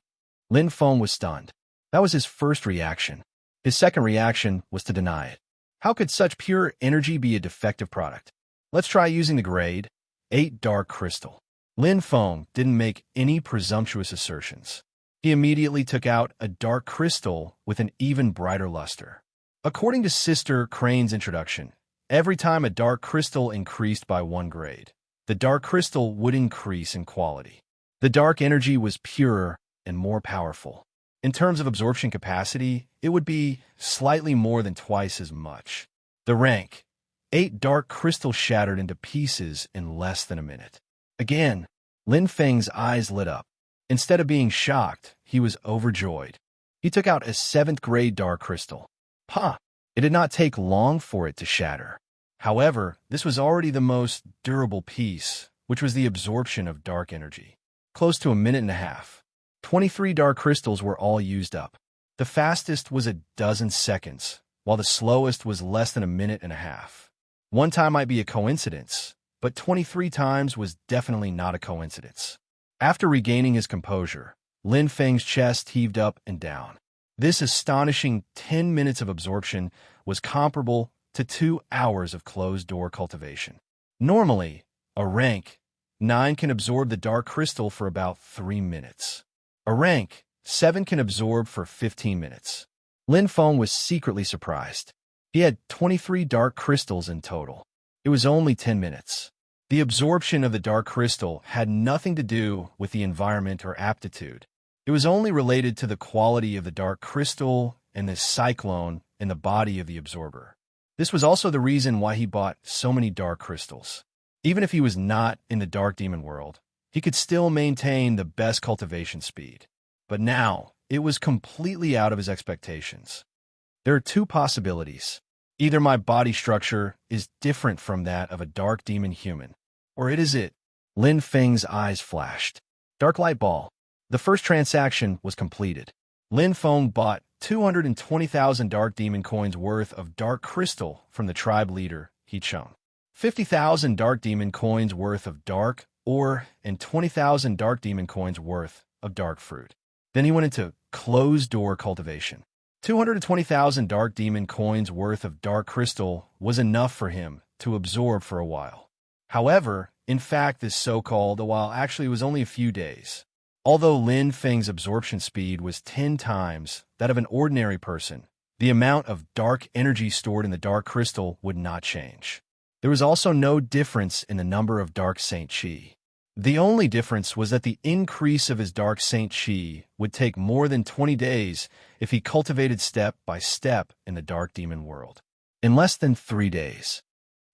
Lin Feng was stunned. That was his first reaction. His second reaction was to deny it. How could such pure energy be a defective product? Let's try using the grade 8 dark crystal. Lin Feng didn't make any presumptuous assertions. He immediately took out a dark crystal with an even brighter luster. According to Sister Crane's introduction, every time a dark crystal increased by 1 grade, the dark crystal would increase in quality. The dark energy was purer and more powerful. In terms of absorption capacity, it would be slightly more than twice as much. The rank 8 dark crystals shattered into pieces in less than a minute. Again, Lin Feng's eyes lit up. Instead of being shocked, he was overjoyed. He took out a 7th grade dark crystal. It did not take long for it to shatter. However, this was already the most durable piece, which was the absorption of dark energy. Close to a minute and a half. 23 dark crystals were all used up. The fastest was a dozen seconds, while the slowest was less than a minute and a half. One time might be a coincidence, but 23 times was definitely not a coincidence. After regaining his composure, Lin Feng's chest heaved up and down. This astonishing 10 minutes of absorption was comparable to 2 hours of closed-door cultivation. Normally, a rank 9 can absorb the dark crystal for about 3 minutes. A rank 7 can absorb for 15 minutes. Lin Feng was secretly surprised. He had 23 dark crystals in total. It was only 10 minutes. The absorption of the dark crystal had nothing to do with the environment or aptitude. It was only related to the quality of the dark crystal and the cyclone in the body of the absorber. This was also the reason why he bought so many dark crystals. Even if he was not in the dark demon world, he could still maintain the best cultivation speed. But now, it was completely out of his expectations. There are two possibilities. Either my body structure is different from that of a dark demon human, or it is it. Lin Feng's eyes flashed. Dark light ball. The first transaction was completed. Lin Feng bought 220,000 dark demon coins worth of dark crystal from the tribe leader, He Chung. 50,000 dark demon coins worth of dark ore and 20,000 dark demon coins worth of dark fruit. Then he went into closed-door cultivation. 220,000 dark demon coins worth of dark crystal was enough for him to absorb for a while. However, in fact, this so-called a while actually was only a few days. Although Lin Feng's absorption speed was 10 times that of an ordinary person, the amount of dark energy stored in the dark crystal would not change. There was also no difference in the number of dark Saint Qi. The only difference was that the increase of his dark Saint Qi would take more than 20 days if he cultivated step by step in the dark demon world. In less than 3 days.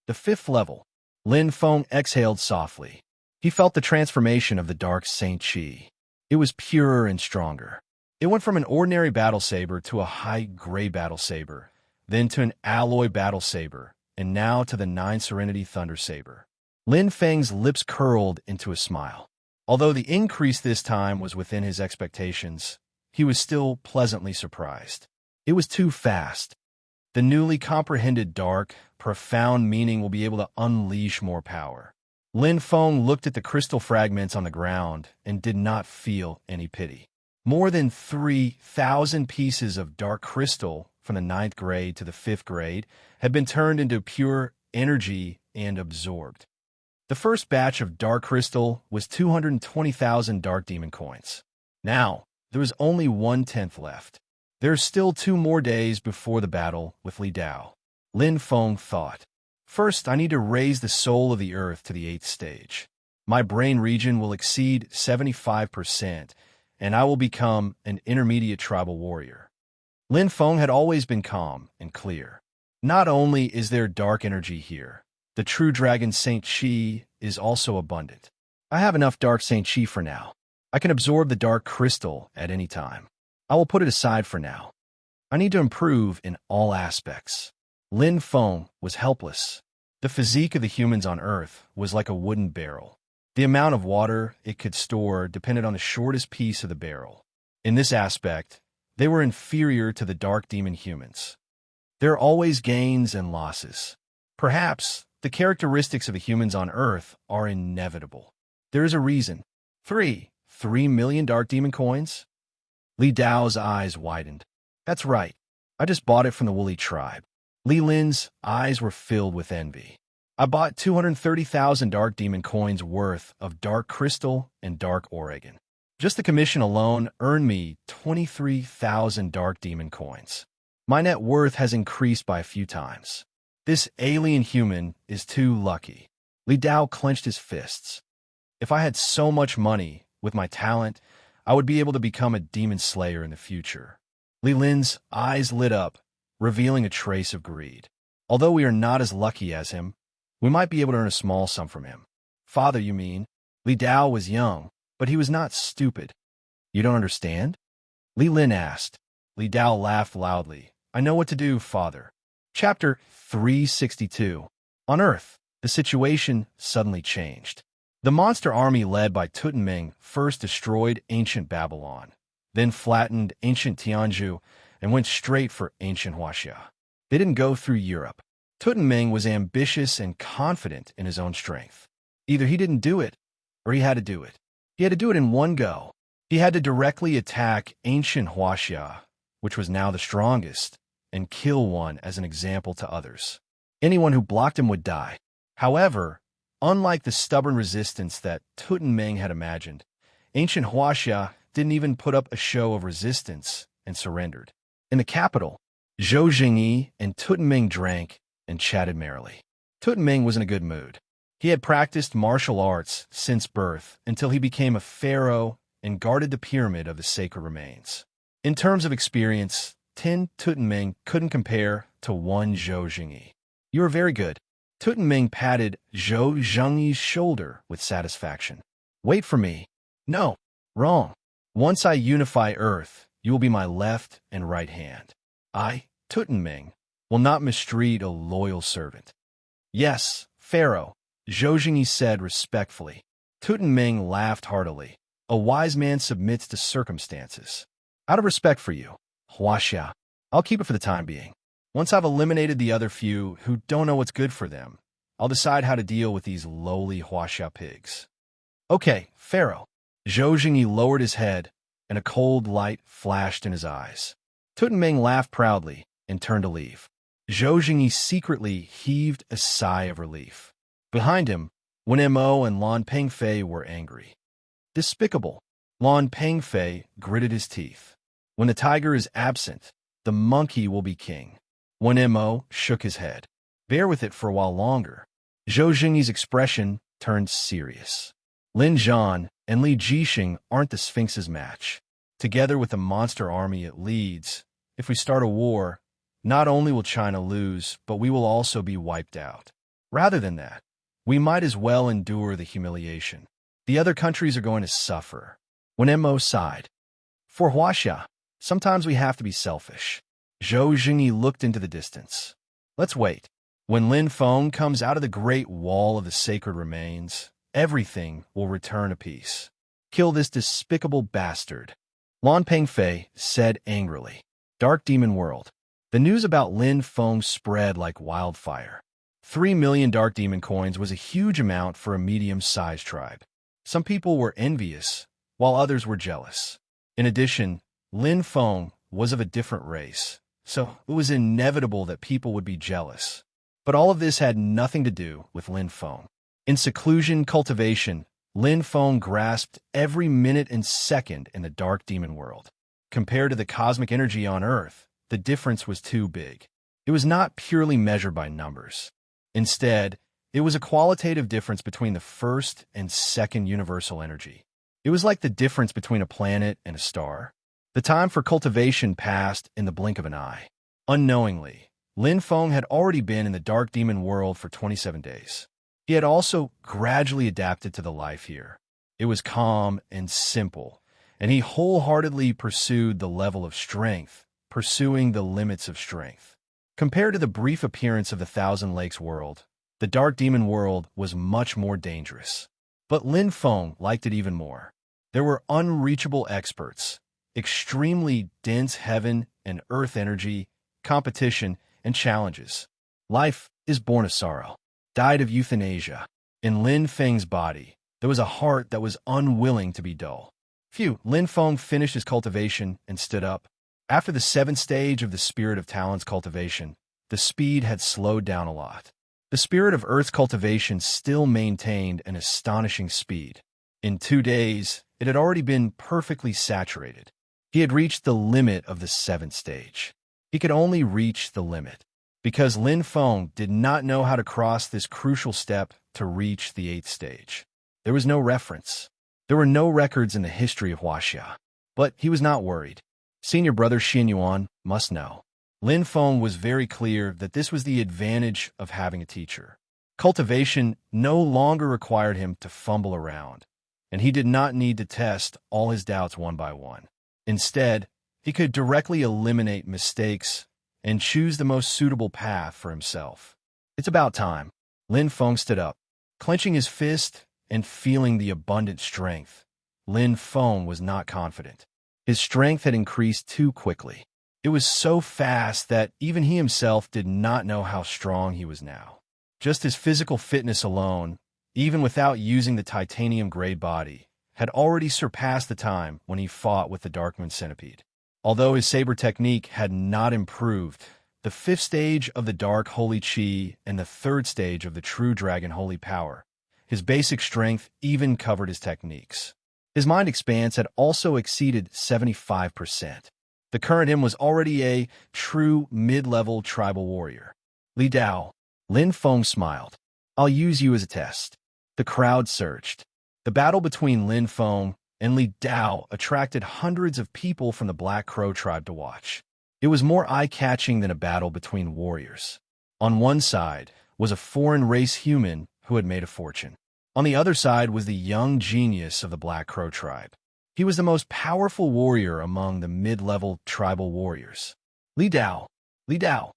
The 5th level. Lin Feng exhaled softly. He felt the transformation of the dark Saint Qi. It was purer and stronger. It went from an ordinary battle saber to a high gray battle saber, then to an alloy battle saber, and now to the 9 Serenity Thunder Saber. Lin Feng's lips curled into a smile. Although the increase this time was within his expectations, he was still pleasantly surprised. It was too fast. The newly comprehended dark, profound meaning will be able to unleash more power. Lin Feng looked at the crystal fragments on the ground and did not feel any pity. More than 3,000 pieces of dark crystal from the 9th grade to the 5th grade had been turned into pure energy and absorbed. The first batch of dark crystal was 220,000 dark demon coins. Now, there was only 1/10 left. There are still 2 more days before the battle with Li Dao. Lin Feng thought. First, I need to raise the soul of the earth to the 8th stage. My brain region will exceed 75%, and I will become an intermediate tribal warrior. Lin Feng had always been calm and clear. Not only is there dark energy here, the true dragon Saint Qi is also abundant. I have enough dark Saint Qi for now. I can absorb the dark crystal at any time. I will put it aside for now. I need to improve in all aspects. Lin Feng was helpless. The physique of the humans on Earth was like a wooden barrel. The amount of water it could store depended on the shortest piece of the barrel. In this aspect, they were inferior to the dark demon humans. There are always gains and losses. Perhaps the characteristics of the humans on Earth are inevitable. There is a reason. 3 million dark demon coins? Li Dao's eyes widened. That's right. I just bought it from the Woolly tribe. Li Lin's eyes were filled with envy. I bought 230,000 dark demon coins worth of dark crystal and dark Oregon. Just the commission alone earned me 23,000 dark demon coins. My net worth has increased by a few times. This alien human is too lucky. Li Dao clenched his fists. If I had so much money, with my talent, I would be able to become a demon slayer in the future. Li Lin's eyes lit up, revealing a trace of greed. Although we are not as lucky as him, we might be able to earn a small sum from him. Father, you mean? Li Dao was young, but he was not stupid. You don't understand? Li Lin asked. Li Dao laughed loudly. I know what to do, father. Chapter 362. On Earth, the situation suddenly changed. The monster army led by Tutanming first destroyed ancient Babylon, then flattened ancient Tianzhu, and went straight for ancient Huaxia. They didn't go through Europe. Tutanming was ambitious and confident in his own strength. Either he didn't do it, or he had to do it. He had to do it in one go. He had to directly attack ancient Huaxia, which was now the strongest, and kill one as an example to others. Anyone who blocked him would die. However, unlike the stubborn resistance that Tutanming had imagined, ancient Huaxia didn't even put up a show of resistance and surrendered. In the capital, Zhou Jingyi and Tutanming drank and chatted merrily. Tutanming was in a good mood. He had practiced martial arts since birth until he became a pharaoh and guarded the pyramid of the sacred remains. In terms of experience, 10 Tutanming couldn't compare to 1 Zhou Jingyi. You are very good. Tutanming patted Zhou Zhengyi's shoulder with satisfaction. Wait for me. No, wrong. Once I unify Earth, you will be my left and right hand. I Tutanming will not mistreat a loyal servant. Yes, Pharaoh, Zhou Jingyi said respectfully. Tutanming laughed heartily. A wise man submits to circumstances. Out of respect for you, Huaxia, I'll keep it for the time being. Once I've eliminated the other few who don't know what's good for them, I'll decide how to deal with these lowly Huaxia pigs. Okay, Pharaoh. Zhou Jingyi lowered his head, and a cold light flashed in his eyes. Tutanming laughed proudly and turned to leave. Zhou Jingyi secretly heaved a sigh of relief. Behind him, Wen Mo and Lan Pengfei were angry. Despicable. Lan Pengfei gritted his teeth. When the tiger is absent, the monkey will be king. Wen Mo shook his head. Bear with it for a while longer. Zhou Jingyi's expression turned serious. Lin Zhan and Li Jixing aren't the Sphinx's match. Together with the monster army it leads, if we start a war, not only will China lose, but we will also be wiped out. Rather than that, we might as well endure the humiliation. The other countries are going to suffer. Wen Mo sighed. For Huaxia, sometimes we have to be selfish. Zhou Jingyi looked into the distance. Let's wait. When Lin Feng comes out of the great wall of the sacred remains, everything will return to peace. Kill this despicable bastard. Lan Pengfei said angrily. Dark Demon World. The news about Lin Feng spread like wildfire. 3 million Dark Demon coins was a huge amount for a medium-sized tribe. Some people were envious, while others were jealous. In addition, Lin Feng was of a different race, so it was inevitable that people would be jealous. But all of this had nothing to do with Lin Feng. In seclusion cultivation, Lin Feng grasped every minute and second in the Dark Demon World. Compared to the cosmic energy on Earth, the difference was too big. It was not purely measured by numbers. Instead, it was a qualitative difference between the first and second universal energy. It was like the difference between a planet and a star. The time for cultivation passed in the blink of an eye. Unknowingly, Lin Feng had already been in the Dark Demon World for 27 days. He had also gradually adapted to the life here. It was calm and simple, and he wholeheartedly pursued the level of strength, pursuing the limits of strength. Compared to the brief appearance of the Thousand Lakes world, the Dark Demon World was much more dangerous. But Lin Feng liked it even more. There were unreachable experts, extremely dense heaven and earth energy, competition, and challenges. Life is born of sorrow. Died of euthanasia. In Lin Feng's body, there was a heart that was unwilling to be dull. Phew, Lin Feng finished his cultivation and stood up. After the 7th stage of the Spirit of Talents cultivation, the speed had slowed down a lot. The Spirit of Earth's cultivation still maintained an astonishing speed. In 2 days, it had already been perfectly saturated. He had reached the limit of the 7th stage. He could only reach the limit, because Lin Feng did not know how to cross this crucial step to reach the 8th stage. There was no reference. There were no records in the history of Huaxia. But he was not worried. Senior brother Xin Yuan must know. Lin Feng was very clear that this was the advantage of having a teacher. Cultivation no longer required him to fumble around, and he did not need to test all his doubts one by one. Instead, he could directly eliminate mistakes and choose the most suitable path for himself. It's about time. Lin Feng stood up, clenching his fist and feeling the abundant strength. Lin Feng was not confident. His strength had increased too quickly. It was so fast that even he himself did not know how strong he was now. Just his physical fitness alone, even without using the titanium-grade body, had already surpassed the time when he fought with the Darkmoon Centipede. Although his saber technique had not improved, the 5th stage of the Dark Holy Chi and the 3rd stage of the True Dragon Holy Power, his basic strength even covered his techniques. His mind expanse had also exceeded 75%. The current him was already a true mid-level tribal warrior. Li Dao. Lin Feng smiled. I'll use you as a test. The crowd surged. The battle between Lin Feng and Li Dao attracted hundreds of people from the Black Crow tribe to watch. It was more eye-catching than a battle between warriors. On one side was a foreign race human who had made a fortune. On the other side was the young genius of the Black Crow tribe. He was the most powerful warrior among the mid-level tribal warriors. Li Dao. Li Dao.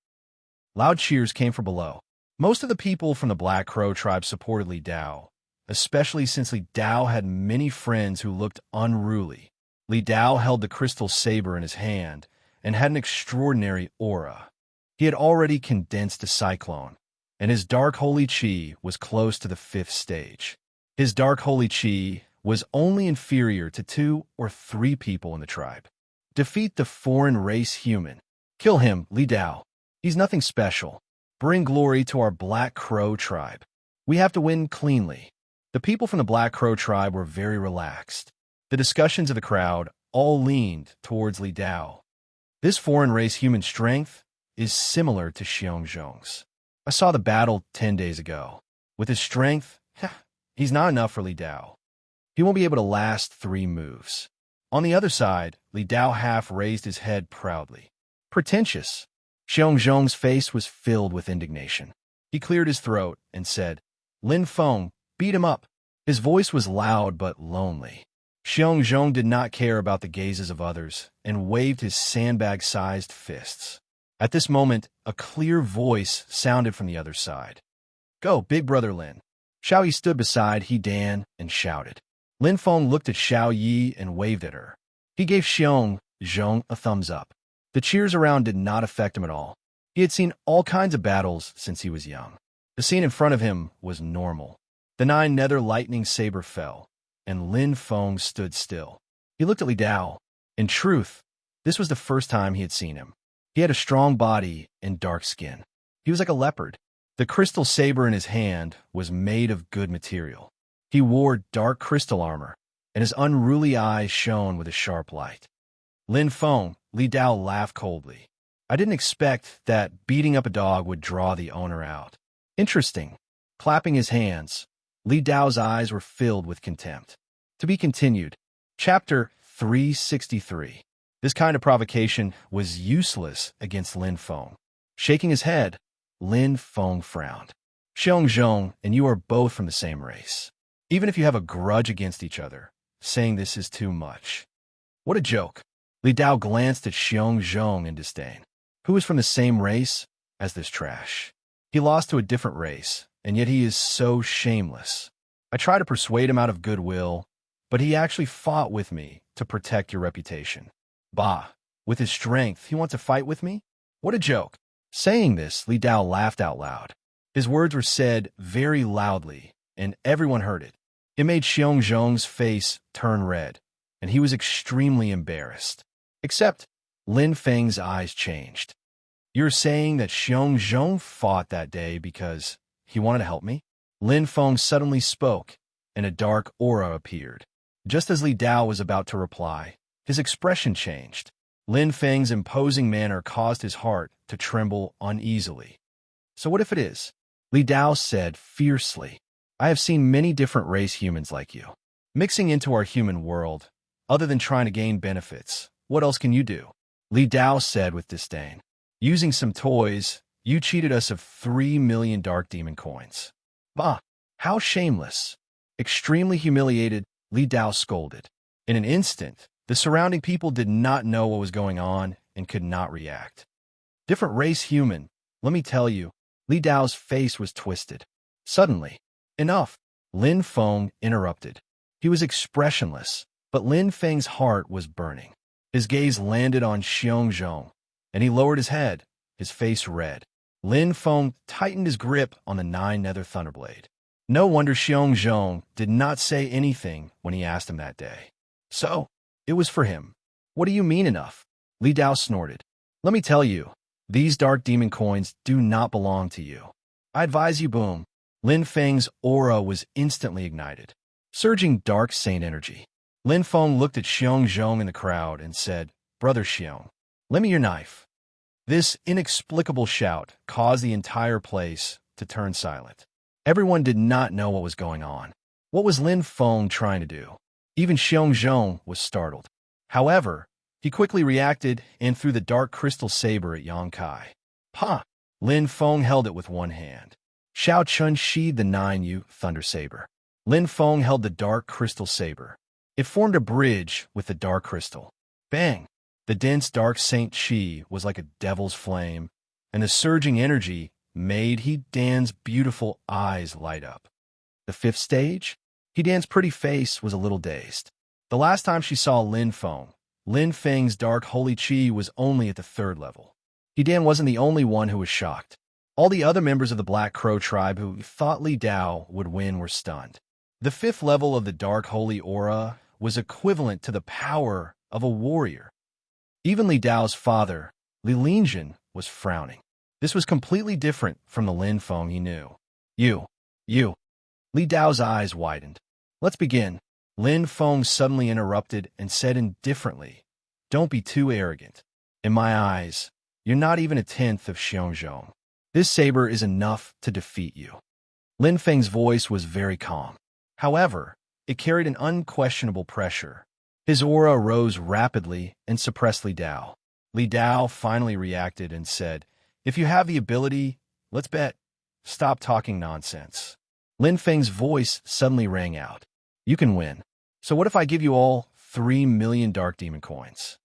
Loud cheers came from below. Most of the people from the Black Crow tribe supported Li Dao, especially since Li Dao had many friends who looked unruly. Li Dao held the crystal saber in his hand and had an extraordinary aura. He had already condensed a cyclone, and his dark holy chi was close to the 5th stage. His dark holy chi was only inferior to 2 or 3 people in the tribe. Defeat the foreign race human. Kill him, Li Dao. He's nothing special. Bring glory to our Black Crow tribe. We have to win cleanly. The people from the Black Crow tribe were very relaxed. The discussions of the crowd all leaned towards Li Dao. This foreign race human strength is similar to Xiongzhong's. I saw the battle 10 days ago. With his strength, he's not enough for Li Dao. He won't be able to last 3 moves. On the other side, Li Dao half raised his head proudly. Pretentious. Xiongzhong's face was filled with indignation. He cleared his throat and said, Lin Feng, beat him up. His voice was loud but lonely. Xiongzhong did not care about the gazes of others and waved his sandbag-sized fists. At this moment, a clear voice sounded from the other side. Go, big brother Lin. Xiao Yi stood beside He Dan and shouted. Lin Feng looked at Xiao Yi and waved at her. He gave Xiongzhong a thumbs up. The cheers around did not affect him at all. He had seen all kinds of battles since he was young. The scene in front of him was normal. The 9 nether lightning saber fell, and Lin Feng stood still. He looked at Li Dao. In truth, this was the first time he had seen him. He had a strong body and dark skin. He was like a leopard. The crystal saber in his hand was made of good material. He wore dark crystal armor, and his unruly eyes shone with a sharp light. Lin Feng, Li Dao laughed coldly. I didn't expect that beating up a dog would draw the owner out. Interesting. Clapping his hands, Li Dao's eyes were filled with contempt. To be continued. Chapter 363. This kind of provocation was useless against Lin Feng. Shaking his head, Lin Feng frowned. Xiongzhong and you are both from the same race. Even if you have a grudge against each other, saying this is too much. What a joke. Li Dao glanced at Xiongzhong in disdain. Who is from the same race as this trash? He lost to a different race, and yet he is so shameless. I tried to persuade him out of goodwill, but he actually fought with me to protect your reputation. Bah, with his strength, he wants to fight with me? What a joke. Saying this, Li Dao laughed out loud. His words were said very loudly, and everyone heard it. It made Xiongzhong's face turn red, and he was extremely embarrassed. Except Lin Feng's eyes changed. You're saying that Xiongzhong fought that day because he wanted to help me? Lin Feng suddenly spoke, and a dark aura appeared. Just as Li Dao was about to reply, his expression changed. Lin Feng's imposing manner caused his heart to tremble uneasily. So what if it is? Li Dao said fiercely. I have seen many different race humans like you. Mixing into our human world, other than trying to gain benefits, what else can you do? Li Dao said with disdain. Using some toys, you cheated us of 3 million dark demon coins. Bah, how shameless. Extremely humiliated, Li Dao scolded. In an instant, the surrounding people did not know what was going on and could not react. Different race human, let me tell you, Li Dao's face was twisted. Suddenly, enough, Lin Feng interrupted. He was expressionless, but Lin Feng's heart was burning. His gaze landed on Xiongzhong, and he lowered his head, his face red. Lin Feng tightened his grip on the 9 nether thunderblade. No wonder Xiongzhong did not say anything when he asked him that day. So, it was for him. What do you mean enough? Li Dao snorted. Let me tell you, these dark demon coins do not belong to you. I advise you boom. Lin Feng's aura was instantly ignited. Surging dark saint energy. Lin Feng looked at Xiongzhong in the crowd and said, Brother Xiong, lend me your knife. This inexplicable shout caused the entire place to turn silent. Everyone did not know what was going on. What was Lin Feng trying to do? Even Xiongzhong was startled. However, he quickly reacted and threw the dark crystal saber at Yang Kai. Ha! Lin Feng held it with one hand. Xiao Chun sheathed the 9U thunder saber. Lin Feng held the dark crystal saber. It formed a bridge with the dark crystal. Bang! The dense dark Saint Chi was like a devil's flame and the surging energy made He Dan's beautiful eyes light up. The fifth stage? He Dan's pretty face was a little dazed. The last time she saw Lin Feng's dark holy chi was only at the third level. He Dan wasn't the only one who was shocked. All the other members of the Black Crow tribe who thought Li Dao would win were stunned. The fifth level of the dark holy aura was equivalent to the power of a warrior. Even Li Dao's father, Li Linjin, was frowning. This was completely different from the Lin Feng he knew. You. Li Dao's eyes widened. Let's begin. Lin Feng suddenly interrupted and said indifferently, "Don't be too arrogant. In my eyes, you're not even a tenth of Xiongzhong. This saber is enough to defeat you." Lin Feng's voice was very calm. However, it carried an unquestionable pressure. His aura rose rapidly and suppressed Li Dao. Li Dao finally reacted and said, "If you have the ability, let's bet. Stop talking nonsense." Lin Feng's voice suddenly rang out. "You can win. So what if I give you all 3 million Dark Demon coins?"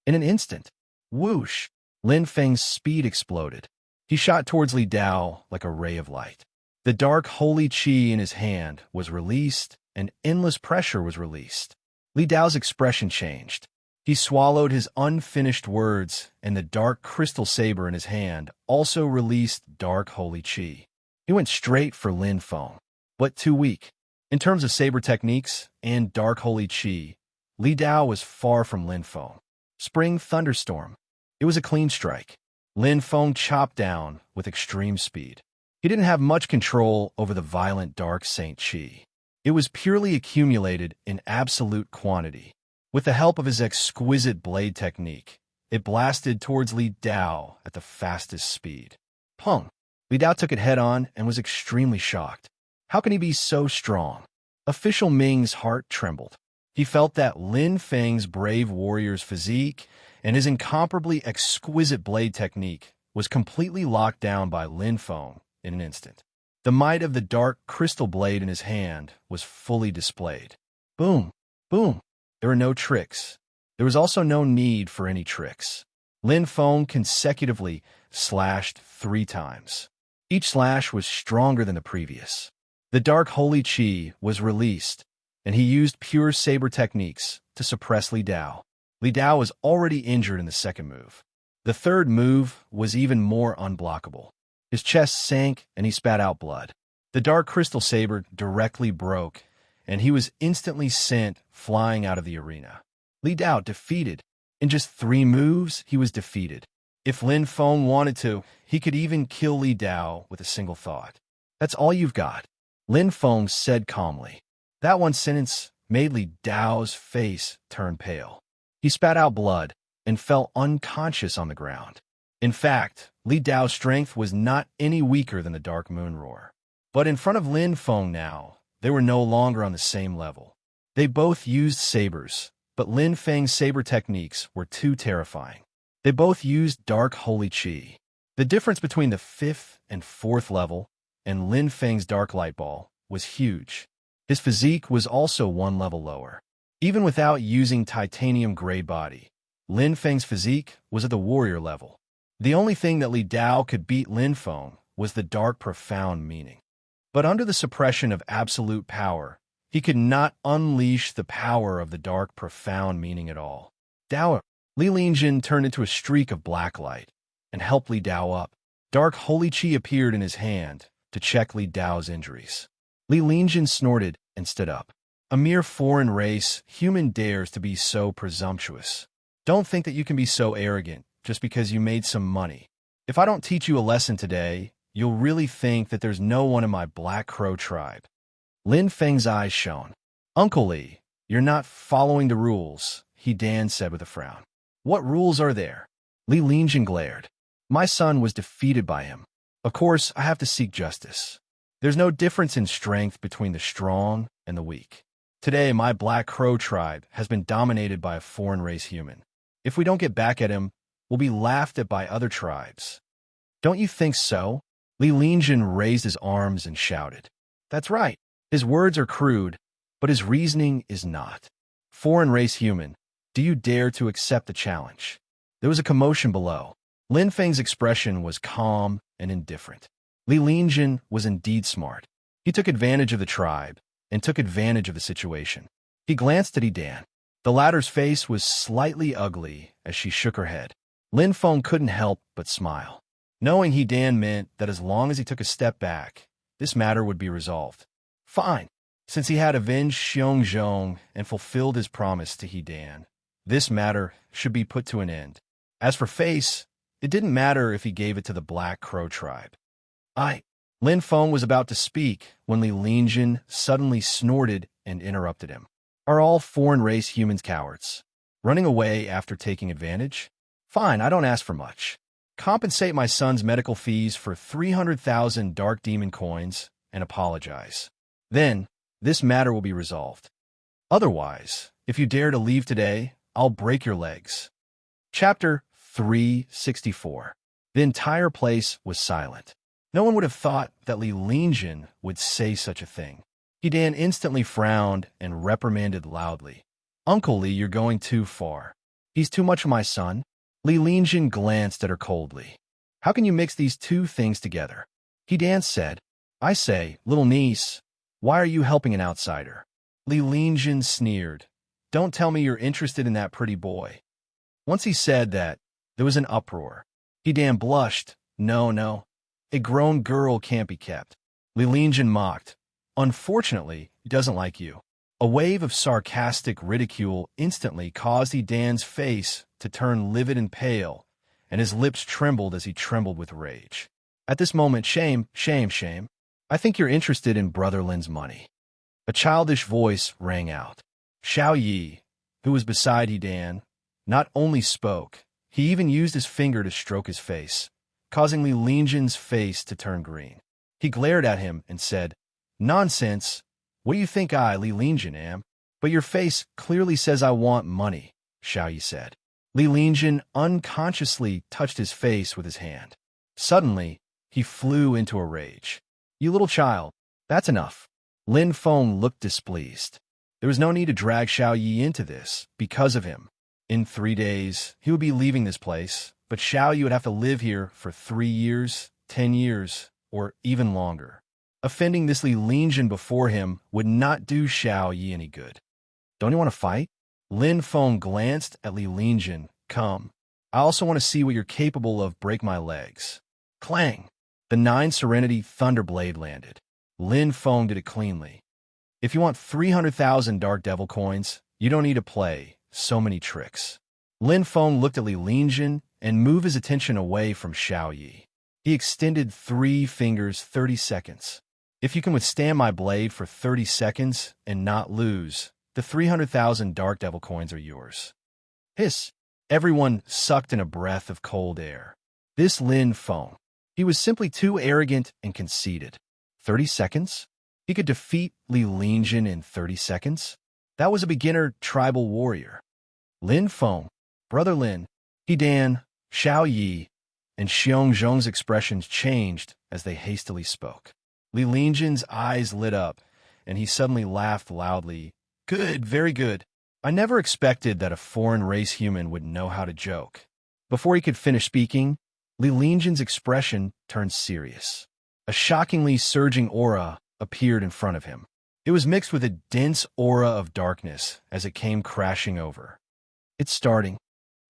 In an instant, whoosh, Lin Feng's speed exploded. He shot towards Li Dao like a ray of light. The dark holy chi in his hand was released, and endless pressure was released. Li Dao's expression changed. He swallowed his unfinished words, and the dark crystal saber in his hand also released dark holy chi. He went straight for Lin Feng, but too weak. In terms of saber techniques and dark holy chi, Li Dao was far from Lin Feng. Spring thunderstorm. It was a clean strike. Lin Feng chopped down with extreme speed. He didn't have much control over the violent dark Saint Chi. It was purely accumulated in absolute quantity. With the help of his exquisite blade technique, it blasted towards Li Dao at the fastest speed. Pung! Li Dao took it head-on and was extremely shocked. How can he be so strong? Official Ming's heart trembled. He felt that Lin Feng's brave warrior's physique and his incomparably exquisite blade technique was completely locked down by Lin Feng in an instant. The might of the dark crystal blade in his hand was fully displayed. Boom! Boom! There were no tricks. There was also no need for any tricks. Lin Feng consecutively slashed 3 times. Each slash was stronger than the previous. The dark holy chi was released, and he used pure saber techniques to suppress Li Dao. Li Dao was already injured in the second move. The third move was even more unblockable. His chest sank, and he spat out blood. The dark crystal saber directly broke, and he was instantly sent flying out of the arena. Li Dao defeated. In just 3 moves, he was defeated. If Lin Feng wanted to, he could even kill Li Dao with a single thought. "That's all you've got," Lin Feng said calmly. That one sentence made Li Dao's face turn pale. He spat out blood and fell unconscious on the ground. In fact, Li Dao's strength was not any weaker than the Dark Moon Roar. But in front of Lin Feng now, they were no longer on the same level. They both used sabers, but Lin Feng's saber techniques were too terrifying. They both used dark holy chi. The difference between the 5th and 4th level and Lin Feng's dark light ball was huge. His physique was also 1 level lower. Even without using titanium gray body, Lin Feng's physique was at the warrior level. The only thing that Li Dao could beat Lin Feng was the dark profound meaning. But under the suppression of absolute power, he could not unleash the power of the dark profound meaning at all. Dao, Li Linjin turned into a streak of black light and helped Li Dao up. Dark holy chi appeared in his hand to check Li Dao's injuries. Li Linjin snorted and stood up. A mere foreign race human dares to be so presumptuous. Don't think that you can be so arrogant just because you made some money. If I don't teach you a lesson today, you'll really think that there's no one in my Black Crow tribe. Lin Feng's eyes shone. "Uncle Li, you're not following the rules," He Dan said with a frown. "What rules are there?" Li Linjin glared. "My son was defeated by him. Of course, I have to seek justice. There's no difference in strength between the strong and the weak. Today, my Black Crow tribe has been dominated by a foreign race human. If we don't get back at him, we'll be laughed at by other tribes." "Don't you think so?" Li Linjin raised his arms and shouted. "That's right. His words are crude, but his reasoning is not. Foreign race human, do you dare to accept the challenge?" There was a commotion below. Lin Feng's expression was calm and indifferent. Li Lingjun was indeed smart. He took advantage of the tribe and took advantage of the situation. He glanced at Yi Dan. The latter's face was slightly ugly as she shook her head. Lin Feng couldn't help but smile. Knowing Yi Dan meant that as long as he took a step back, this matter would be resolved. Fine. Since he had avenged Xiong Zhong and fulfilled his promise to Yi Dan, this matter should be put to an end. As for face, it didn't matter if he gave it to the Black Crow tribe. Lin Feng was about to speak when Li Lingjun suddenly snorted and interrupted him. Are all foreign race humans cowards? Running away after taking advantage? Fine, I don't ask for much. Compensate my son's medical fees for 300,000 dark demon coins and apologize. Then, this matter will be resolved. Otherwise, if you dare to leave today, I'll break your legs. Chapter 364. The entire place was silent. No one would have thought that Li Lingjun would say such a thing. Yi Dan instantly frowned and reprimanded loudly. Uncle Li, you're going too far. He's too much of my son. Li Lingjun glanced at her coldly. How can you mix these two things together? Yi Dan said, I say, little niece, why are you helping an outsider? Li Lingjun sneered. Don't tell me you're interested in that pretty boy. Once he said that, there was an uproar. Yi Dan blushed. No. A grown girl can't be kept. Li Lingjun mocked. Unfortunately, he doesn't like you. A wave of sarcastic ridicule instantly caused Yi Dan's face to turn livid and pale, and his lips trembled as he trembled with rage. At this moment, shame. I think you're interested in Brother Lin's money. A childish voice rang out. Xiao Yi, who was beside Yi Dan, not only spoke, he even used his finger to stroke his face, causing Li Lingjun's face to turn green. He glared at him and said, Nonsense. What do you think I, Li Lingjun, am? But your face clearly says I want money, Xiao Yi said. Li Lingjun unconsciously touched his face with his hand. Suddenly, he flew into a rage. You little child, that's enough. Lin Feng looked displeased. There was no need to drag Xiao Yi into this, because of him. In 3 days, he would be leaving this place, but Xiao Yi would have to live here for 3 years, 10 years, or even longer. Offending this Li Lingjun before him would not do Xiao Yi any good. Don't you want to fight? Lin Feng glanced at Li Lingjun. Come. I also want to see what you're capable of. Break my legs. Clang! The 9 Serenity Thunderblade landed. Lin Feng did it cleanly. If you want 300,000 Dark Devil coins, you don't need to play so many tricks. Lin Feng looked at Li Lingjun and moved his attention away from Xiao Yi. He extended 3 fingers 30 seconds. If you can withstand my blade for 30 seconds and not lose, the 300,000 Dark Devil coins are yours. Hiss! Everyone sucked in a breath of cold air. This Lin Feng. He was simply too arrogant and conceited. 30 seconds? He could defeat Li Lingjun in 30 seconds? That was a beginner tribal warrior. Lin Feng, Brother Lin, Yi Dan, Xiao Yi, and Xiong Zhong's expressions changed as they hastily spoke. Li Lingjun's eyes lit up, and he suddenly laughed loudly. Good, very good. I never expected that a foreign race human would know how to joke. Before he could finish speaking, Li Lingjun's expression turned serious. A shockingly surging aura appeared in front of him. It was mixed with a dense aura of darkness as it came crashing over. It's starting.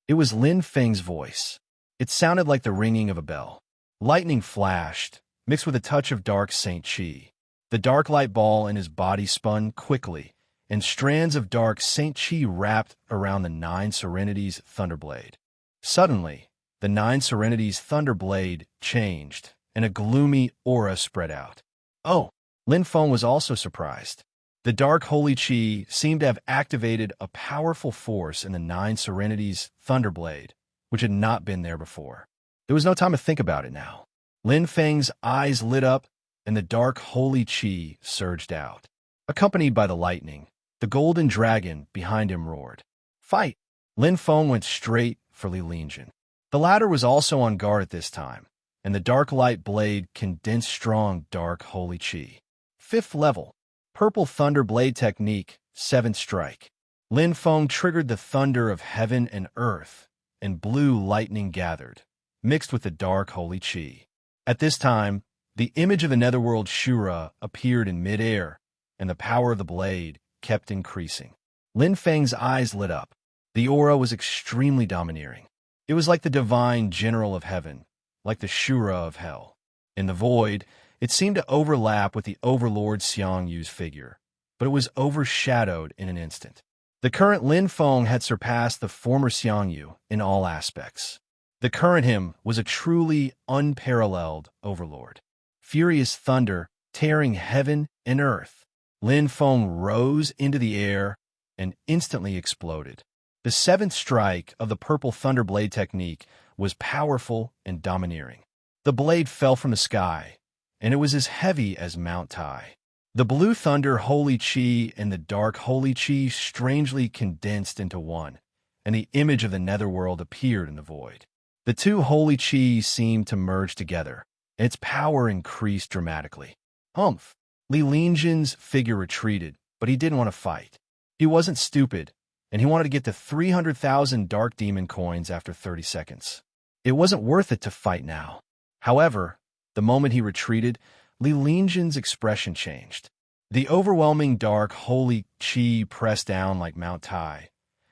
It was Lin Feng's voice. It sounded like the ringing of a bell. Lightning flashed, mixed with a touch of dark Saint Chi. The dark light ball in his body spun quickly, and strands of dark Saint Chi wrapped around the 9 Serenity's Thunderblade. Suddenly, the 9 Serenity's Thunderblade changed, and a gloomy aura spread out. Oh! Lin Feng was also surprised. The dark holy Chi seemed to have activated a powerful force in the 9 Serenity's Thunderblade, which had not been there before. There was no time to think about it now. Lin Feng's eyes lit up, and the dark holy Chi surged out. Accompanied by the lightning, the golden dragon behind him roared. Fight! Lin Feng went straight for Li Lingjun. The latter was also on guard at this time, and the dark light blade condensed strong dark holy Chi. 5th level. Purple Thunder Blade Technique, 7th Strike. Lin Feng triggered the thunder of heaven and earth, and blue lightning gathered, mixed with the dark holy chi. At this time, the image of the netherworld Shura appeared in midair, and the power of the blade kept increasing. Lin Feng's eyes lit up. The aura was extremely domineering. It was like the divine general of heaven, like the Shura of hell. In the void, it seemed to overlap with the overlord Xiang Yu's figure, but it was overshadowed in an instant. The current Lin Feng had surpassed the former Xiang Yu in all aspects. The current him was a truly unparalleled overlord. Furious thunder tearing heaven and earth. Lin Feng rose into the air and instantly exploded. The seventh strike of the purple thunder blade technique was powerful and domineering. The blade fell from the sky, and it was as heavy as Mount Tai. The blue thunder holy chi and the dark holy chi strangely condensed into one, and the image of the netherworld appeared in the void. The two holy chi seemed to merge together, and its power increased dramatically. Humph! Li Lingjin's figure retreated, but he didn't want to fight. He wasn't stupid, and he wanted to get the 300,000 dark demon coins after 30 seconds. It wasn't worth it to fight now. However, the moment he retreated, Li Lingjin's expression changed. The overwhelming dark holy chi pressed down like Mount Tai,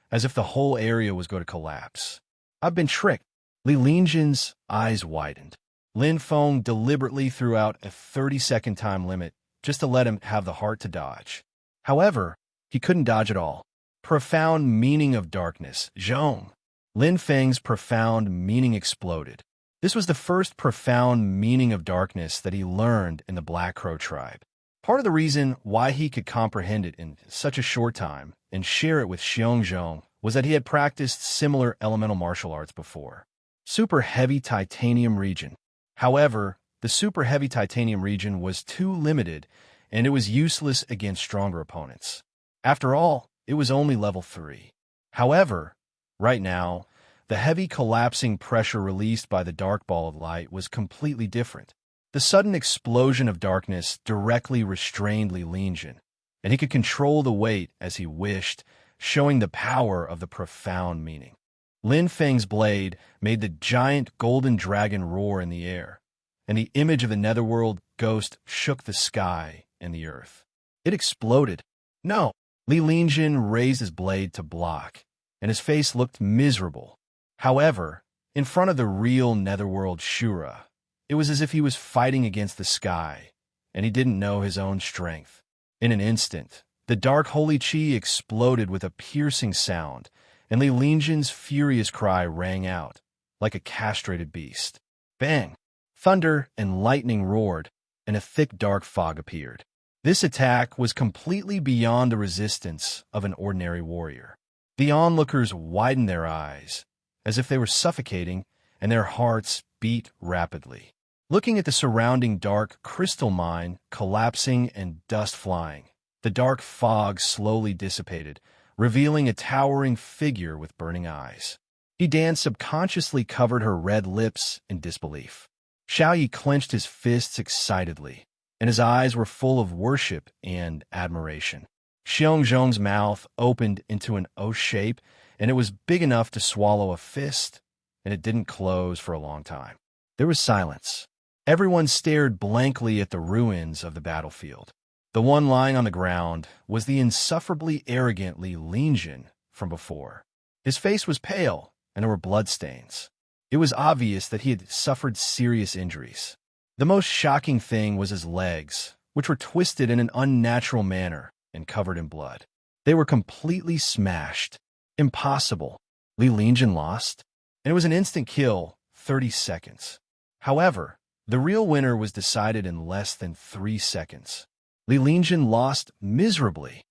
as if the whole area was going to collapse. I've been tricked. Li Lingjin's eyes widened. Lin Feng deliberately threw out a 30-second time limit just to let him have the heart to dodge. However, he couldn't dodge at all. Profound meaning of darkness, Zhong. Lin Feng's profound meaning exploded. This was the first profound meaning of darkness that he learned in the Black Crow tribe. Part of the reason why he could comprehend it in such a short time and share it with Xiongzhong was that he had practiced similar elemental martial arts before. Super Heavy Titanium Region. However, the Super Heavy Titanium region was too limited, and it was useless against stronger opponents. After all, it was only level 3. However, right now, the heavy collapsing pressure released by the dark ball of light was completely different. The sudden explosion of darkness directly restrained Li Lingjin, and he could control the weight as he wished, showing the power of the profound meaning. Lin Feng's blade made the giant golden dragon roar in the air, and the image of the netherworld ghost shook the sky and the earth. It exploded. No! Li Lingjin raised his blade to block, and his face looked miserable. However, in front of the real netherworld Shura, it was as if he was fighting against the sky, and he didn't know his own strength. In an instant, the dark holy chi exploded with a piercing sound, and Li Lingjin's furious cry rang out, like a castrated beast. Bang! Thunder and lightning roared, and a thick dark fog appeared. This attack was completely beyond the resistance of an ordinary warrior. The onlookers widened their eyes, as if they were suffocating, and their hearts beat rapidly. Looking at the surrounding dark crystal mine collapsing and dust flying, the dark fog slowly dissipated, revealing a towering figure with burning eyes. He Dan subconsciously covered her red lips in disbelief. Xiaoyi clenched his fists excitedly, and his eyes were full of worship and admiration. Xiongzhong's mouth opened into an O shape, and it was big enough to swallow a fist, and it didn't close for a long time. There was silence. Everyone stared blankly at the ruins of the battlefield. The one lying on the ground was the insufferably arrogant Li Lingjin from before. His face was pale, and there were bloodstains. It was obvious that he had suffered serious injuries. The most shocking thing was his legs, which were twisted in an unnatural manner and covered in blood. They were completely smashed. Impossible. Li Lingjin lost, and it was an instant kill, 30 seconds. However, the real winner was decided in less than 3 seconds. Li Lingjin lost miserably.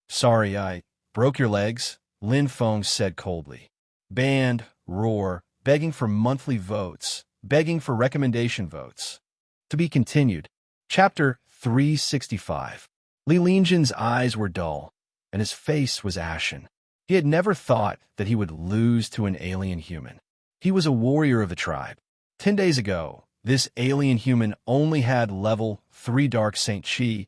Sorry, I broke your legs, Lin Feng said coldly. Banned, roar, begging for monthly votes, begging for recommendation votes. To be continued. Chapter 365. Li Lingjin's eyes were dull, and his face was ashen. He had never thought that he would lose to an alien human. He was a warrior of the tribe. 10 days ago, this alien human only had level 3 Dark Saint Chi,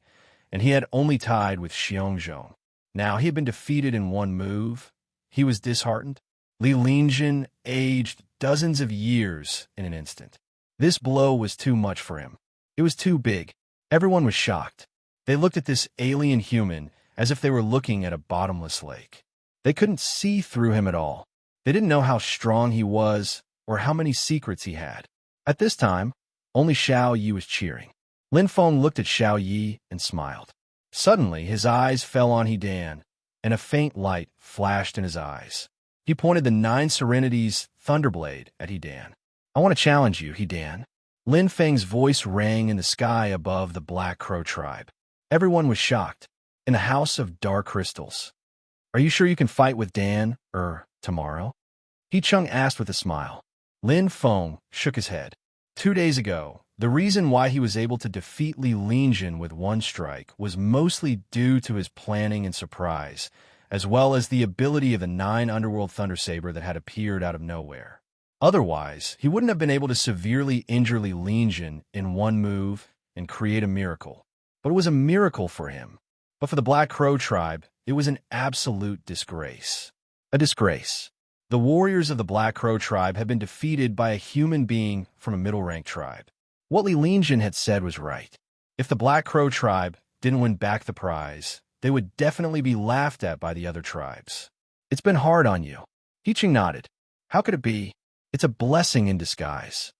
and he had only tied with Xiongzhong. Now he had been defeated in one move. He was disheartened. Li Lingjin aged dozens of years in an instant. This blow was too much for him. It was too big. Everyone was shocked. They looked at this alien human as if they were looking at a bottomless lake. They couldn't see through him at all. They didn't know how strong he was or how many secrets he had. At this time, only Xiao Yi was cheering. Lin Feng looked at Xiao Yi and smiled. Suddenly, his eyes fell on He Dan, and a faint light flashed in his eyes. He pointed the 9 Serenities Thunderblade at He Dan. "I want to challenge you, He Dan." Lin Feng's voice rang in the sky above the Black Crow tribe. Everyone was shocked. In the House of Dark Crystals. "Are you sure you can fight with Dan, tomorrow?" He Chung asked with a smile. Lin Feng shook his head. 2 days ago, the reason why he was able to defeat Li Lingjun with one strike was mostly due to his planning and surprise, as well as the ability of the 9 Underworld Thunder Saber that had appeared out of nowhere. Otherwise, he wouldn't have been able to severely injure Li Lingjun in one move and create a miracle. But it was a miracle for him. But for the Black Crow tribe, it was an absolute disgrace. A disgrace. The warriors of the Black Crow tribe had been defeated by a human being from a middle-rank tribe. What Li Lingjun had said was right. If the Black Crow tribe didn't win back the prize, they would definitely be laughed at by the other tribes. "It's been hard on you." He Ching nodded. "How could it be? It's a blessing in disguise."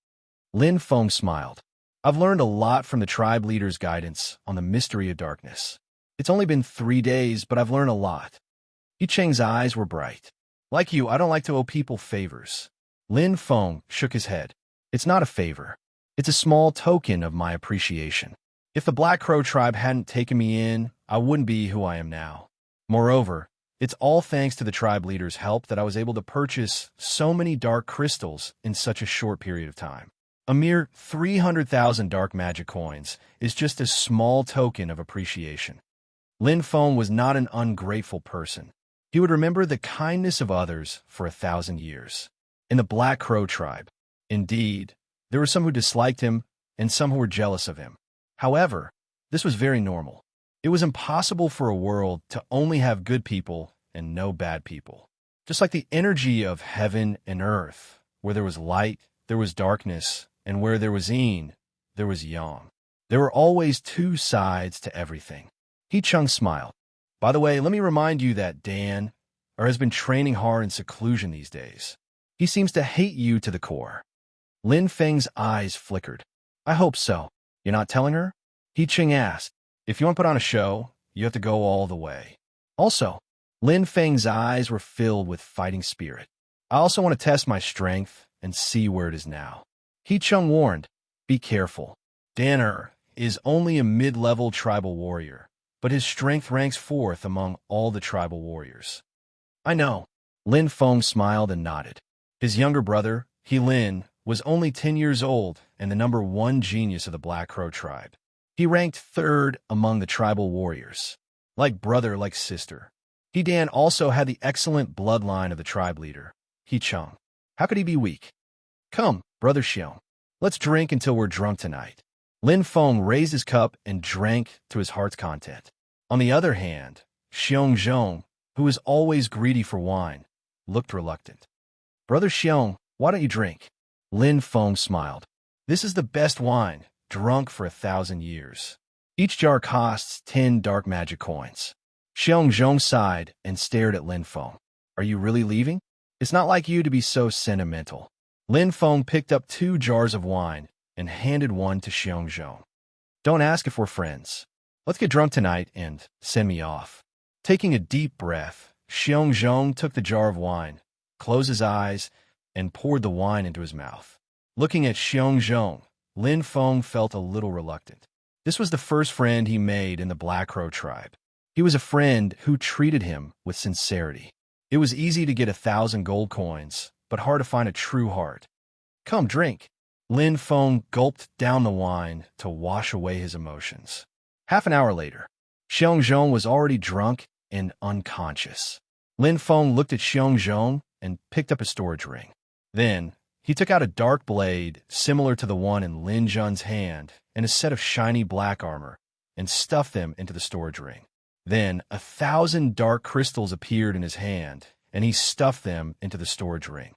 Lin Feng smiled. "I've learned a lot from the tribe leader's guidance on the mystery of darkness. It's only been 3 days, but I've learned a lot." Yi Cheng's eyes were bright. "Like you, I don't like to owe people favors." Lin Feng shook his head. "It's not a favor. It's a small token of my appreciation. If the Black Crow tribe hadn't taken me in, I wouldn't be who I am now. Moreover, it's all thanks to the tribe leader's help that I was able to purchase so many dark crystals in such a short period of time. A mere 300,000 dark magic coins is just a small token of appreciation." Lin Feng was not an ungrateful person. He would remember the kindness of others for 1,000 years. In the Black Crow tribe, indeed, there were some who disliked him and some who were jealous of him. However, this was very normal. It was impossible for a world to only have good people and no bad people. Just like the energy of heaven and earth, where there was light, there was darkness, and where there was yin, there was yang. There were always 2 sides to everything. He Chung smiled. "By the way, let me remind you that Dan has been training hard in seclusion these days. He seems to hate you to the core." Lin Feng's eyes flickered. "I hope so. You're not telling her?" He Ching asked. "If you want to put on a show, you have to go all the way." Also, Lin Feng's eyes were filled with fighting spirit. "I also want to test my strength and see where it is now." He Chung warned, "Be careful. Dan is only a mid-level tribal warrior, but his strength ranks 4th among all the tribal warriors." "I know." Lin Feng smiled and nodded. His younger brother, He Lin, was only 10 years old and the number 1 genius of the Black Crow tribe. He ranked 3rd among the tribal warriors. Like brother, like sister. He Dan also had the excellent bloodline of the tribe leader, He Chung. How could he be weak? "Come, brother Xiong. Let's drink until we're drunk tonight." Lin Feng raised his cup and drank to his heart's content. On the other hand, Xiong Zhong, who was always greedy for wine, looked reluctant. "Brother Xiong, why don't you drink?" Lin Feng smiled. "This is the best wine, drunk for 1,000 years. Each jar costs 10 dark magic coins." Xiong Zhong sighed and stared at Lin Feng. "Are you really leaving? It's not like you to be so sentimental." Lin Feng picked up 2 jars of wine and handed one to Xiong Zhong. "Don't ask if we're friends. Let's get drunk tonight and send me off." Taking a deep breath, Xiong Zhong took the jar of wine, closed his eyes, and poured the wine into his mouth. Looking at Xiong Zhong, Lin Feng felt a little reluctant. This was the first friend he made in the Black Crow tribe. He was a friend who treated him with sincerity. It was easy to get 1,000 gold coins, but hard to find a true heart. "Come, drink." Lin Feng gulped down the wine to wash away his emotions. Half an hour later, Xiong Zhong was already drunk and unconscious. Lin Feng looked at Xiong Zhong and picked up a storage ring. Then, he took out a dark blade similar to the one in Lin Jun's hand and a set of shiny black armor and stuffed them into the storage ring. Then, 1,000 dark crystals appeared in his hand, and he stuffed them into the storage ring.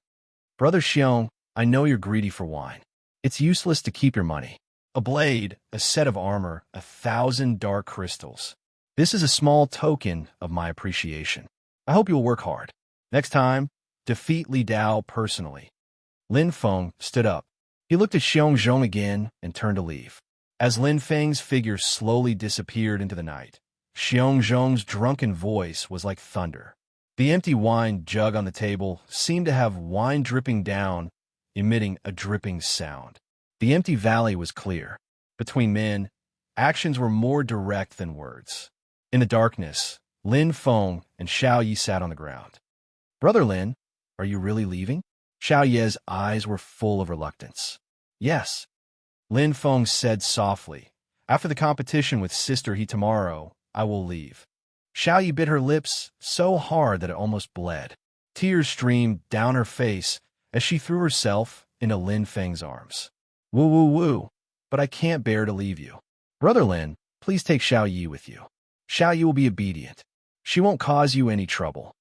Brother Xiong, I know you're greedy for wine. It's useless to keep your money. A blade, a set of armor, 1,000 dark crystals. This is a small token of my appreciation. I hope you'll work hard. Next time, defeat Li Dao personally. Lin Feng stood up. He looked at Xiong Zhong again and turned to leave. As Lin Feng's figure slowly disappeared into the night, Xiong Zhong's drunken voice was like thunder. The empty wine jug on the table seemed to have wine dripping down, emitting a dripping sound. The empty valley was clear. Between men, actions were more direct than words. In the darkness, Lin Feng and Xiao Yi sat on the ground. Brother Lin, are you really leaving? Xiao Ye's eyes were full of reluctance. Yes. Lin Feng said softly. After the competition with Sister He tomorrow, I will leave. Xiao Yi bit her lips so hard that it almost bled. Tears streamed down her face as she threw herself into Lin Feng's arms. Woo woo woo, but I can't bear to leave you. Brother Lin, please take Xiao Yi with you. Xiao Yi will be obedient. She won't cause you any trouble.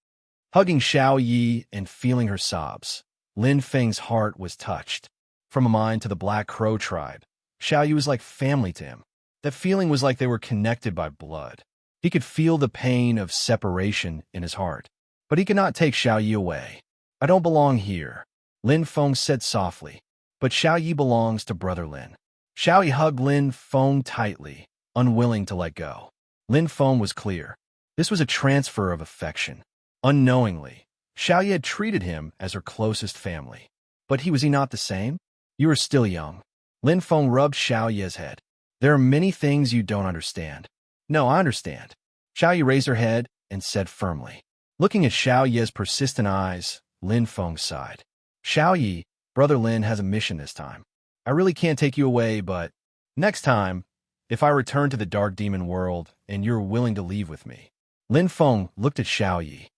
Hugging Xiao Yi and feeling her sobs, Lin Feng's heart was touched. From a mine to the Black Crow tribe, Xiao Yi was like family to him. That feeling was like they were connected by blood. He could feel the pain of separation in his heart. But he could not take Xiao Yi away. I don't belong here, Lin Feng said softly. But Xiao Yi belongs to Brother Lin. Xiao Yi hugged Lin Feng tightly, unwilling to let go. Lin Feng was clear. This was a transfer of affection. Unknowingly, Xiao Yi had treated him as her closest family. But was he not the same? You are still young. Lin Feng rubbed Xiao Yi's head. There are many things you don't understand. No, I understand. Xiao Yi raised her head and said firmly. Looking at Xiao Yi's persistent eyes, Lin Feng sighed. Xiao Yi, Brother Lin has a mission this time. I really can't take you away, but next time, if I return to the Dark Demon world and you're willing to leave with me. Lin Feng looked at Xiao Yi.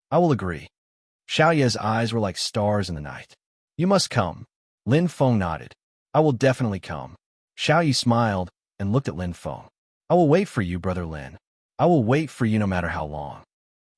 I will agree. Xiao Yi's eyes were like stars in the night. You must come. Lin Feng nodded. I will definitely come. Xiao Yi smiled and looked at Lin Feng. I will wait for you, Brother Lin. I will wait for you no matter how long.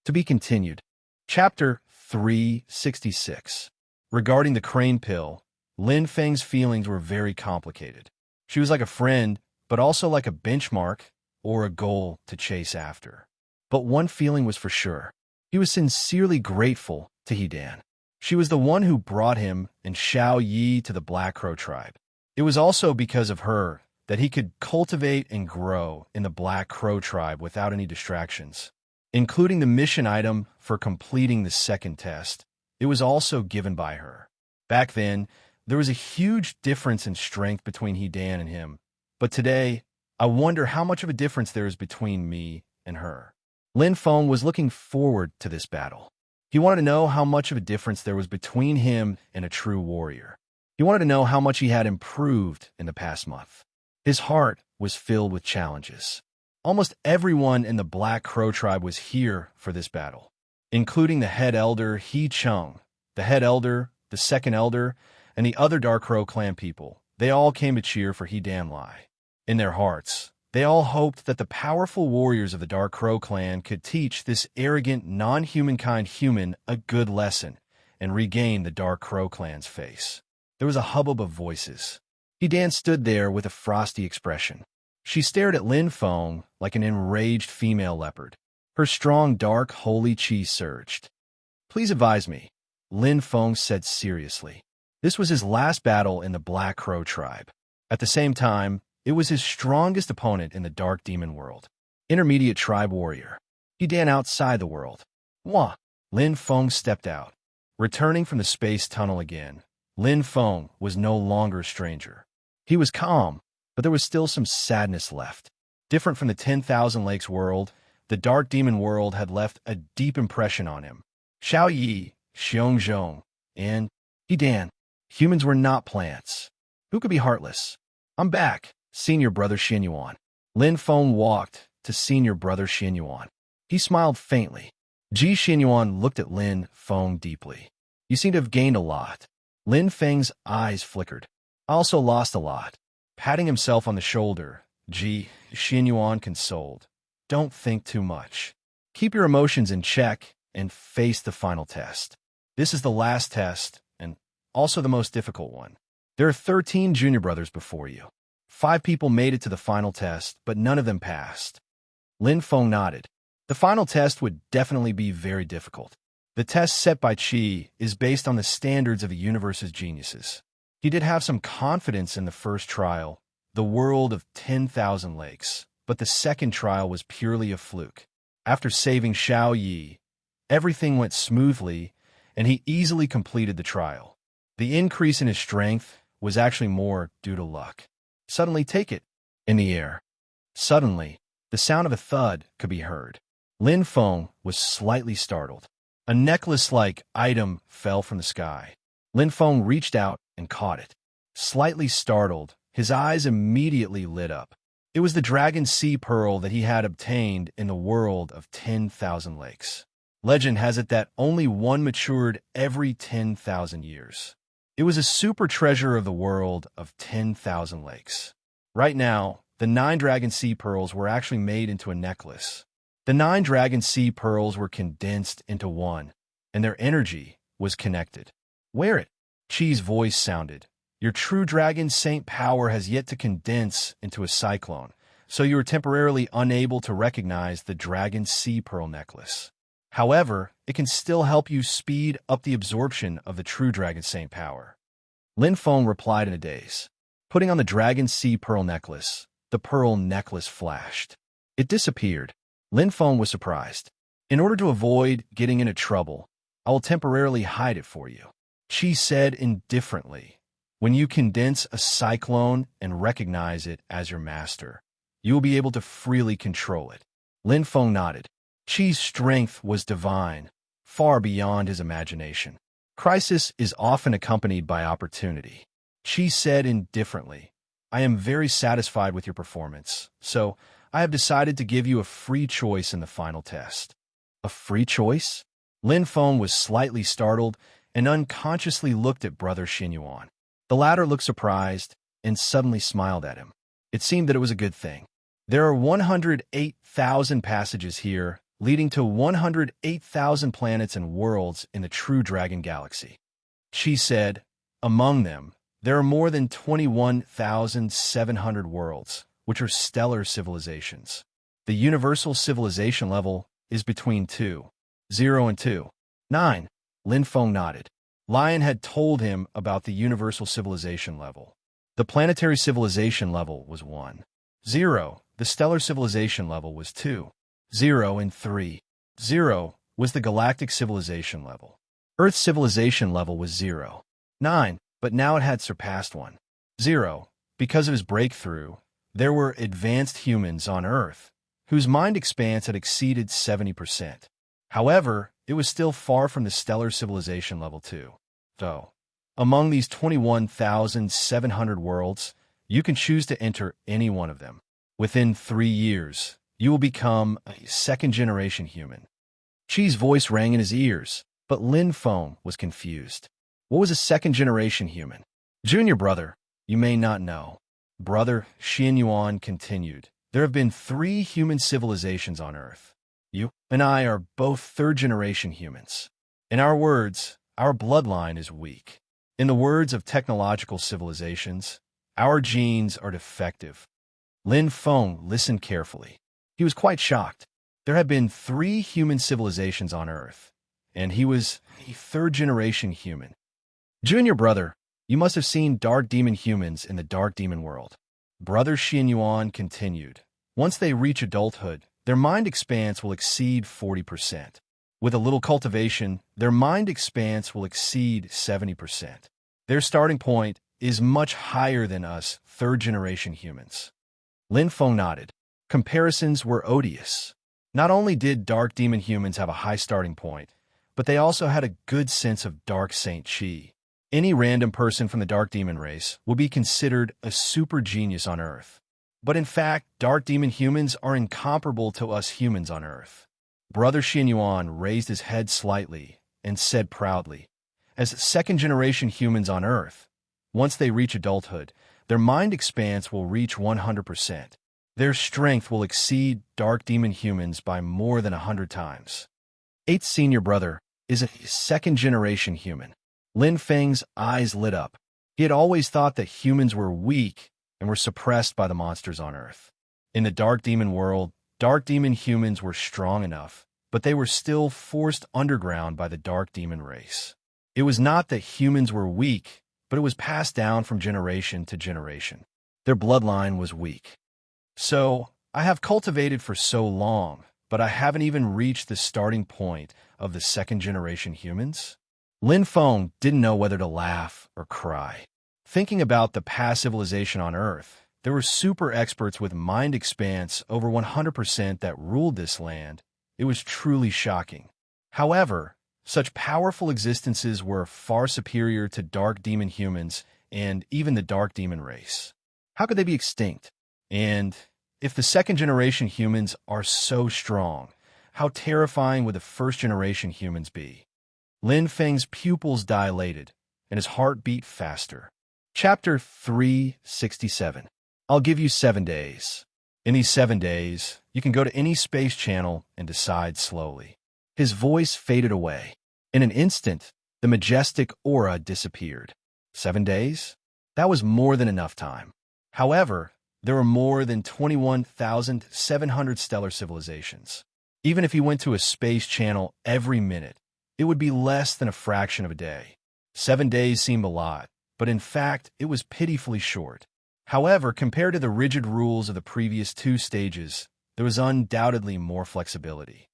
To be continued. Chapter 366. Regarding the crane pill, Lin Feng's feelings were very complicated. She was like a friend, but also like a benchmark or a goal to chase after. But one feeling was for sure. He was sincerely grateful to He Dan. She was the one who brought him and Xiao Yi to the Black Crow tribe. It was also because of her that he could cultivate and grow in the Black Crow tribe without any distractions. Including the mission item for completing the second test, it was also given by her. Back then, there was a huge difference in strength between He Dan and him. But today, I wonder how much of a difference there is between me and her. Lin Feng was looking forward to this battle. He wanted to know how much of a difference there was between him and a true warrior. He wanted to know how much he had improved in the past month. His heart was filled with challenges. Almost everyone in the Black Crow tribe was here for this battle, including the head elder He Chung, the head elder, the second elder, and the other Dark Crow clan people. They all came to cheer for He Dan Lai. In their hearts, they all hoped that the powerful warriors of the Dark Crow clan could teach this arrogant, non-humankind human a good lesson and regain the Dark Crow clan's face. There was a hubbub of voices. He Dan stood there with a frosty expression. She stared at Lin Feng like an enraged female leopard. Her strong, dark, holy chi surged. Please advise me, Lin Feng said seriously. This was his last battle in the Black Crow tribe. At the same time, it was his strongest opponent in the Dark Demon world. Intermediate tribe warrior. He Dan outside the world. Wah! Lin Feng stepped out. Returning from the space tunnel again, Lin Feng was no longer a stranger. He was calm, but there was still some sadness left. Different from the 10,000 Lakes world, the Dark Demon world had left a deep impression on him. Xiao Yi, Xiong Zhong, and He Dan. Humans were not plants. Who could be heartless? I'm back, Senior Brother Xinyuan. Lin Feng walked to Senior Brother Xinyuan. He smiled faintly. Ji Xinyuan looked at Lin Feng deeply. You seem to have gained a lot. Lin Feng's eyes flickered. I also lost a lot. Patting himself on the shoulder, Ji Xinyuan consoled. Don't think too much. Keep your emotions in check and face the final test. This is the last test, and also the most difficult one. There are 13 junior brothers before you. 5 people made it to the final test, but none of them passed. Lin Feng nodded. The final test would definitely be very difficult. The test set by Qi is based on the standards of the universe's geniuses. He did have some confidence in the first trial, the world of 10,000 lakes, but the second trial was purely a fluke. After saving Xiao Yi, everything went smoothly, and he easily completed the trial. The increase in his strength was actually more due to luck. Suddenly, take it. In the air. Suddenly, the sound of a thud could be heard. Lin Feng was slightly startled. A necklace-like item fell from the sky. Lin Feng reached out and caught it. Slightly startled, his eyes immediately lit up. It was the dragon sea pearl that he had obtained in the world of 10,000 lakes. Legend has it that only one matured every 10,000 years. It was a super treasure of the world of 10,000 lakes. Right now, the 9 dragon sea pearls were actually made into a necklace. The 9 dragon sea pearls were condensed into one, and their energy was connected. Wear it, Qi's voice sounded. Your true dragon saint power has yet to condense into a cyclone, so you are temporarily unable to recognize the dragon sea pearl necklace. However, it can still help you speed up the absorption of the true dragon saint power. Lin Feng replied in a daze. Putting on the dragon sea pearl necklace, the pearl necklace flashed. It disappeared. Lin Feng was surprised. In order to avoid getting into trouble, I will temporarily hide it for you. Qi said indifferently. When you condense a cyclone and recognize it as your master, you will be able to freely control it. Lin Feng nodded. Qi's strength was divine, far beyond his imagination. Crisis is often accompanied by opportunity. Qi said indifferently, I am very satisfied with your performance, so I have decided to give you a free choice in the final test. A free choice? Lin Feng was slightly startled and unconsciously looked at Brother Xinyuan. The latter looked surprised and suddenly smiled at him. It seemed that it was a good thing. There are 108,000 passages here, leading to 108,000 planets and worlds in the true Dragon Galaxy. Qi said, among them, there are more than 21,700 worlds, which are stellar civilizations. The universal civilization level is between 2.0 and 2.9. Lin Feng nodded. Lion had told him about the universal civilization level. The planetary civilization level was 1.0. The stellar civilization level was 2.0 and 3.0 was the galactic civilization level. Earth's civilization level was 0.9, but now it had surpassed 1.0. Because of his breakthrough, there were advanced humans on Earth whose mind expanse had exceeded 70%. However, it was still far from the stellar civilization level 2. So, among these 21,700 worlds, you can choose to enter any one of them. Within 3 years, you will become a second-generation human. Qi's voice rang in his ears, but Lin Feng was confused. What was a second-generation human? Junior brother, you may not know. Brother Xinyuan continued. There have been 3 human civilizations on Earth. You and I are both third-generation humans. In our words, our bloodline is weak. In the words of technological civilizations, our genes are defective. Lin Feng listened carefully. He was quite shocked. There had been 3 human civilizations on Earth, and he was a third-generation human. Junior brother, you must have seen dark demon humans in the dark demon world. Brother Xinyuan continued. Once they reach adulthood, their mind expanse will exceed 40%. With a little cultivation, their mind expanse will exceed 70%. Their starting point is much higher than us third-generation humans. Lin Feng nodded. Comparisons were odious. Not only did dark demon humans have a high starting point, but they also had a good sense of dark Saint Qi. Any random person from the dark demon race will be considered a super genius on Earth. But in fact, dark demon humans are incomparable to us humans on Earth. Brother Xinyuan raised his head slightly and said proudly, as second-generation humans on Earth, once they reach adulthood, their mind expanse will reach 100%. Their strength will exceed dark demon humans by more than 100 times. 8th senior brother is a second-generation human. Lin Feng's eyes lit up. He had always thought that humans were weak and were suppressed by the monsters on Earth. In the Dark Demon world, Dark Demon humans were strong enough, but they were still forced underground by the Dark Demon race. It was not that humans were weak, but it was passed down from generation to generation. Their bloodline was weak. So, I have cultivated for so long, but I haven't even reached the starting point of the second-generation humans? Lin Feng didn't know whether to laugh or cry. Thinking about the past civilization on Earth, there were super experts with mind expanse over 100% that ruled this land. It was truly shocking. However, such powerful existences were far superior to Dark Demon humans and even the Dark Demon race. How could they be extinct? And if the second-generation humans are so strong, how terrifying would the first-generation humans be? Lin Feng's pupils dilated, and his heart beat faster. Chapter 367. I'll give you 7 days. In these 7 days, you can go to any space channel and decide slowly. His voice faded away. In an instant, the majestic aura disappeared. 7 days? That was more than enough time. However, there were more than 21,700 stellar civilizations. Even if he went to a space channel every minute, it would be less than a fraction of a day. 7 days seemed a lot, but in fact, it was pitifully short. However, compared to the rigid rules of the previous 2 stages, there was undoubtedly more flexibility.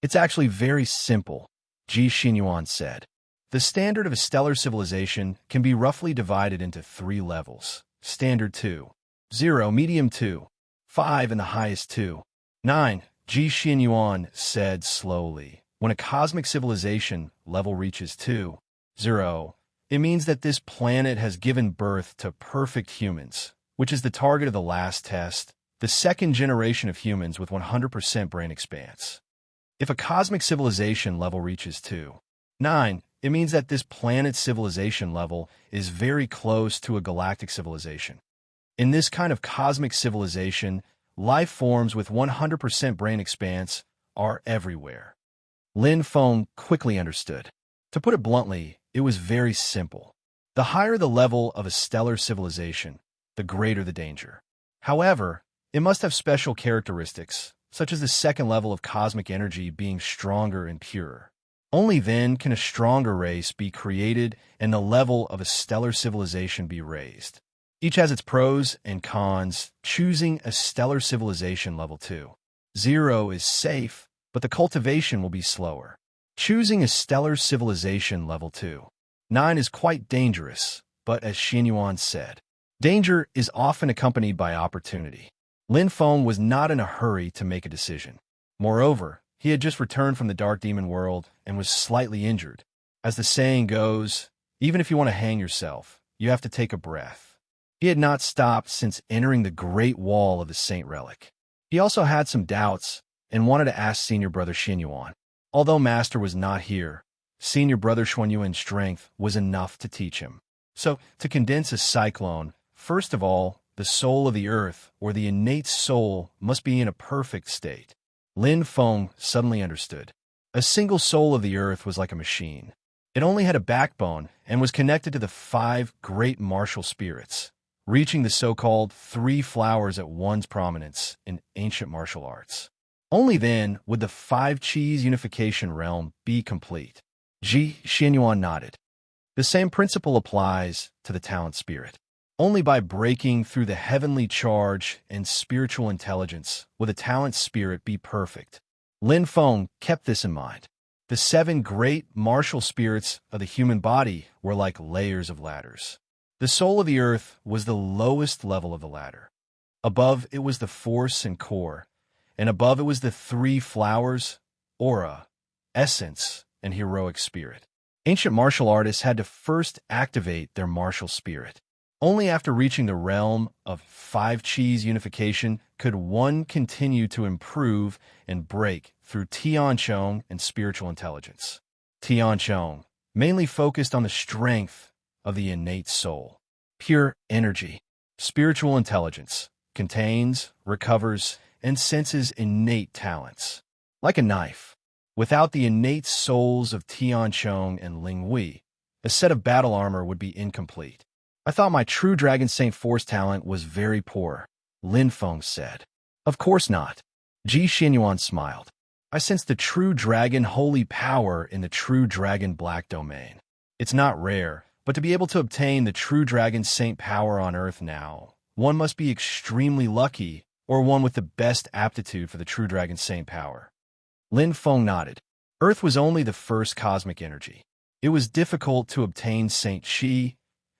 It's actually very simple, Ji Xinyuan said. The standard of a stellar civilization can be roughly divided into 3 levels. Standard 2, 0, medium 2, 5, and the highest 2. 9, Ji Xinyuan said slowly. When a cosmic civilization level reaches 2, 0, it means that this planet has given birth to perfect humans, which is the target of the last test, the second generation of humans with 100% brain expanse. If a cosmic civilization level reaches 2, 9, it means that this planet's civilization level is very close to a galactic civilization. In this kind of cosmic civilization, life forms with 100% brain expanse are everywhere. Lin Feng quickly understood. To put it bluntly, it was very simple. The higher the level of a stellar civilization, the greater the danger. However, it must have special characteristics, such as the second level of cosmic energy being stronger and purer. Only then can a stronger race be created and the level of a stellar civilization be raised. Each has its pros and cons. Choosing a stellar civilization level 2, 0 is safe, but the cultivation will be slower. Choosing a stellar civilization level 2, 9 is quite dangerous, but as Xinyuan said, danger is often accompanied by opportunity. Lin Feng was not in a hurry to make a decision. Moreover, he had just returned from the Dark Demon world and was slightly injured. As the saying goes, even if you want to hang yourself, you have to take a breath. He had not stopped since entering the Great Wall of the Saint Relic. He also had some doubts and wanted to ask Senior Brother Xinyuan. Although Master was not here, Senior Brother Xuanyuan's strength was enough to teach him. So, to condense a cyclone, first of all, the soul of the earth, or the innate soul, must be in a perfect state. Lin Feng suddenly understood. A single soul of the earth was like a machine. It only had a backbone and was connected to the 5 great martial spirits, reaching the so-called 3 flowers at one's prominence in ancient martial arts. Only then would the 5 Qis unification realm be complete. Ji Xinyuan nodded. The same principle applies to the talent spirit. Only by breaking through the heavenly charge and spiritual intelligence will the talent spirit be perfect. Lin Feng kept this in mind. The 7 great martial spirits of the human body were like layers of ladders. The soul of the earth was the lowest level of the ladder. Above it was the force and core, and above it was the 3 flowers, aura, essence, and heroic spirit. Ancient martial artists had to first activate their martial spirit. Only after reaching the realm of 5 Qis unification could one continue to improve and break through Tianchong and spiritual intelligence. Tianchong mainly focused on the strength of the innate soul. Pure energy. Spiritual intelligence contains, recovers, and senses innate talents. Like a knife, without the innate souls of Tianchong and Linghui, A set of battle armor would be incomplete. I thought my true Dragon Saint Force talent was very poor, Lin Feng said. Of course not. Ji Xinyuan smiled. I sense the true dragon holy power in the true dragon black domain. It's not rare, but to be able to obtain the true dragon saint power on Earth now, one must be extremely lucky or one with the best aptitude for the true dragon saint power. Lin Feng nodded. Earth was only the first cosmic energy. It was difficult to obtain Saint Qi,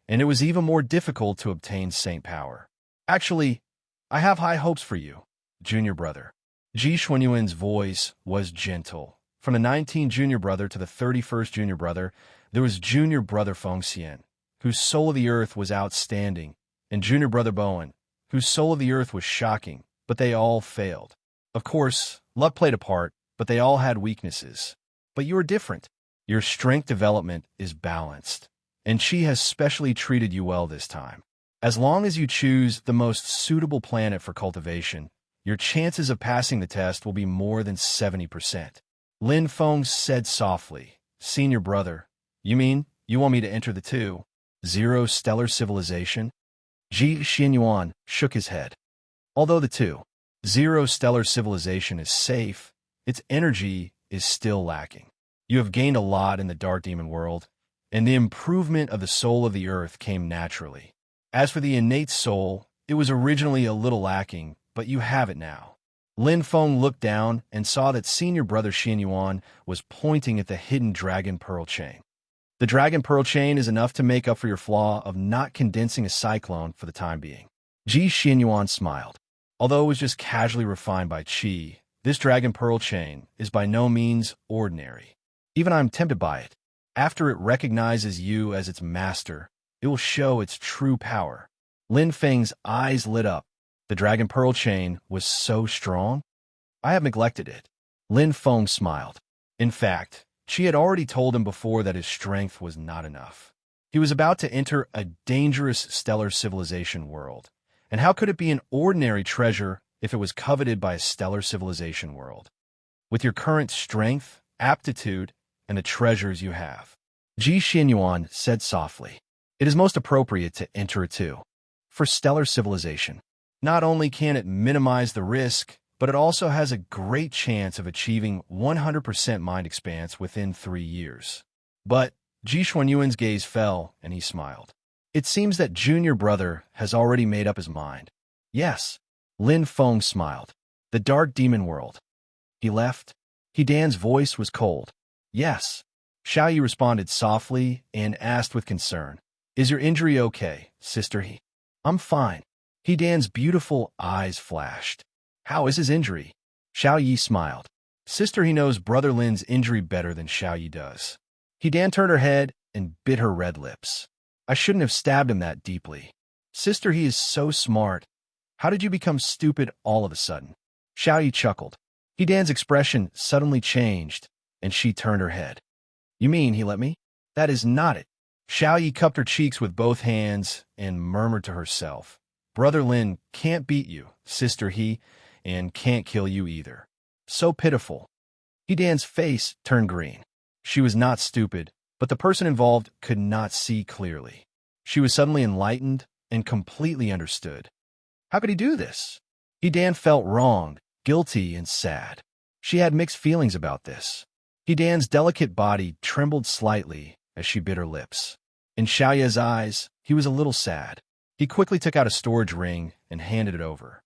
and it was even more difficult to obtain saint power. Actually, I have high hopes for you, junior brother. Ji Xuanyuan's voice was gentle. From the 19th junior brother to the 31st junior brother, there was junior brother Feng Xian, whose soul of the earth was outstanding, and junior brother Bowen, whose soul of the earth was shocking, but they all failed. Of course, luck played a part, but they all had weaknesses. But you are different. Your strength development is balanced, and Qi has specially treated you well this time. As long as you choose the most suitable planet for cultivation, your chances of passing the test will be more than 70%. Lin Feng said softly, Senior brother, you mean you want me to enter the 2-0 stellar civilization? Ji Xinyuan shook his head. Although the 2-0 stellar civilization is safe, its energy is still lacking. You have gained a lot in the Dark Demon world, and the improvement of the soul of the earth came naturally. As for the innate soul, it was originally a little lacking, but you have it now. Lin Feng looked down and saw that senior brother Xinyuan was pointing at the hidden dragon pearl chain. The dragon pearl chain is enough to make up for your flaw of not condensing a cyclone for the time being. Ji Xinyuan smiled. Although it was just casually refined by Qi, this dragon pearl chain is by no means ordinary. Even I'm tempted by it. After it recognizes you as its master, it will show its true power. Lin Feng's eyes lit up. The dragon pearl chain was so strong? I have neglected it. Lin Feng smiled. In fact, Qi had already told him before that his strength was not enough. He was about to enter a dangerous stellar civilization world. And how could it be an ordinary treasure if it was coveted by a stellar civilization world? With your current strength, aptitude, and the treasures you have. Ji Xinyuan said softly, it is most appropriate to enter it too. For stellar civilization, not only can it minimize the risk, but it also has a great chance of achieving 100% mind expanse within 3 years. But Ji Xuanyuan's gaze fell, and he smiled. It seems that junior brother has already made up his mind. Yes, Lin Feng smiled. The Dark Demon world. He left. He Dan's voice was cold. Yes. Xiao Yi responded softly and asked with concern, is your injury okay, sister He? I'm fine. He Dan's beautiful eyes flashed. How is his injury? Xiao Yi smiled. Sister He knows brother Lin's injury better than Xiao Yi does. He Dan turned her head and bit her red lips. I shouldn't have stabbed him that deeply. Sister He is so smart. How did you become stupid all of a sudden? Xiao Yi chuckled. He Dan's expression suddenly changed, and she turned her head. You mean he let me? That is not it. Xiao Yi cupped her cheeks with both hands and murmured to herself, Brother Lin can't beat you, sister He, and can't kill you either. So pitiful. He Dan's face turned green. She was not stupid, but the person involved could not see clearly. She was suddenly enlightened and completely understood. How could he do this? He Dan felt wronged, guilty, and sad. She had mixed feelings about this. He Dan's delicate body trembled slightly as she bit her lips. In Xiao Yi's eyes, he was a little sad. He quickly took out a storage ring and handed it over.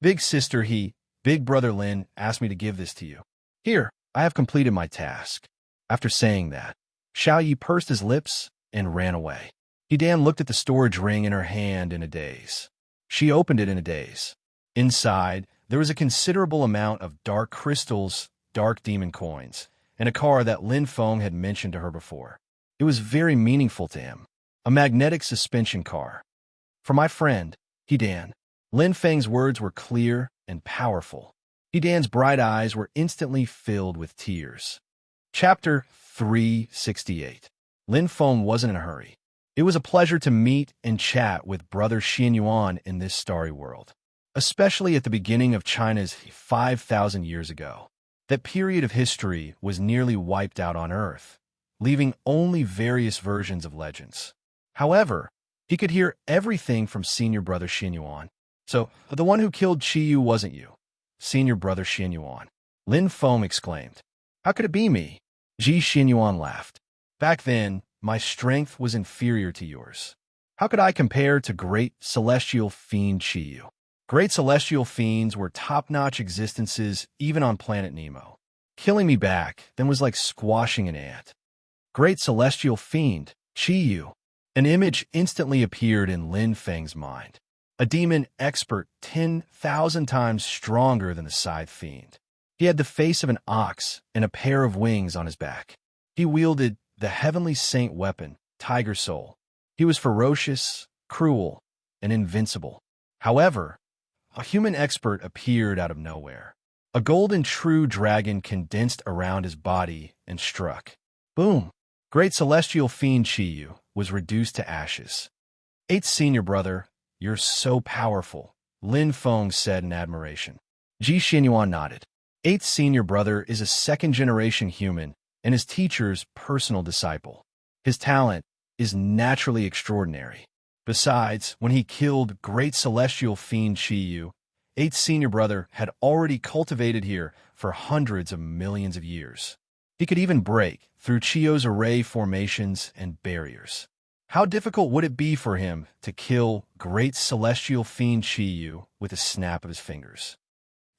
Big sister He, big brother Lin asked me to give this to you. Here, I have completed my task. After saying that, Xiao Yi pursed his lips and ran away. He Dan looked at the storage ring in her hand in a daze. She opened it in a daze. Inside, there was a considerable amount of dark crystals, dark demon coins, and a car that Lin Feng had mentioned to her before. It was very meaningful to him. A magnetic suspension car. For my friend, He Dan. Lin Feng's words were clear and powerful. He Dan's bright eyes were instantly filled with tears. Chapter 368. Lin Feng wasn't in a hurry. It was a pleasure to meet and chat with brother Xinyuan in this starry world, especially at the beginning of China's 5,000 years ago. That period of history was nearly wiped out on Earth. leaving only various versions of legends. However, he could hear everything from senior brother Xinyuan. So, the one who killed Qiyu wasn't you, senior brother Xinyuan. Lin Feng exclaimed. How could it be me? Ji Xinyuan laughed. Back then, my strength was inferior to yours. How could I compare to great celestial fiend Qiyu? Great celestial fiends were top-notch existences even on planet Nemo. Killing me back then was like squashing an ant. Great celestial fiend, Qiyu. An image instantly appeared in Lin Feng's mind. A demon expert 10,000 times stronger than the scythe fiend. He had the face of an ox and a pair of wings on his back. He wielded the heavenly saint weapon, Tiger Soul. He was ferocious, cruel, and invincible. However, a human expert appeared out of nowhere. A golden true dragon condensed around his body and struck. Boom! Great celestial fiend Qiyu was reduced to ashes. Eighth senior brother, you're so powerful, Lin Feng said in admiration. Ji Xinyuan nodded. Eighth senior brother is a second-generation human and his teacher's personal disciple. His talent is naturally extraordinary. Besides, when he killed great celestial fiend Qiyu, eighth senior brother had already cultivated here for hundreds of millions of years. He could even break through Chiyu's array formations and barriers. How difficult would it be for him to kill great celestial fiend Qiyu with a snap of his fingers?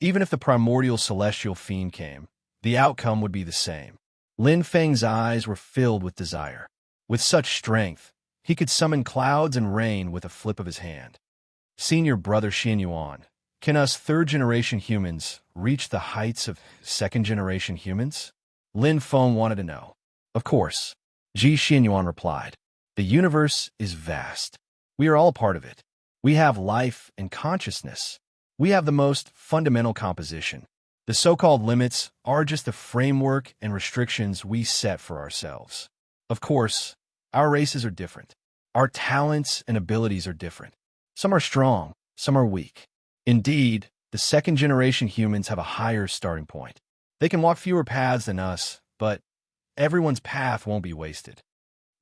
Even if the primordial celestial fiend came, the outcome would be the same. Lin Feng's eyes were filled with desire. With such strength, he could summon clouds and rain with a flip of his hand. Senior brother Xinyuan, can us third-generation humans reach the heights of second-generation humans? Lin Feng wanted to know. Of course, Ji Xinyuan replied. The universe is vast. We are all part of it. We have life and consciousness. We have the most fundamental composition. The so-called limits are just the framework and restrictions we set for ourselves. Of course, our races are different. Our talents and abilities are different. Some are strong, some are weak. Indeed, the second-generation humans have a higher starting point. They can walk fewer paths than us, but everyone's path won't be wasted.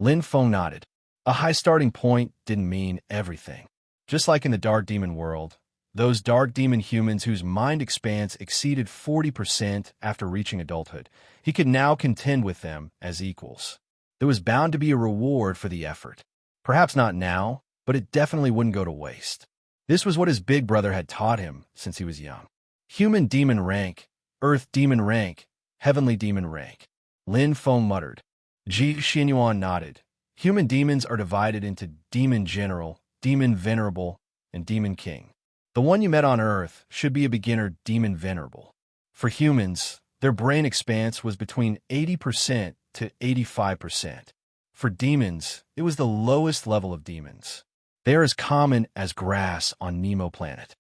Lin Feng nodded. A high starting point didn't mean everything. Just like in the dark demon world, those dark demon humans whose mind expanse exceeded 40% after reaching adulthood, he could now contend with them as equals. There was bound to be a reward for the effort. Perhaps not now, but it definitely wouldn't go to waste. This was what his big brother had taught him since he was young. Human demon rank, earth demon rank, heavenly demon rank. Lin Feng muttered. Ji Xinyuan nodded. Human demons are divided into demon general, demon venerable, and demon king. The one you met on Earth should be a beginner demon venerable. For humans, their brain expanse was between 80% to 85%. For demons, it was the lowest level of demons. They are as common as grass on Nemo planet.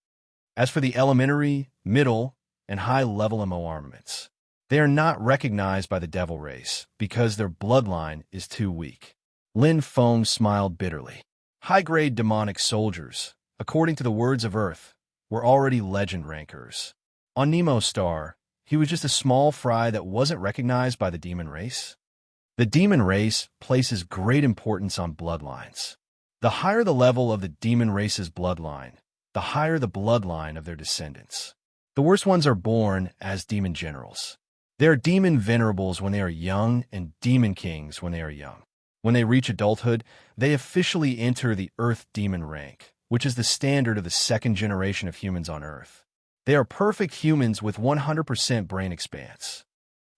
As for the elementary, middle, and high-level MO armaments, they are not recognized by the devil race because their bloodline is too weak. Lin Feng smiled bitterly. High-grade demonic soldiers, according to the words of Earth, were already legend rankers. On Nemo's star, he was just a small fry that wasn't recognized by the demon race. The demon race places great importance on bloodlines. The higher the level of the demon race's bloodline, the higher the bloodline of their descendants. The worst ones are born as demon generals. They are demon venerables when they are young and demon kings when they are young. When they reach adulthood, they officially enter the Earth demon rank, which is the standard of the second generation of humans on Earth. They are perfect humans with 100% brain expanse.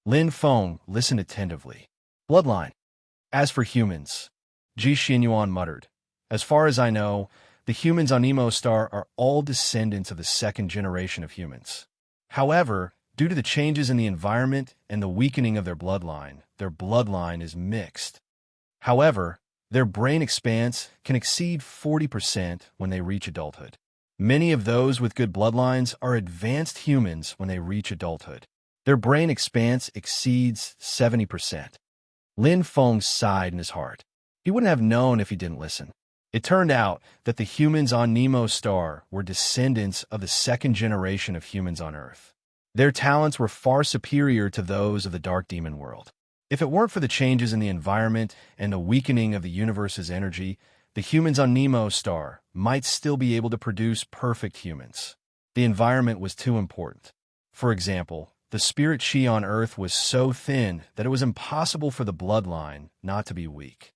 Lin Feng listened attentively. Bloodline. As for humans, Ji Xinyuan muttered, as far as I know, the humans on Nemo's star are all descendants of the second generation of humans. However, due to the changes in the environment and the weakening of their bloodline is mixed. However, their brain expanse can exceed 40% when they reach adulthood. Many of those with good bloodlines are advanced humans when they reach adulthood. Their brain expanse exceeds 70%. Lin Feng sighed in his heart. He wouldn't have known if he didn't listen. It turned out that the humans on Nemo's star were descendants of the second generation of humans on Earth. Their talents were far superior to those of the dark demon world. If it weren't for the changes in the environment and the weakening of the universe's energy, the humans on Nemo's star might still be able to produce perfect humans. The environment was too important. For example, the spirit chi on Earth was so thin that it was impossible for the bloodline not to be weak.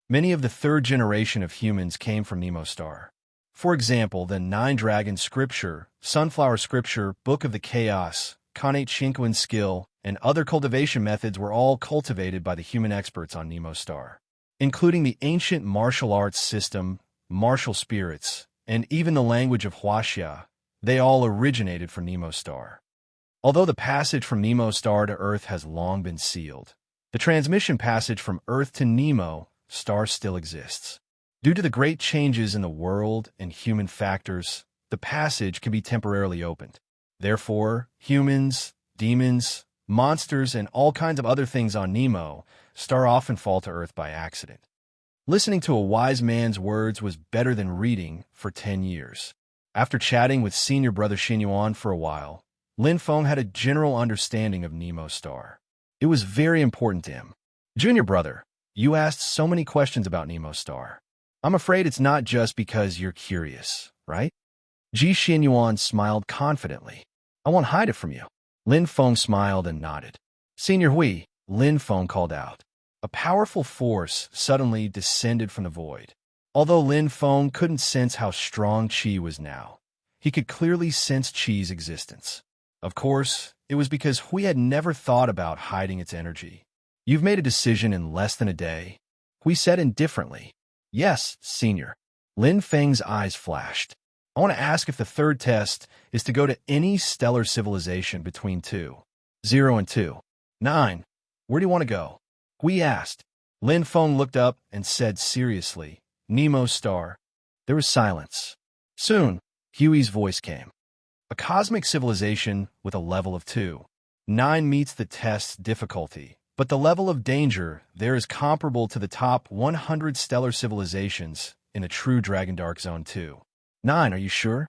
Many of the third generation of humans came from Nemo's star. For example, the Nine Dragon Scripture, Sunflower Scripture, Book of the Chaos, Connate Shinkwin skill, and other cultivation methods were all cultivated by the human experts on Nemo's star, including the ancient martial arts system, martial spirits, and even the language of Huaxia. They all originated from Nemo's star. Although the passage from Nemo's star to Earth has long been sealed, the transmission passage from Earth to Nemo star still exists. Due to the great changes in the world and human factors, the passage can be temporarily opened. Therefore, humans, demons, monsters, and all kinds of other things on Nemo star often fall to Earth by accident. Listening to a wise man's words was better than reading for 10 years. After chatting with senior brother Xinyuan for a while, Lin Feng had a general understanding of Nemo's star. It was very important to him. Junior brother, you asked so many questions about Nemo's star. I'm afraid it's not just because you're curious, right? Ji Xinyuan smiled confidently. I won't hide it from you. Lin Feng smiled and nodded. Senior Hui, Lin Feng called out. A powerful force suddenly descended from the void. Although Lin Feng couldn't sense how strong Qi was now, he could clearly sense Qi's existence. Of course, it was because Hui had never thought about hiding its energy. You've made a decision in less than a day, Hui said indifferently. Yes, senior. Lin Feng's eyes flashed. I want to ask if the third test is to go to any stellar civilization between 2.0 and 2.9. Where do you want to go? Hui asked. Lin Feng looked up and said seriously, Nemo's star. There was silence. Soon, Huey's voice came. A cosmic civilization with a level of 2.9 meets the test's difficulty, but the level of danger there is comparable to the top 100 stellar civilizations in a true Dragon Dark Zone 2.9. Are you sure?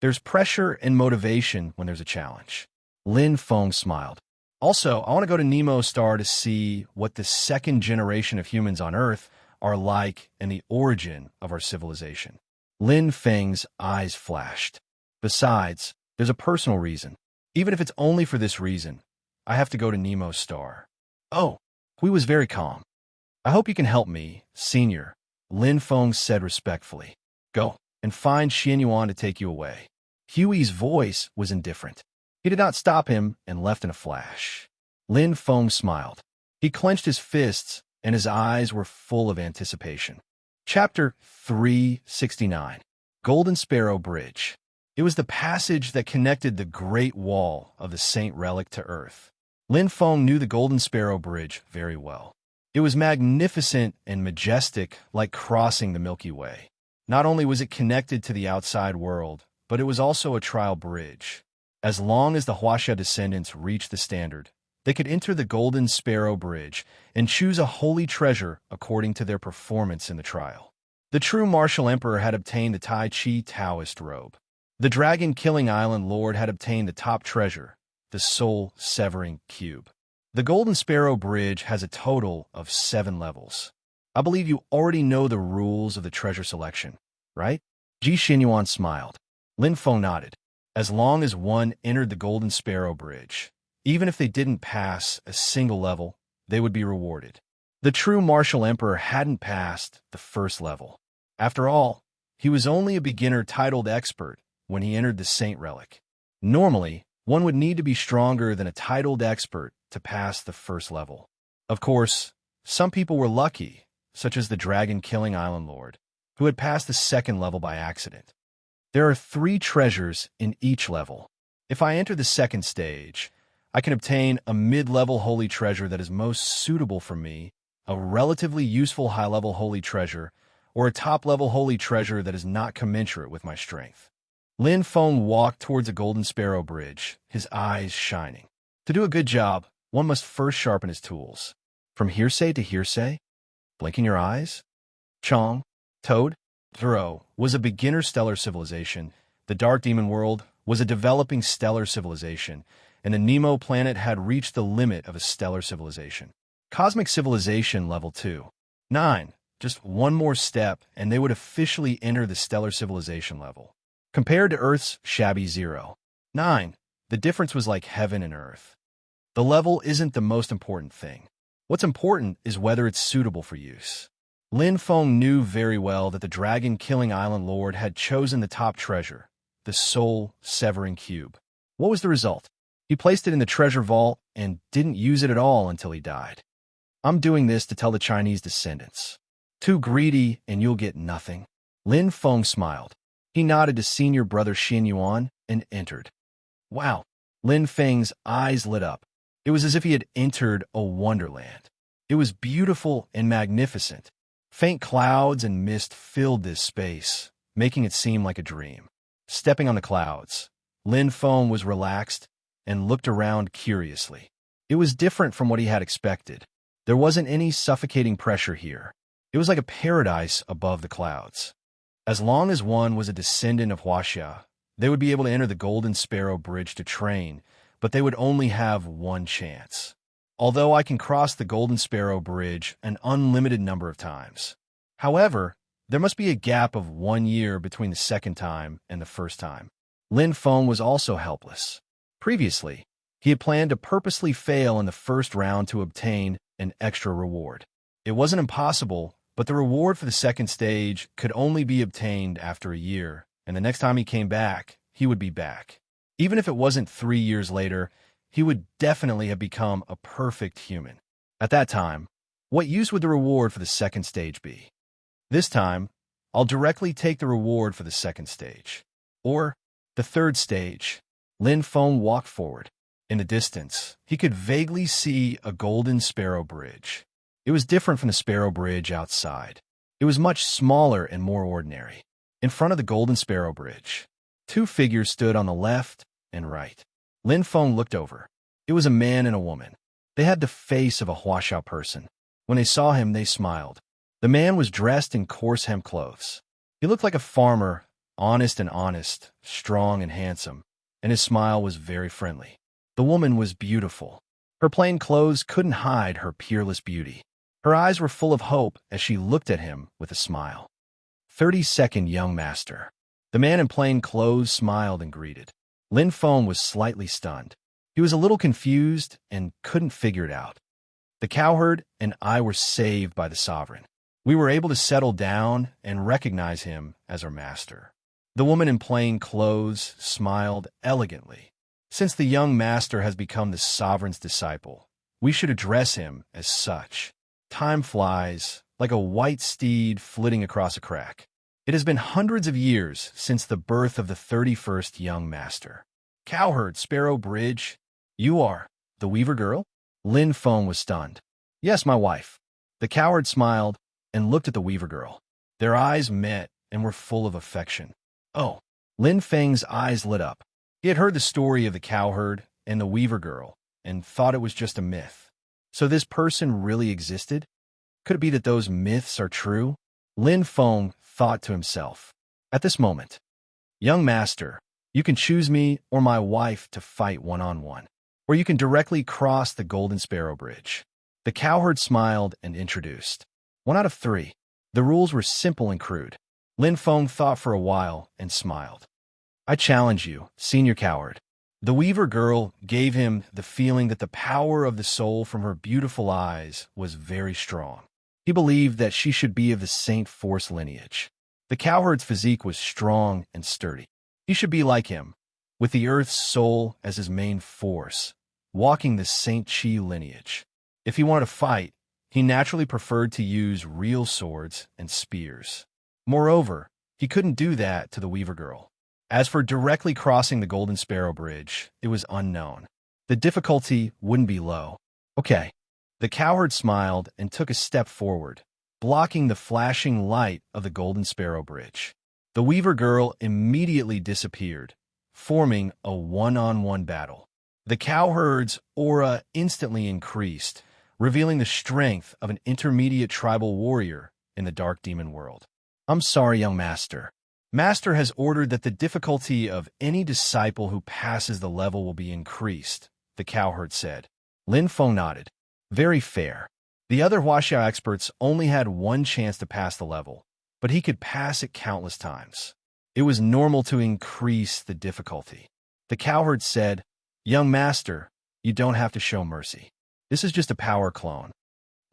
There's pressure and motivation when there's a challenge. Lin Feng smiled. Also, I want to go to Nemo's star to see what the second generation of humans on Earth are like and the origin of our civilization. Lin Feng's eyes flashed. Besides, there's a personal reason. Even if it's only for this reason, I have to go to Nemo's star. Oh, Hui was very calm. I hope you can help me, senior, Lin Feng said respectfully. Go and find Xianyuan to take you away. Huey's voice was indifferent. He did not stop him and left in a flash. Lin Feng smiled. He clenched his fists and his eyes were full of anticipation. Chapter 369. Golden Sparrow Bridge. It was the passage that connected the Great Wall of the Saint Relic to Earth. Lin Feng knew the Golden Sparrow Bridge very well. It was magnificent and majestic, like crossing the Milky Way. Not only was it connected to the outside world, but it was also a trial bridge. As long as the Huaxia descendants reached the standard, they could enter the Golden Sparrow Bridge and choose a holy treasure according to their performance in the trial. The true martial emperor had obtained the Tai Chi Taoist robe. The dragon-killing island lord had obtained the top treasure, the soul-severing cube. The Golden Sparrow Bridge has a total of 7 levels. I believe you already know the rules of the treasure selection, right? Ji Xinyuan smiled. Lin Feng nodded. As long as one entered the Golden Sparrow Bridge, even if they didn't pass a single level, they would be rewarded. The true martial emperor hadn't passed the first level. After all, he was only a beginner titled expert when he entered the Saint Relic. Normally, one would need to be stronger than a titled expert to pass the first level. Of course, some people were lucky, such as the dragon-killing island lord, who had passed the second level by accident. There are 3 treasures in each level. If I enter the second stage, I can obtain a mid-level holy treasure that is most suitable for me, a relatively useful high-level holy treasure, or a top-level holy treasure that is not commensurate with my strength. Lin Feng walked towards a Golden Sparrow Bridge, his eyes shining. To do a good job, one must first sharpen his tools. From hearsay to hearsay? Blinking your eyes? Chong, Toad, Zero was a beginner stellar civilization, the Dark Demon World was a developing stellar civilization, and the Nemo planet had reached the limit of a stellar civilization. Cosmic Civilization Level 2. 9. Just one more step, and they would officially enter the Stellar Civilization level. Compared to Earth's shabby 0. 9. The difference was like heaven and earth. The level isn't the most important thing. What's important is whether it's suitable for use. Lin Feng knew very well that the dragon-killing island lord had chosen the top treasure, the soul-severing cube. What was the result? He placed it in the treasure vault and didn't use it at all until he died. I'm doing this to tell the Chinese descendants. Too greedy and you'll get nothing. Lin Feng smiled. He nodded to senior brother Xin Yuan and entered. Wow. Lin Feng's eyes lit up. It was as if he had entered a wonderland. It was beautiful and magnificent. Faint clouds and mist filled this space, making it seem like a dream. Stepping on the clouds, Lin Feng was relaxed and looked around curiously. It was different from what he had expected. There wasn't any suffocating pressure here. It was like a paradise above the clouds. As long as one was a descendant of Huaxia, they would be able to enter the Golden Sparrow Bridge to train, but they would only have one chance. Although I can cross the Golden Sparrow Bridge an unlimited number of times. However, there must be a gap of 1 year between the second time and the first time. Lin Feng was also helpless. Previously, he had planned to purposely fail in the first round to obtain an extra reward. It wasn't impossible, but the reward for the second stage could only be obtained after a year, and the next time he came back, he would be back. Even if it wasn't 3 years later, he would definitely have become a perfect human. At that time, what use would the reward for the second stage be? This time, I'll directly take the reward for the second stage. Or the third stage. Lin Feng walked forward. In the distance, he could vaguely see a Golden Sparrow Bridge. It was different from the Sparrow Bridge outside. It was much smaller and more ordinary. In front of the Golden Sparrow Bridge, 2 figures stood on the left and right. Lin Feng looked over. It was a man and a woman. They had the face of a Huaxiao person. When they saw him, they smiled. The man was dressed in coarse hemp clothes. He looked like a farmer, honest, strong and handsome, and his smile was very friendly. The woman was beautiful. Her plain clothes couldn't hide her peerless beauty. Her eyes were full of hope as she looked at him with a smile. 32nd Young Master. The man in plain clothes smiled and greeted. Lin Feng was slightly stunned. He was a little confused and couldn't figure it out. The cowherd and I were saved by the sovereign. We were able to settle down and recognize him as our master. The woman in plain clothes smiled elegantly. Since the young master has become the sovereign's disciple, we should address him as such. Time flies like a white steed flitting across a crack. It has been hundreds of years since the birth of the 31st young master. Cowherd, Sparrow Bridge, you are the Weaver girl? Lin Feng was stunned. Yes, my wife. The cowherd smiled and looked at the Weaver girl. Their eyes met and were full of affection. Oh, Lin Feng's eyes lit up. He had heard the story of the cowherd and the Weaver girl and thought it was just a myth. So this person really existed? Could it be that those myths are true? Lin Feng thought to himself. At this moment, young master, you can choose me or my wife to fight one-on-one, or you can directly cross the Golden Sparrow Bridge. The cowherd smiled and introduced. 1 out of 3. The rules were simple and crude. Lin Feng thought for a while and smiled. I challenge you, senior cowherd. The Weaver girl gave him the feeling that the power of the soul from her beautiful eyes was very strong. He believed that she should be of the Saint Force lineage. The cowherd's physique was strong and sturdy. He should be like him, with the Earth's soul as his main force, walking the Saint Chi lineage. If he wanted to fight, he naturally preferred to use real swords and spears. Moreover, he couldn't do that to the Weaver girl. As for directly crossing the Golden Sparrow Bridge, it was unknown. The difficulty wouldn't be low. Okay. The cowherd smiled and took a step forward, blocking the flashing light of the Golden Sparrow Bridge. The Weaver girl immediately disappeared, forming a one-on-one battle. The cowherd's aura instantly increased, revealing the strength of an intermediate tribal warrior in the Dark Demon world. I'm sorry, young master. Master has ordered that the difficulty of any disciple who passes the level will be increased, the cowherd said. Lin Feng nodded. Very fair. The other Huaxia experts only had one chance to pass the level, but he could pass it countless times. It was normal to increase the difficulty. The cowherd said, "Young master, you don't have to show mercy. This is just a power clone."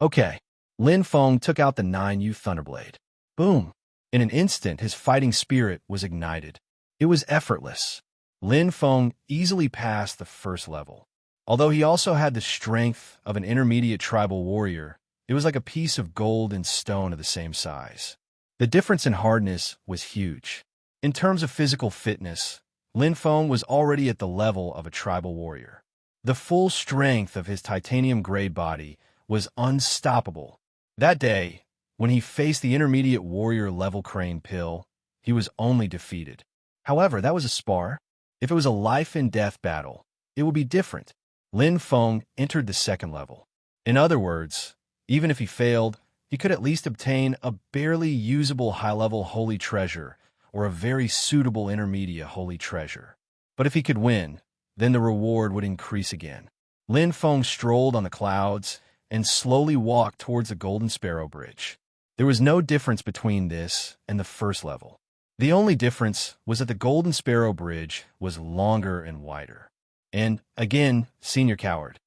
Okay. Lin Feng took out the 9U Thunderblade. Boom! In an instant, his fighting spirit was ignited. It was effortless. Lin Feng easily passed the first level. Although he also had the strength of an intermediate tribal warrior, it was like a piece of gold and stone of the same size. The difference in hardness was huge. In terms of physical fitness, Lin Feng was already at the level of a tribal warrior. The full strength of his titanium-grade body was unstoppable. That day, when he faced the intermediate warrior level Crane Pill, he was only defeated. However, that was a spar. If it was a life-and-death battle, it would be different. Lin Feng entered the second level. In other words, even if he failed, he could at least obtain a barely usable high-level holy treasure or a very suitable intermediate holy treasure. But if he could win, then the reward would increase again. Lin Feng strolled on the clouds and slowly walked towards the Golden Sparrow Bridge. There was no difference between this and the first level. The only difference was that the Golden Sparrow Bridge was longer and wider. And, again, Senior Coward.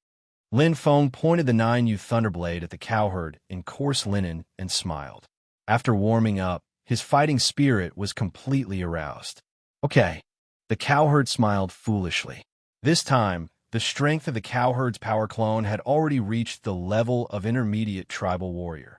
Lin Feng pointed the 9U Thunderblade at the cowherd in coarse linen and smiled. After warming up, his fighting spirit was completely aroused. Okay. The cowherd smiled foolishly. This time, the strength of the cowherd's power clone had already reached the level of intermediate tribal warrior.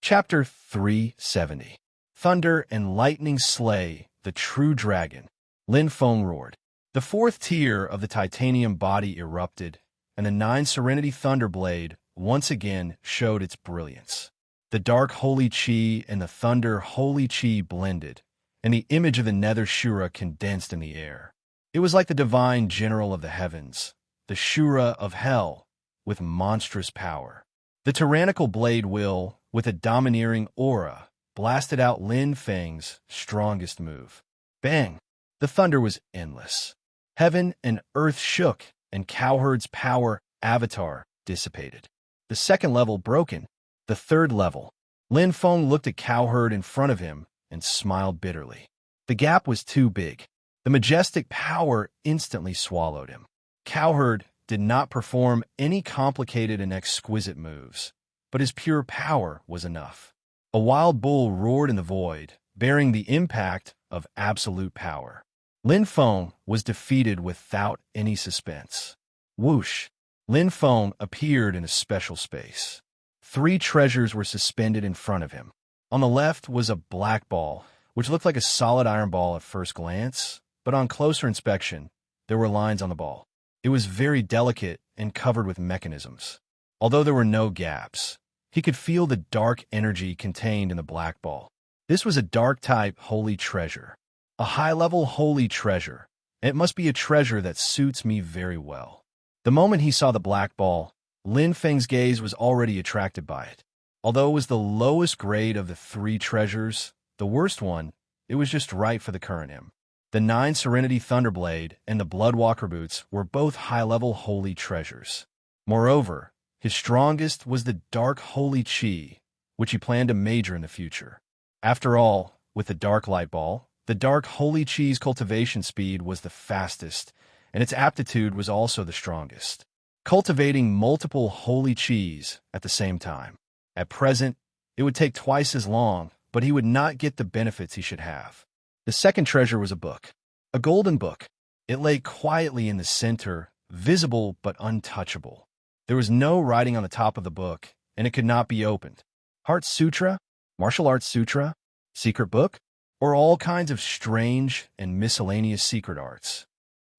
Chapter 370. Thunder and lightning slay the true dragon. Lin Feng roared. The fourth tier of the titanium body erupted, and the 9 Serenity Thunderblade once again showed its brilliance. The dark holy chi and the thunder holy chi blended, and the image of the nether Shura condensed in the air. It was like the divine general of the heavens, the Shura of hell, with monstrous power. The tyrannical blade will, with a domineering aura, blasted out Lin Feng's strongest move. Bang! The thunder was endless. Heaven and earth shook, and Cowherd's power avatar dissipated. The second level broken. The third level. Lin Feng looked at Cowherd in front of him and smiled bitterly. The gap was too big. The majestic power instantly swallowed him. Cowherd did not perform any complicated and exquisite moves, but his pure power was enough. A wild bull roared in the void, bearing the impact of absolute power. Lin Feng was defeated without any suspense. Whoosh! Lin Feng appeared in a special space. 3 treasures were suspended in front of him. On the left was a black ball, which looked like a solid iron ball at first glance, but on closer inspection, there were lines on the ball. It was very delicate and covered with mechanisms. Although there were no gaps, he could feel the dark energy contained in the black ball. This was a dark-type holy treasure. A high-level holy treasure. It must be a treasure that suits me very well. The moment he saw the black ball, Lin Feng's gaze was already attracted by it. Although it was the lowest grade of the 3 treasures, the worst one, it was just right for the current him. The 9 Serenity Thunderblade and the Bloodwalker Boots were both high-level holy treasures. Moreover, his strongest was the Dark Holy Chi, which he planned to major in the future. After all, with the Dark Light Ball, the Dark Holy Chi's cultivation speed was the fastest, and its aptitude was also the strongest, cultivating multiple Holy Chis at the same time. At present, it would take twice as long, but he would not get the benefits he should have. The second treasure was a book, a golden book. It lay quietly in the center, visible but untouchable. There was no writing on the top of the book, and it could not be opened. Heart Sutra? Martial Arts Sutra? Secret book? Or all kinds of strange and miscellaneous secret arts?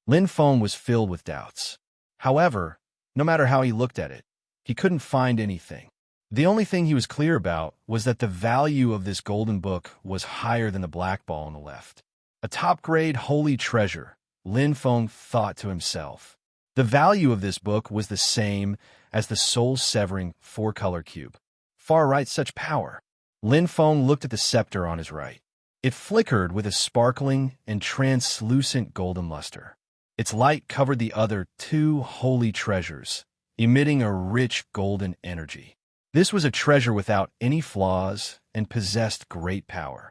Lin Feng was filled with doubts. However, no matter how he looked at it, he couldn't find anything. The only thing he was clear about was that the value of this golden book was higher than the black ball on the left. A top-grade holy treasure, Lin Feng thought to himself. The value of this book was the same as the soul-severing 4-color cube. Far right such power. Lin Feng looked at the scepter on his right. It flickered with a sparkling and translucent golden luster. Its light covered the other 2 holy treasures, emitting a rich golden energy. This was a treasure without any flaws and possessed great power.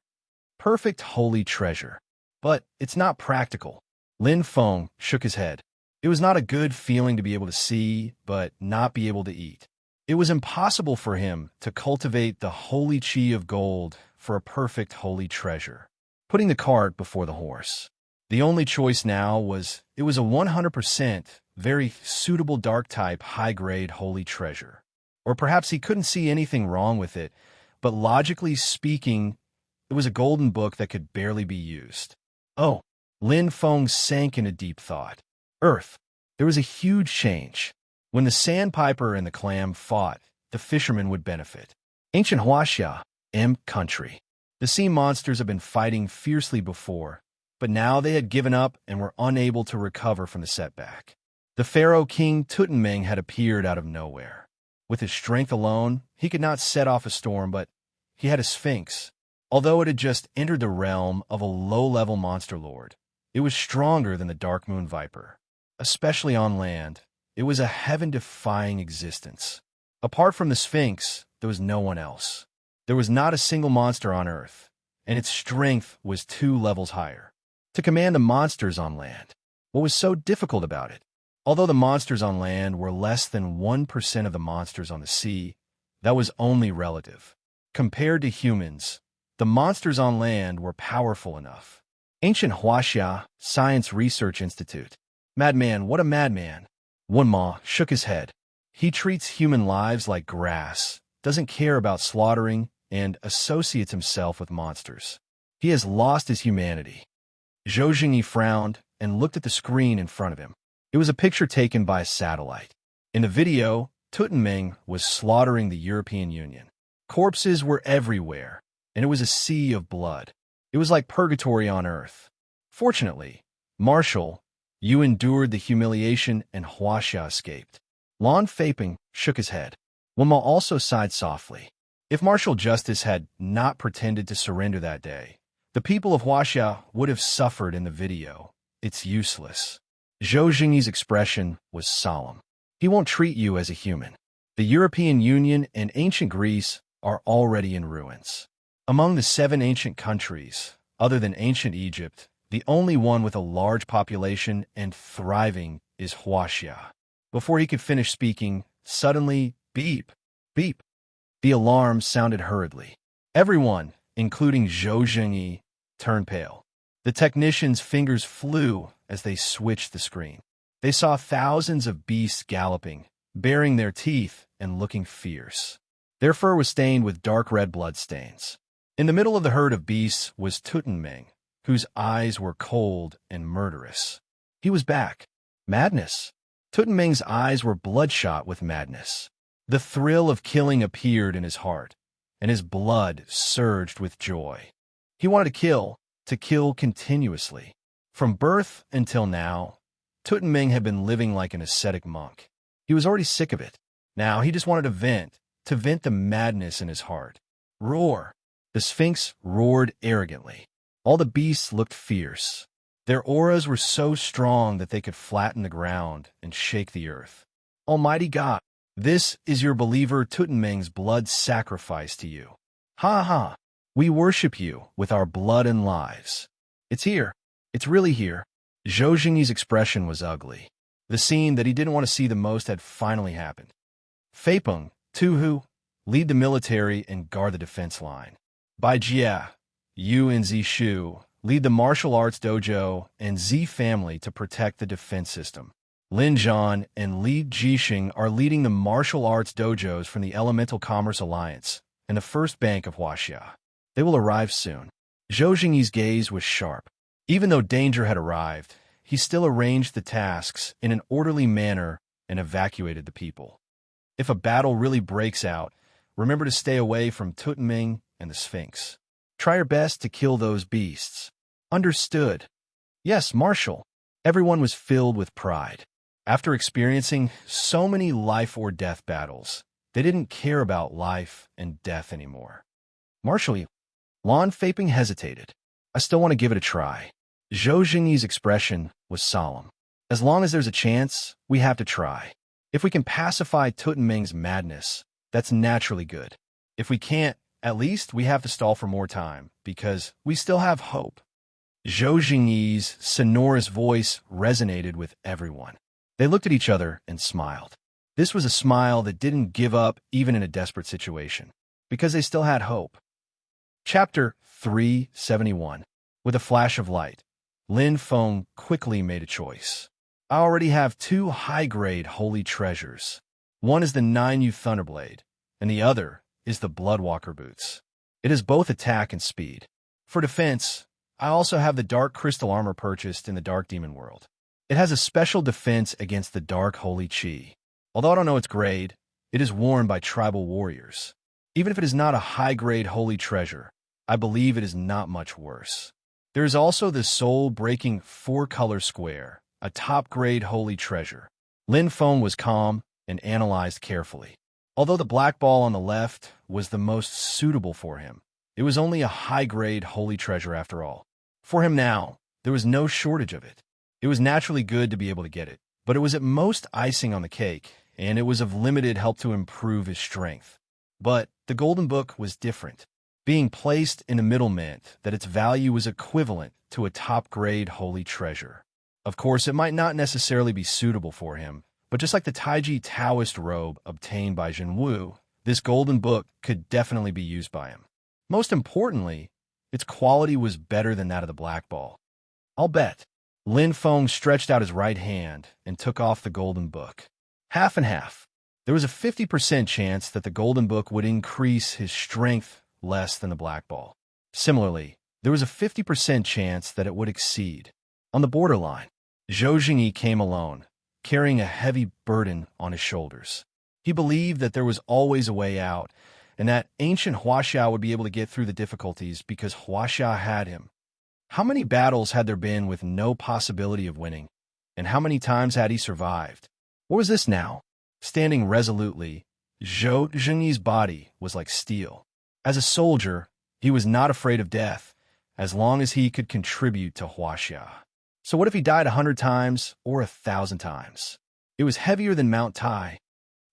Perfect holy treasure. But it's not practical. Lin Feng shook his head. It was not a good feeling to be able to see, but not be able to eat. It was impossible for him to cultivate the holy chi of gold for a perfect holy treasure. Putting the cart before the horse. The only choice now was it was a 100% very suitable dark type high-grade holy treasure. Or perhaps he couldn't see anything wrong with it, but logically speaking, it was a golden book that could barely be used. Oh, Lin Feng sank into deep thought. Earth. There was a huge change. When the sandpiper and the clam fought, the fishermen would benefit. Ancient Huaxia, country. The sea monsters had been fighting fiercely before, but now they had given up and were unable to recover from the setback. The pharaoh king Tutanmeng had appeared out of nowhere. With his strength alone, he could not set off a storm, but he had a sphinx. Although it had just entered the realm of a low-level monster lord, it was stronger than the Dark Moon Viper. Especially on land, it was a heaven-defying existence. Apart from the Sphinx, there was no one else. There was not a single monster on Earth, and its strength was 2 levels higher. To command the monsters on land, what was so difficult about it? Although the monsters on land were less than 1% of the monsters on the sea, that was only relative. Compared to humans, the monsters on land were powerful enough. Ancient Huaxia Science Research Institute. Madman, what a madman. Wunma shook his head. He treats human lives like grass, doesn't care about slaughtering, and associates himself with monsters. He has lost his humanity. Zhou Jingyi frowned and looked at the screen in front of him. It was a picture taken by a satellite. In the video, Tutanmeng was slaughtering the European Union. Corpses were everywhere, and it was a sea of blood. It was like purgatory on Earth. Fortunately, Marshall, you endured the humiliation and Huaxia escaped. Lon Faping shook his head. Wuma also sighed softly. If Martial Justice had not pretended to surrender that day, the people of Huaxia would have suffered in the video. It's useless. Zhou Jingyi's expression was solemn. He won't treat you as a human. The European Union and ancient Greece are already in ruins. Among the 7 ancient countries, other than ancient Egypt, the only one with a large population and thriving is Huaxia. Before he could finish speaking, suddenly, beep, beep. The alarm sounded hurriedly. Everyone, including Zhou Jingyi, turned pale. The technicians' fingers flew as they switched the screen. They saw thousands of beasts galloping, baring their teeth and looking fierce. Their fur was stained with dark red bloodstains. In the middle of the herd of beasts was Tutanmeng, whose eyes were cold and murderous. He was back. Madness. Tutanmeng's eyes were bloodshot with madness. The thrill of killing appeared in his heart, and his blood surged with joy. He wanted to kill continuously. From birth until now, Tutanmeng had been living like an ascetic monk. He was already sick of it. Now he just wanted to vent the madness in his heart. Roar! The Sphinx roared arrogantly. All the beasts looked fierce. Their auras were so strong that they could flatten the ground and shake the earth. Almighty God, this is your believer Tutanmeng's blood sacrifice to you. Ha ha! We worship you with our blood and lives. It's here. It's really here. Zhou Jingyi's expression was ugly. The scene that he didn't want to see the most had finally happened. Feipeng, Tuhu, lead the military and guard the defense line. Bai Jia, Yu and Zishu, lead the martial arts dojo and Z family to protect the defense system. Lin Zhan and Li Jixing are leading the martial arts dojos from the Elemental Commerce Alliance and the First Bank of Huaxia. They will arrive soon. Zhou Jingyi's gaze was sharp. Even though danger had arrived, he still arranged the tasks in an orderly manner and evacuated the people. If a battle really breaks out, remember to stay away from Tutanmeng and the Sphinx. Try your best to kill those beasts. Understood. Yes, Marshal. Everyone was filled with pride. After experiencing so many life-or-death battles, they didn't care about life and death anymore. Marshal, Lon Faping hesitated. I still want to give it a try. Zhou Jingyi's expression was solemn. As long as there's a chance, we have to try. If we can pacify Tutanmeng's madness, that's naturally good. If we can't, at least we have to stall for more time, because we still have hope. Zhou Jingyi's sonorous voice resonated with everyone. They looked at each other and smiled. This was a smile that didn't give up even in a desperate situation, because they still had hope. Chapter 371. With a flash of light, Lin Feng quickly made a choice. I already have 2 high-grade holy treasures. One is the 9U Thunderblade, and the other is the Bloodwalker Boots. It has both attack and speed. For defense, I also have the Dark Crystal Armor purchased in the Dark Demon world. It has a special defense against the Dark Holy Qi. Although I don't know its grade, it is worn by tribal warriors. Even if it is not a high-grade holy treasure, I believe it is not much worse. There is also the soul-breaking 4-color square, a top-grade holy treasure. Lin Feng was calm and analyzed carefully. Although the black ball on the left was the most suitable for him, it was only a high-grade holy treasure after all. For him now, there was no shortage of it. It was naturally good to be able to get it, but it was at most icing on the cake, and it was of limited help to improve his strength. But the Golden Book was different. Being placed in the middle meant that its value was equivalent to a top-grade holy treasure. Of course, it might not necessarily be suitable for him, but just like the Taiji Taoist robe obtained by Jinwu, this Golden Book could definitely be used by him. Most importantly, its quality was better than that of the Black Ball. I'll bet. Lin Feng stretched out his right hand and took off the Golden Book. Half and half. There was a 50% chance that the Golden Book would increase his strength less than the Black Ball. Similarly, there was a 50% chance that it would exceed. On the borderline, Zhou Jingyi came alone, carrying a heavy burden on his shoulders. He believed that there was always a way out, and that ancient Huaxia would be able to get through the difficulties because Huaxia had him. How many battles had there been with no possibility of winning, and how many times had he survived? What was this now? Standing resolutely, Zhou Jingyi's body was like steel. As a soldier, he was not afraid of death, as long as he could contribute to Huaxia. So what if he died 100 times or 1,000 times? It was heavier than Mount Tai.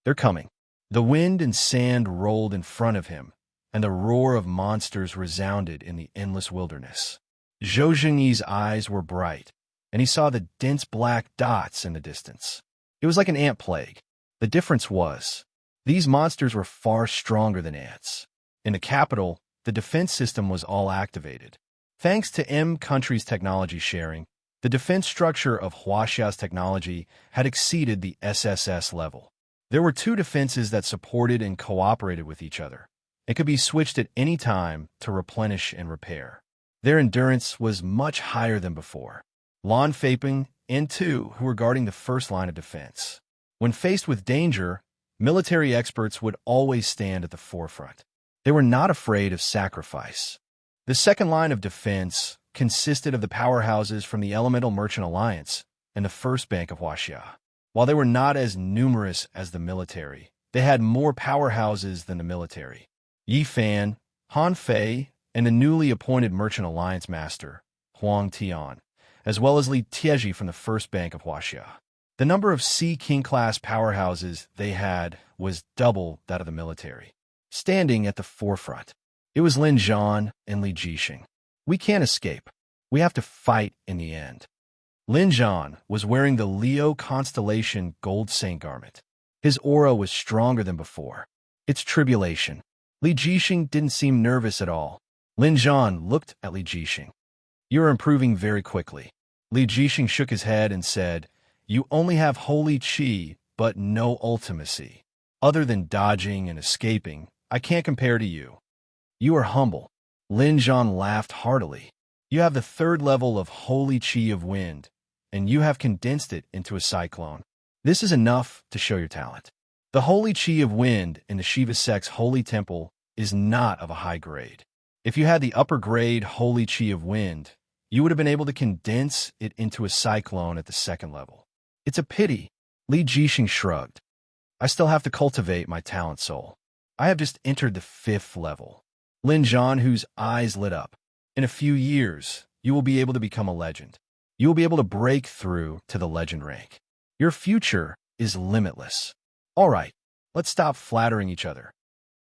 They're coming. The wind and sand rolled in front of him, and the roar of monsters resounded in the endless wilderness. Zhou Jingyi's eyes were bright, and he saw the dense black dots in the distance. It was like an ant plague. The difference was, these monsters were far stronger than ants. In the capital, the defense system was all activated. Thanks to M country's technology sharing, the defense structure of Huaxia's technology had exceeded the SSS level. There were 2 defenses that supported and cooperated with each other. It could be switched at any time to replenish and repair. Their endurance was much higher than before. Lan Feiping and Tu, who were guarding the first line of defense. When faced with danger, military experts would always stand at the forefront. They were not afraid of sacrifice. The second line of defense consisted of the powerhouses from the Elemental Merchant Alliance and the First Bank of Huaxia. While they were not as numerous as the military, they had more powerhouses than the military. Yi Fan, Han Fei, and the newly appointed Merchant Alliance Master, Huang Tian, as well as Li Tieji from the First Bank of Huaxia. The number of Sea King-class powerhouses they had was double that of the military. Standing at the forefront, it was Lin Zhan and Li Jixing. We can't escape. We have to fight in the end. Lin Zhan was wearing the Leo constellation gold saint garment. His aura was stronger than before. It's tribulation. Li Jixing didn't seem nervous at all. Lin Zhan looked at Li Jixing. You're improving very quickly. Li Jixing shook his head and said, You only have holy qi, but no ultimacy. Other than dodging and escaping, I can't compare to you. You are humble. Lin Zhan laughed heartily. You have the 3rd level of holy qi of wind, and you have condensed it into a cyclone. This is enough to show your talent. The holy qi of wind in the Shiva sect's holy temple is not of a high grade. If you had the upper grade holy qi of wind, you would have been able to condense it into a cyclone at the 2nd level. It's a pity. Li Jixing shrugged. I still have to cultivate my talent soul. I have just entered the 5th level. Lin Zhan, whose eyes lit up. In a few years, you will be able to become a legend. You will be able to break through to the legend rank. Your future is limitless. All right, Let's stop flattering each other.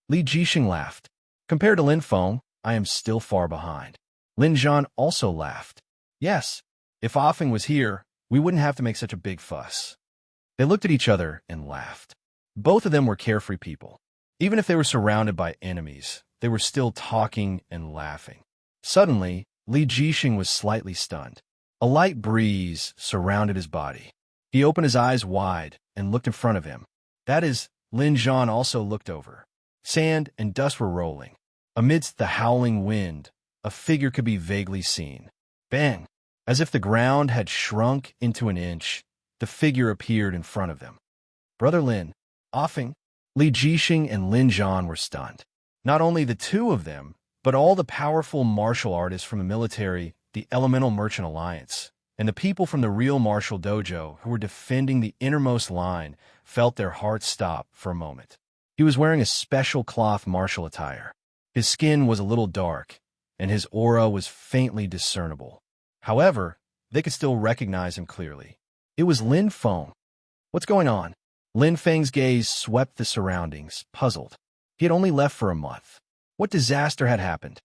Li Jixing laughed. Compared to Lin Feng, I am still far behind. Lin Zhan also laughed. Yes, if Offing was here, we wouldn't have to make such a big fuss. They looked at each other and laughed. Both of them were carefree people. Even if they were surrounded by enemies, they were still talking and laughing. Suddenly, Li Jixing was slightly stunned. A light breeze surrounded his body. He opened his eyes wide and looked in front of him. That is, Lin Zhan also looked over. Sand and dust were rolling. Amidst the howling wind, a figure could be vaguely seen. Bang! As if the ground had shrunk into an inch, the figure appeared in front of them. Brother Lin, Offing, Li Jixing and Lin Zhan were stunned. Not only the two of them, but all the powerful martial artists from the military, the Elemental Merchant Alliance, and the people from the real martial dojo who were defending the innermost line felt their hearts stop for a moment. He was wearing a special cloth martial attire. His skin was a little dark, and his aura was faintly discernible. However, they could still recognize him clearly. It was Lin Feng. What's going on? Lin Feng's gaze swept the surroundings, puzzled. He had only left for a month. What disaster had happened?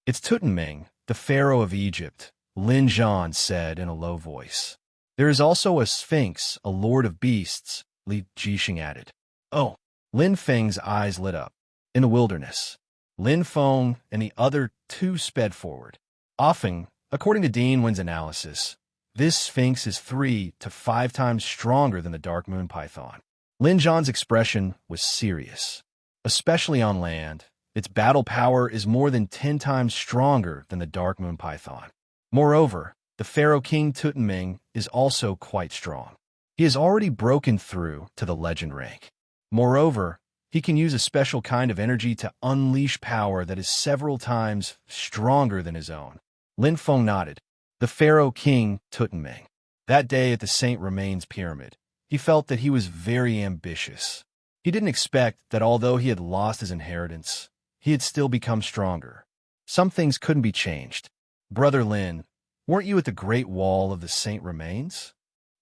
It's Tutanming, the pharaoh of Egypt, Lin Zhan said in a low voice. There is also a sphinx, a lord of beasts, Li Jixing added. Oh, Lin Feng's eyes lit up. In the wilderness, Lin Feng and the other two sped forward. Offing, according to Dean Wen's analysis, this sphinx is 3 to 5 times stronger than the dark moon python. Lin Zhan's expression was serious. Especially on land, its battle power is more than 10 times stronger than the dark moon python. Moreover, the pharaoh king Tutanming is also quite strong. He has already broken through to the legend rank. Moreover, he can use a special kind of energy to unleash power that is several times stronger than his own. Lin Feng nodded. The pharaoh king Tutanming. That day at the Saint Remains pyramid, he felt that he was very ambitious. He didn't expect that although he had lost his inheritance, he had still become stronger. Some things couldn't be changed. Brother Lin, weren't you at the Great Wall of the Saint Remains?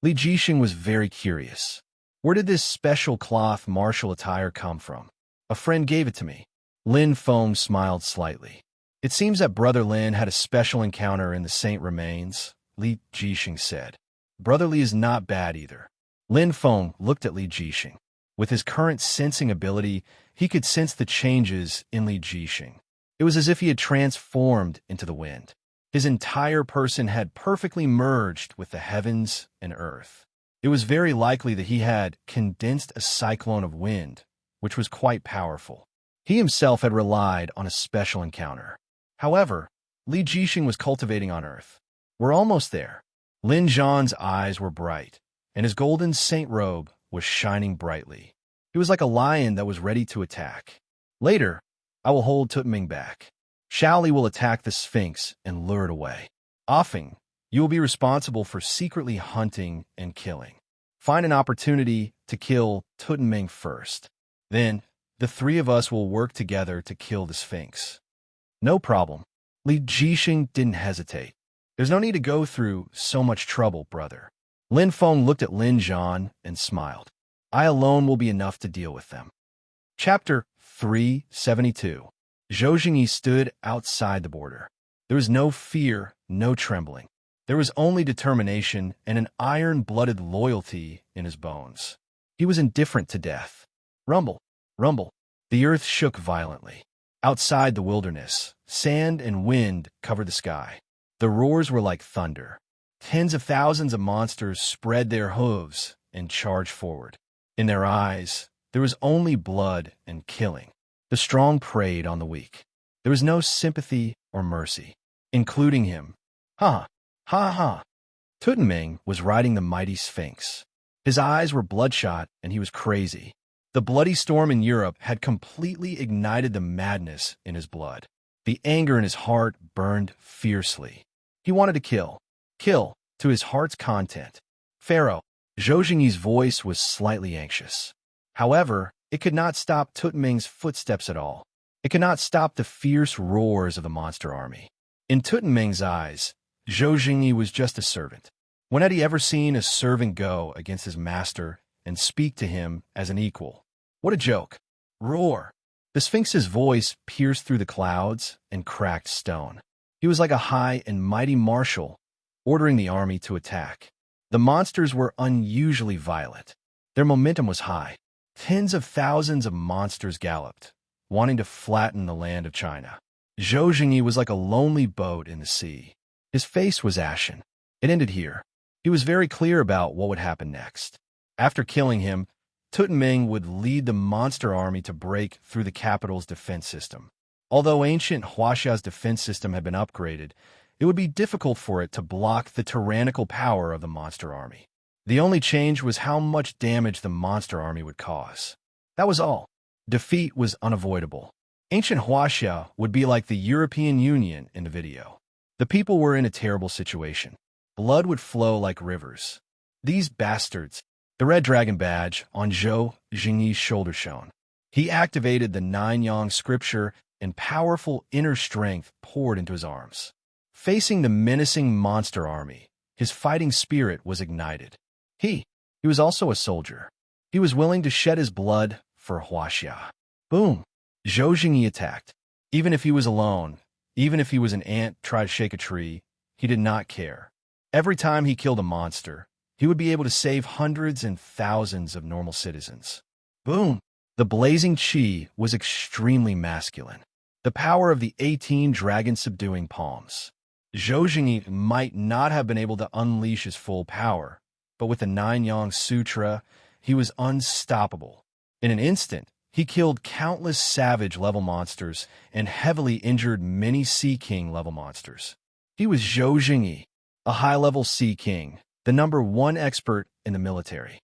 Li Jixing was very curious. Where did this special cloth martial attire come from? A friend gave it to me. Lin Feng smiled slightly. It seems that Brother Lin had a special encounter in the Saint Remains, Li Jixing said. Brother Li is not bad either. Lin Feng looked at Li Jixing. With his current sensing ability, he could sense the changes in Li Jixing. It was as if he had transformed into the wind. His entire person had perfectly merged with the heavens and earth. It was very likely that he had condensed a cyclone of wind, which was quite powerful. He himself had relied on a special encounter. However, Li Jixing was cultivating on earth. We're almost there. Lin Zhan's eyes were bright, and his golden saint robe was shining brightly. He was like a lion that was ready to attack. Later, I will hold Tutanming back. Shaoli will attack the Sphinx and lure it away. Offing, you will be responsible for secretly hunting and killing. Find an opportunity to kill Tutanming first. Then, the 3 of us will work together to kill the Sphinx. No problem. Li Jixing didn't hesitate. There's no need to go through so much trouble, brother. Lin Feng looked at Lin Zhan and smiled. I alone will be enough to deal with them. Chapter 372. Zhou Jingyi stood outside the border. There was no fear, no trembling. There was only determination and an iron-blooded loyalty in his bones. He was indifferent to death. Rumble, rumble. The earth shook violently. Outside the wilderness, sand and wind covered the sky. The roars were like thunder. Tens of thousands of monsters spread their hooves and charged forward. In their eyes, there was only blood and killing. The strong preyed on the weak. There was no sympathy or mercy, including him. Ha! Ha ha! Tutanming was riding the mighty Sphinx. His eyes were bloodshot and he was crazy. The bloody storm in Europe had completely ignited the madness in his blood. The anger in his heart burned fiercely. He wanted to kill. Kill to his heart's content. Pharaoh. Zhou Jingyi's voice was slightly anxious. However, it could not stop Tutanming's footsteps at all. It could not stop the fierce roars of the monster army. In Tutanming's eyes, Zhou Jingyi was just a servant. When had he ever seen a servant go against his master and speak to him as an equal? What a joke. Roar. The Sphinx's voice pierced through the clouds and cracked stone. He was like a high and mighty marshal, ordering the army to attack. The monsters were unusually violent. Their momentum was high. Tens of thousands of monsters galloped, wanting to flatten the land of China. Zhou Jingyi was like a lonely boat in the sea. His face was ashen. It ended here. He was very clear about what would happen next. After killing him, Tutanming would lead the monster army to break through the capital's defense system. Although ancient Huaxia's defense system had been upgraded, it would be difficult for it to block the tyrannical power of the monster army. The only change was how much damage the monster army would cause. That was all. Defeat was unavoidable. Ancient Huaxia would be like the European Union in the video. The people were in a terrible situation. Blood would flow like rivers. These bastards. The red dragon badge on Zhou Jingyi's shoulder shone. He activated the Nine-Yang scripture, and powerful inner strength poured into his arms. Facing the menacing monster army, his fighting spirit was ignited. He was also a soldier. He was willing to shed his blood for Huaxia. Boom! Zhou Jingyi attacked. Even if he was alone, even if he was an ant trying to shake a tree, he did not care. Every time he killed a monster, he would be able to save hundreds and thousands of normal citizens. Boom! The blazing qi was extremely masculine. The power of the 18 dragon-subduing palms. Zhou Jingyi might not have been able to unleash his full power, but with the Nine-Yang Sutra, he was unstoppable. In an instant, he killed countless savage-level monsters and heavily injured many Sea King-level monsters. He was Zhou Jingyi, a high-level Sea King, the #1 expert in the military.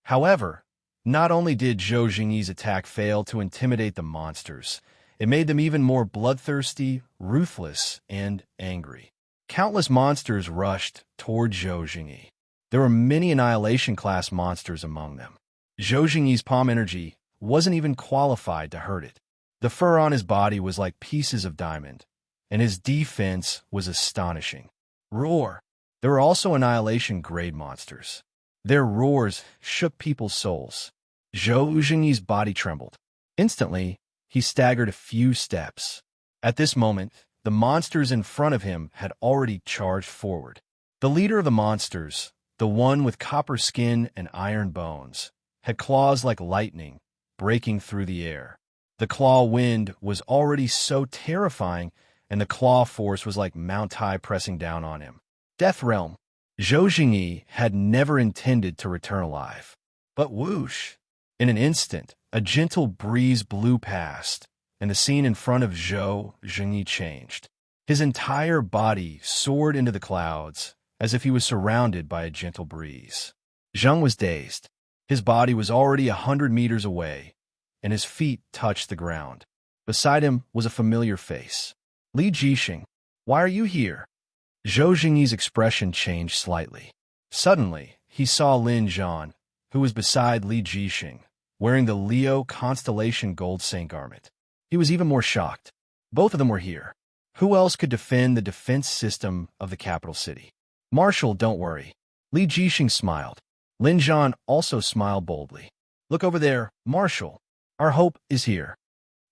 However, not only did Zhou Jingyi's attack fail to intimidate the monsters, it made them even more bloodthirsty, ruthless, and angry. Countless monsters rushed toward Zhou Jingyi. There were many Annihilation-class monsters among them. Zhou Jingyi's palm energy wasn't even qualified to hurt it. The fur on his body was like pieces of diamond, and his defense was astonishing. Roar! There were also Annihilation-grade monsters. Their roars shook people's souls. Zhou Jingyi's body trembled. Instantly, he staggered a few steps. At this moment, the monsters in front of him had already charged forward. The leader of the monsters, the one with copper skin and iron bones, had claws like lightning, breaking through the air. The claw wind was already so terrifying, and the claw force was like Mount Tai pressing down on him. Death Realm. Zhou Jingyi had never intended to return alive. But whoosh! In an instant, a gentle breeze blew past, and the scene in front of Zhou Jingyi changed. His entire body soared into the clouds, as if he was surrounded by a gentle breeze. Zheng was dazed. His body was already 100 meters away, and his feet touched the ground. Beside him was a familiar face. Li Jixing, why are you here? Zhou Jingyi's expression changed slightly. Suddenly, he saw Lin Zhan, who was beside Li Jixing, wearing the Leo constellation gold saint garment. He was even more shocked. Both of them were here. Who else could defend the defense system of the capital city? Marshal, don't worry. Li Jixing smiled. Lin Zhan also smiled boldly. Look over there, Marshal. Our hope is here.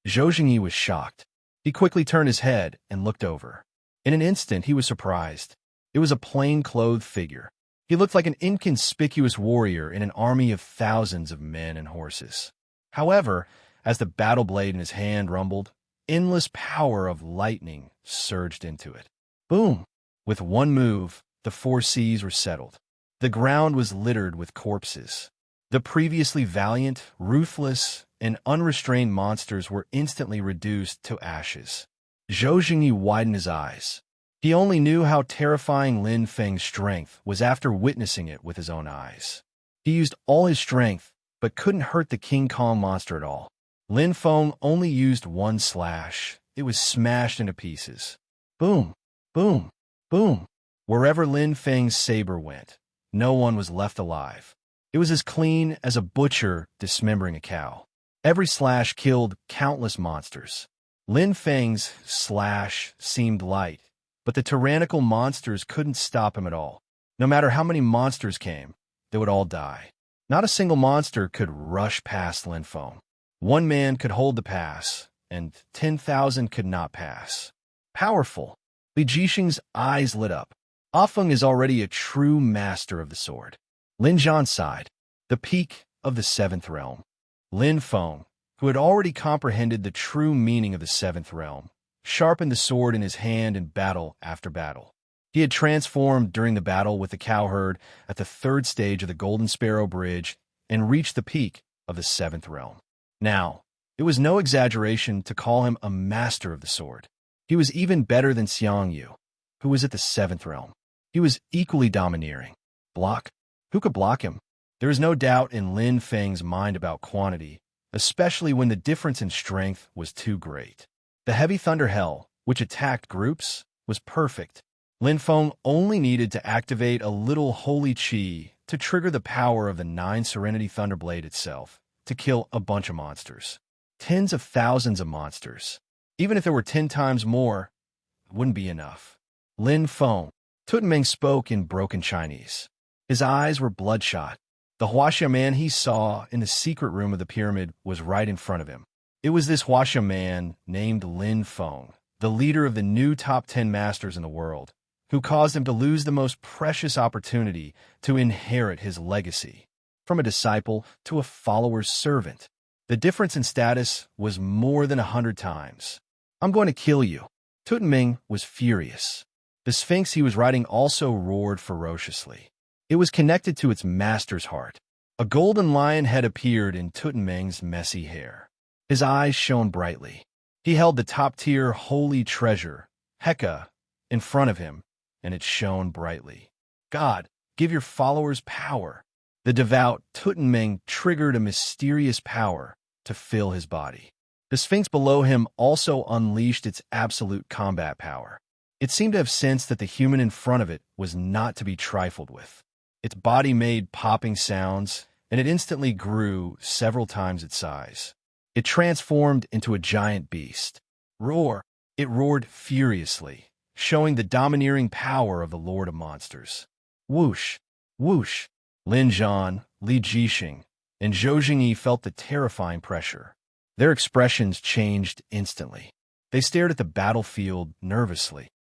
Zhou Jingyi was shocked. He quickly turned his head and looked over. In an instant, he was surprised. It was a plain-clothed figure. He looked like an inconspicuous warrior in an army of thousands of men and horses. However, as the battle blade in his hand rumbled, endless power of lightning surged into it. Boom! With one move, the 4 seas were settled. The ground was littered with corpses. The previously valiant, ruthless, and unrestrained monsters were instantly reduced to ashes. Zhou Jingyi widened his eyes. He only knew how terrifying Lin Feng's strength was after witnessing it with his own eyes. He used all his strength, but couldn't hurt the King Kong monster at all. Lin Feng only used one slash. It was smashed into pieces. Boom, boom, boom. Wherever Lin Feng's saber went, no one was left alive. It was as clean as a butcher dismembering a cow. Every slash killed countless monsters. Lin Feng's slash seemed light, but the tyrannical monsters couldn't stop him at all. No matter how many monsters came, they would all die. Not a single monster could rush past Lin Feng. One man could hold the pass, and 10,000 could not pass. Powerful. Li Jixing's eyes lit up. Feng is already a true master of the sword. Lin Zhan sighed. The peak of the seventh realm. Lin Feng, who had already comprehended the true meaning of the seventh realm, sharpened the sword in his hand in battle after battle. He had transformed during the battle with the cowherd at the third stage of the Golden Sparrow Bridge and reached the peak of the seventh realm. Now, it was no exaggeration to call him a master of the sword. He was even better than Xiang Yu, who was at the seventh realm. He was equally domineering. Block? Who could block him? There is no doubt in Lin Feng's mind about quantity, especially when the difference in strength was too great. The heavy thunder hell, which attacked groups, was perfect. Lin Feng only needed to activate a little holy qi to trigger the power of the 9 Serenity Thunderblade itself to kill a bunch of monsters. Tens of thousands of monsters. Even if there were 10 times more, it wouldn't be enough. Lin Feng. Tutenmeng spoke in broken Chinese. His eyes were bloodshot. The Huaxia man he saw in the secret room of the pyramid was right in front of him. It was this Huaxia man named Lin Feng, the leader of the new top 10 masters in the world, who caused him to lose the most precious opportunity to inherit his legacy. From a disciple to a follower's servant. The difference in status was more than 100 times. I'm going to kill you. Tutenmeng was furious. The Sphinx he was riding also roared ferociously. It was connected to its master's heart. A golden lion had appeared in Tutenmeng's messy hair. His eyes shone brightly. He held the top-tier holy treasure, Heka, in front of him, and it shone brightly. God, give your followers power. The devout Tutenmeng triggered a mysterious power to fill his body. The Sphinx below him also unleashed its absolute combat power. It seemed to have sensed that the human in front of it was not to be trifled with. Its body made popping sounds, and it instantly grew several times its size. It transformed into a giant beast. Roar! It roared furiously, showing the domineering power of the Lord of Monsters. Whoosh! Whoosh! Lin Zhan, Li Jixing, and Zhou Jingyi felt the terrifying pressure. Their expressions changed instantly. They stared at the battlefield nervously.